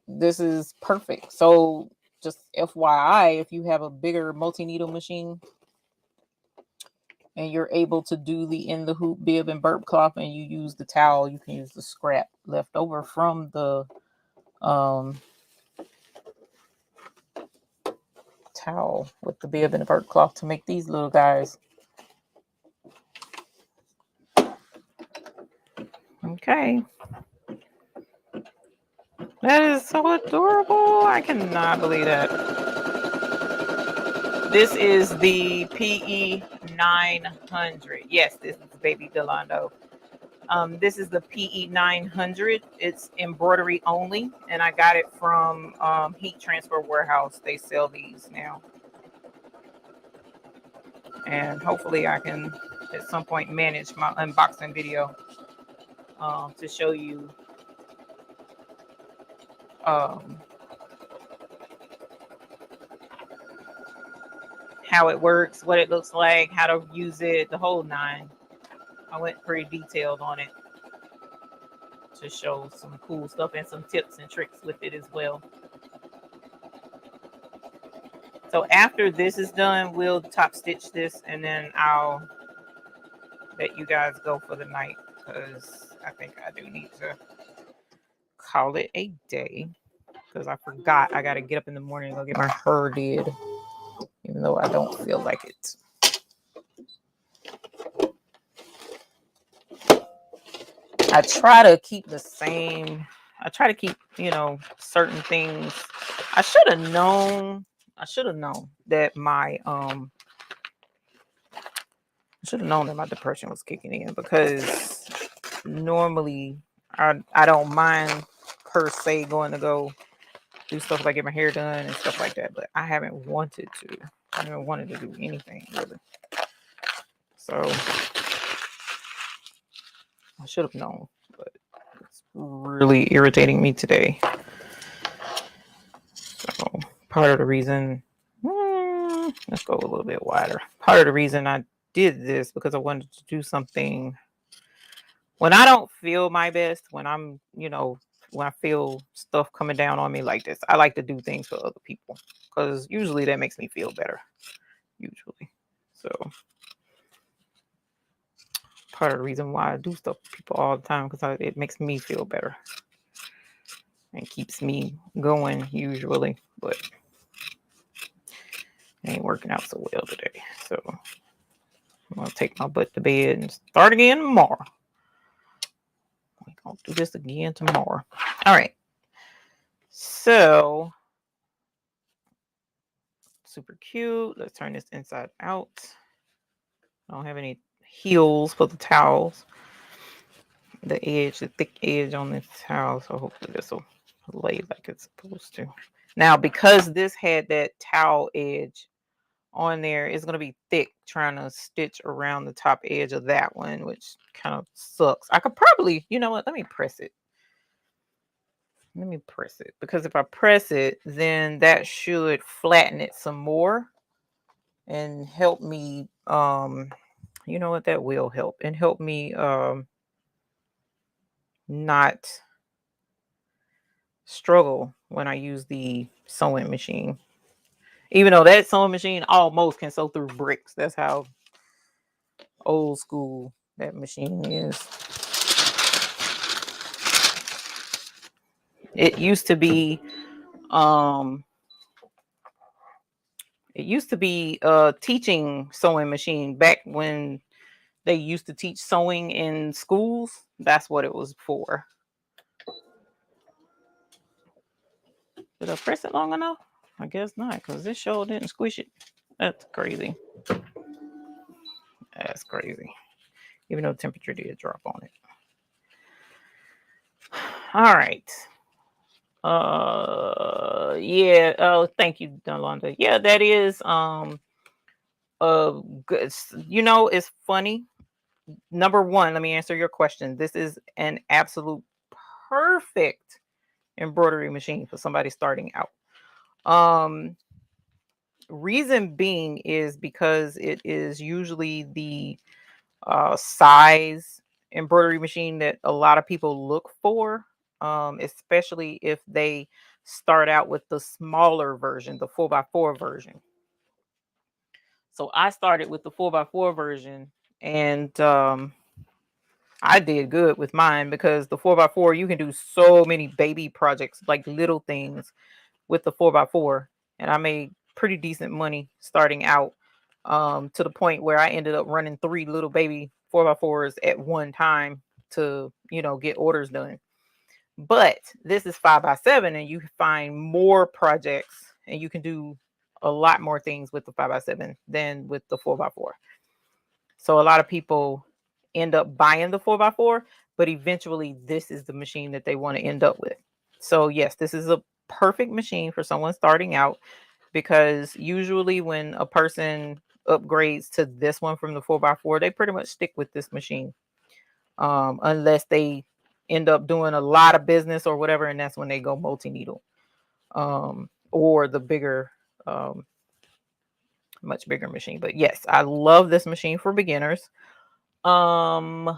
this is perfect. So just FYI, if you have a bigger multi-needle machine and you're able to do the in the hoop bib and burp cloth and you use the towel, you can use the scrap left over from the towel with the bib and the burp cloth to make these little guys. Okay. That is so adorable. I cannot believe that. This is the PE 900. Yes, this is baby Delando. This is the PE 900. It's embroidery only, and I got it from Heat Transfer Warehouse. They sell these now. And hopefully I can at some point manage my unboxing video to show you how it works, what it looks like, how to use it, the whole nine. I went pretty detailed on it to show some cool stuff and some tips and tricks with it as well. So after this is done, we'll top stitch this, and then I'll let you guys go for the night, because I think I do need to call it a day, because I forgot I got to get up in the morning and go get my hair did, even though I don't feel like it. I try to keep the same. I try to keep, certain things. I should have known that my depression was kicking in, because normally I don't mind per se going to go do stuff like get my hair done and stuff like that, but I haven't wanted to. I haven't wanted to do anything really. So I should have known, but it's really irritating me today. So part of the reason, let's go a little bit wider. Part of the reason I did this, because I wanted to do something when I don't feel my best, when I'm, when I feel stuff coming down on me like this. I like to do things for other people, because usually that makes me feel better. Usually. So part of the reason why I do stuff for people all the time, because it makes me feel better and keeps me going usually, but it ain't working out so well today. So I'm gonna take my butt to bed and start again tomorrow. We're gonna do this again tomorrow. All right. So super cute. Let's turn this inside out. I don't have any heels for the towels. The thick edge on this towel, so hopefully this will lay like it's supposed to. Now, because this had that towel edge on there, it's going to be thick trying to stitch around the top edge of that one, which kind of sucks. I could probably, you know what, let me press it. Because if I press it, then that should flatten it some more and help me, you know what, that will help, and help me not struggle when I use the sewing machine. Even though that sewing machine almost can sew through bricks. That's how old school that machine is. It used to be a teaching sewing machine back when they used to teach sewing in schools. That's what it was for. Did I press it long enough? I guess not, because this show didn't squish it. That's crazy. That's crazy. Even though the temperature did drop on it. All right. Yeah. Oh, thank you, Donlonda. Yeah, that is good. It's funny. Number one, let me answer your question. This is an absolute perfect embroidery machine for somebody starting out. Reason being is because it is usually the size embroidery machine that a lot of people look for, especially if they start out with the smaller version, the 4x4 version. So I started with the 4x4 version, and I did good with mine, because the 4x4, you can do so many baby projects, like little things with the 4x4, and I made pretty decent money starting out, to the point where I ended up running 3 little baby 4x4s at one time to, get orders done. But this is 5x7, and you find more projects, and you can do a lot more things with the 5x7 than with the 4x4. So a lot of people end up buying the 4x4, but eventually this is the machine that they want to end up with. So yes, this is a perfect machine for someone starting out, because usually when a person upgrades to this one from the 4x4, they pretty much stick with this machine, unless they end up doing a lot of business or whatever, and that's when they go multi-needle, or the bigger, much bigger machine. But yes, I love this machine for beginners. And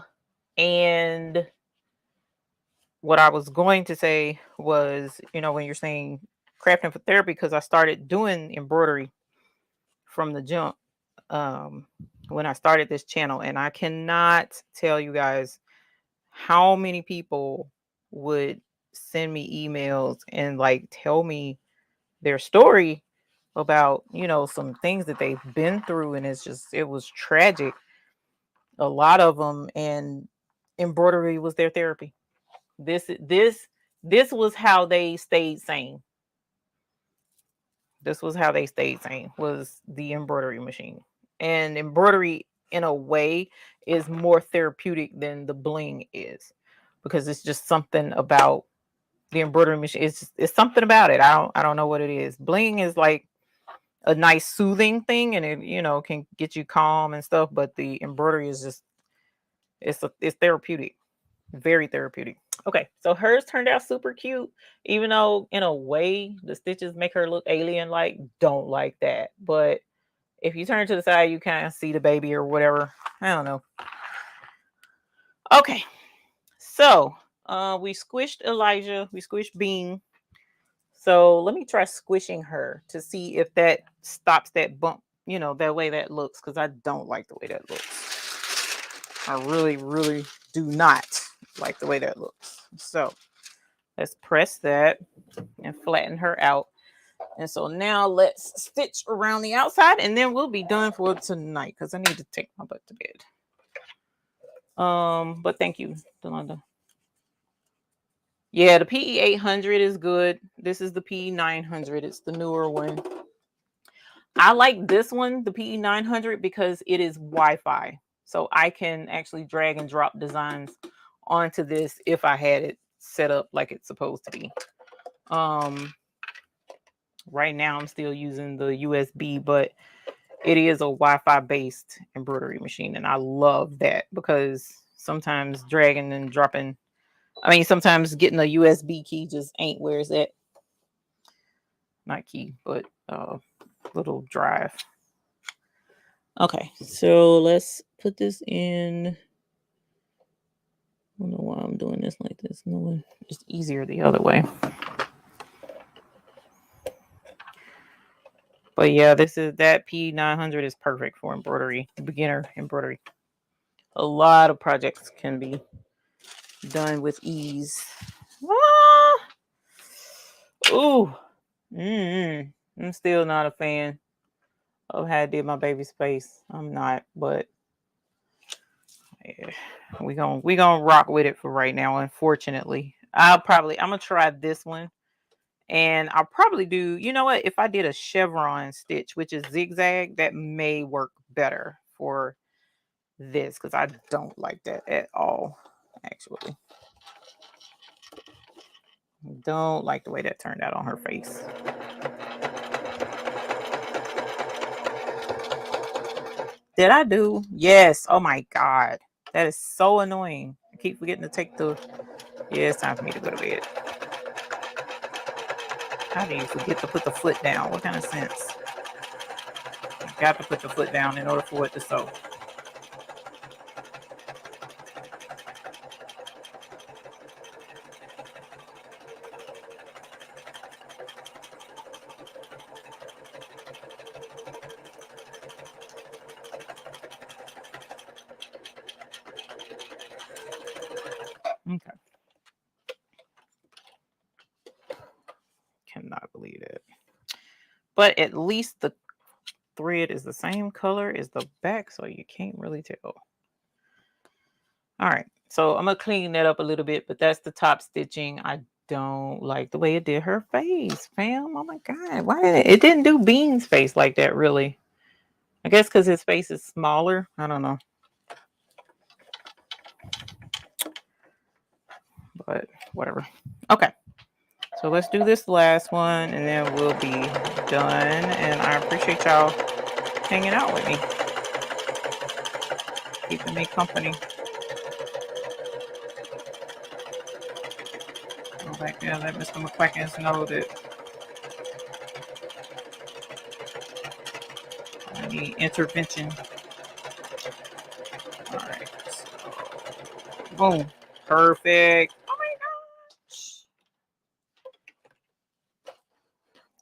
what I was going to say was, you know, when you're saying crafting for therapy, because I started doing embroidery from the jump when I started this channel, and I cannot tell you guys how many people would send me emails and like tell me their story about, you know, some things that they've been through, and it was tragic, a lot of them, and embroidery was their therapy. This was how they stayed sane. This was how they stayed sane, was the embroidery machine. And embroidery, in a way, is more therapeutic than the bling is, because it's just something about the embroidery machine. It's something about it. I don't know what it is. Bling is like a nice soothing thing, and it, you know, can get you calm and stuff. But the embroidery is just, it's therapeutic, very therapeutic. Okay, so hers turned out super cute, even though in a way the stitches make her look alien-like. Don't like that, but if you turn to the side, you kind of see the baby or whatever. I don't know. Okay, so we squished Elijah, we squished Bean. So let me try squishing her to see if that stops that bump, you know, that way that looks, because I don't like the way that looks. I really, really do not like the way that looks. So let's press that and flatten her out. And so now let's stitch around the outside, and then we'll be done for tonight, because I need to take my butt to bed. But thank you, Delonda. Yeah, the PE 800 is good. This is the PE 900. It's the newer one. I like this one, the PE 900, because it is Wi-Fi. So I can actually drag and drop designs onto this if I had it set up like it's supposed to be. Right now I'm still using the USB, but it is a Wi-Fi based embroidery machine, and I love that, because sometimes dragging and dropping, sometimes getting a USB key just ain't where it's at. Not key, but little drive. Okay, so let's put this in. I don't know why I'm doing this like this. No, it's easier the other way. But yeah, that P900 is perfect for embroidery, beginner embroidery. A lot of projects can be done with ease. Ooh. I'm still not a fan of how I did my baby's face. I'm not, but yeah, we gonna rock with it for right now. Unfortunately, I'm gonna try this one, and I'll probably do, you know what, if I did a chevron stitch, which is zigzag, that may work better for this, because I don't like that at all. Actually, don't like the way that turned out on her face. Did I do? Yes. Oh my God. That is so annoying. I keep forgetting to take the... Yeah, it's time for me to go to bed. How do you forget to put the foot down? What kind of sense? You got to put the foot down in order for it to sew. Okay. Cannot believe it. But at least the thread is the same color as the back, so you can't really tell. All right, so I'm gonna clean that up a little bit, but that's the top stitching. I don't like the way it did her face, fam. Oh my God, why did it didn't do Bean's face like that, really? I guess because his face is smaller. I don't know. But whatever. Okay. So let's do this last one, and then we'll be done. And I appreciate y'all hanging out with me, keeping me company. Like, yeah, let Mr. McQuackins know that I need intervention. All right. So, boom. Perfect. Oh my gosh.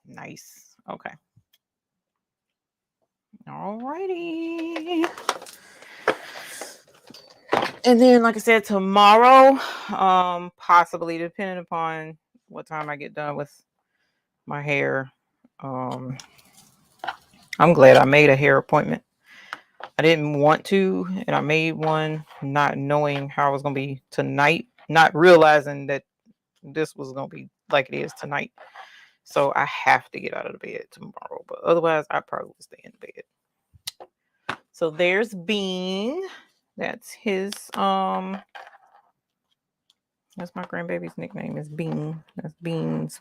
Nice. Okay. Alrighty. And then, like I said, tomorrow, possibly depending upon what time I get done with my hair. I'm glad I made a hair appointment. I didn't want to, and I made one not knowing how it was going to be tonight, not realizing that this was going to be like it is tonight. So I have to get out of the bed tomorrow, but otherwise I probably will stay in bed. So there's Bean. That's his, that's my grandbaby's nickname is Bean. That's Bean's,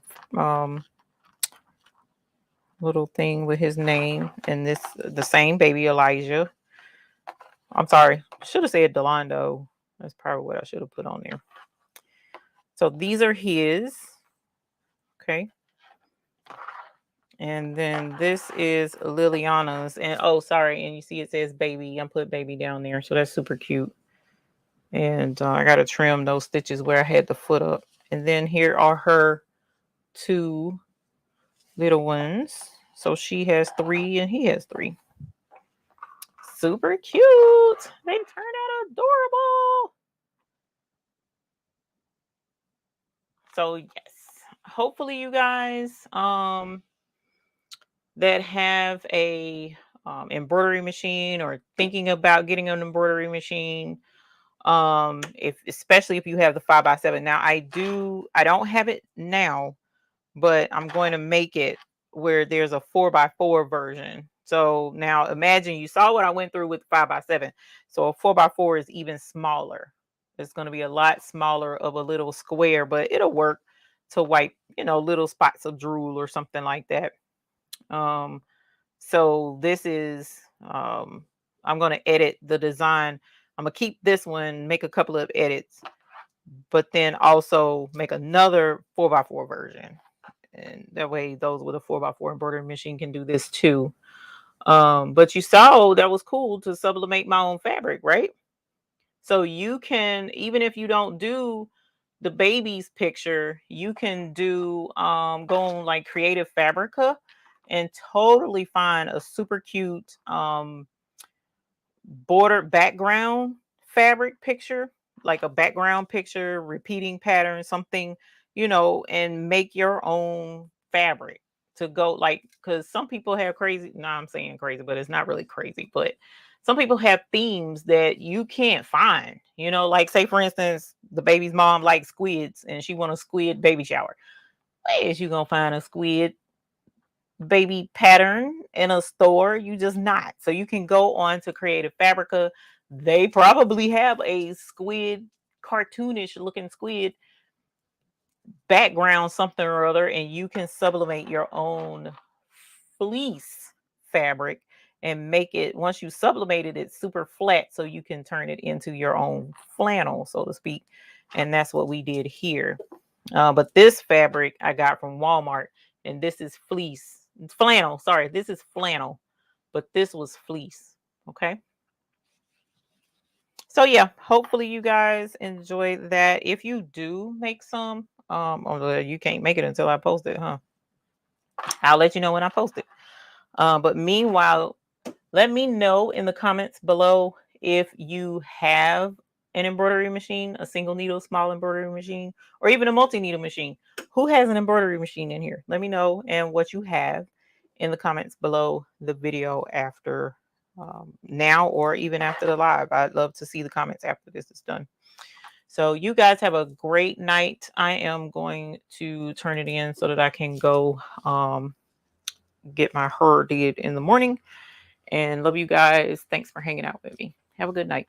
little thing with his name. And this, the same baby, Elijah. I'm sorry, should have said Delando. That's probably what I should have put on there. So these are his. Okay. And then this is Liliana's. And oh, sorry. And you see it says baby. I'm put baby down there. So that's super cute. And I got to trim those stitches where I had the foot up. And then here are her two little ones. So she has 3 and he has 3. Super cute. They turned out adorable. So yes, hopefully you guys that have a embroidery machine or thinking about getting an embroidery machine, especially if you have the 5x7. Now I don't have it now, but I'm going to make it where there's a 4x4 version. So now imagine you saw what I went through with 5x7. So a 4x4 is even smaller. It's going to be a lot smaller of a little square, but it'll work to wipe, little spots of drool or something like that. So this is, I'm going to edit the design. I'm going to keep this one, make a couple of edits, but then also make another 4x4 version. And that way those with a 4x4 embroidery machine can do this too. But you saw that was cool to sublimate my own fabric, right? So you can, even if you don't do the baby's picture, you can do go on like Creative Fabrica and totally find a super cute border background fabric picture, like a background picture, repeating pattern, something, and make your own fabric to go, like, because some people have crazy, no, I'm saying crazy, but it's not really crazy, but some people have themes that you can't find, like say for instance, the baby's mom likes squids and she want a squid baby shower. Where is you gonna find a squid baby pattern in a store? You just not. So you can go on to Creative Fabrica. They probably have a squid, cartoonish looking squid background, something or other, and you can sublimate your own fleece fabric and make it, once you sublimate it, it's super flat, so you can turn it into your own flannel, so to speak. And that's what we did here. But this fabric I got from Walmart, and this is flannel. Sorry, this is flannel, but this was fleece. Okay. So yeah, hopefully you guys enjoy that. If you do make some, although you can't make it until I post it, huh? I'll let you know when I post it. But meanwhile, let me know in the comments below if you have an embroidery machine, a single needle small embroidery machine, or even a multi-needle machine. Who has an embroidery machine in here? Let me know, and what you have in the comments below the video after now, or even after the live. I'd love to see the comments after this is done. So you guys have a great night. I am going to turn it in so that I can go get my hair did in the morning. And love you guys. Thanks for hanging out with me. Have a good night.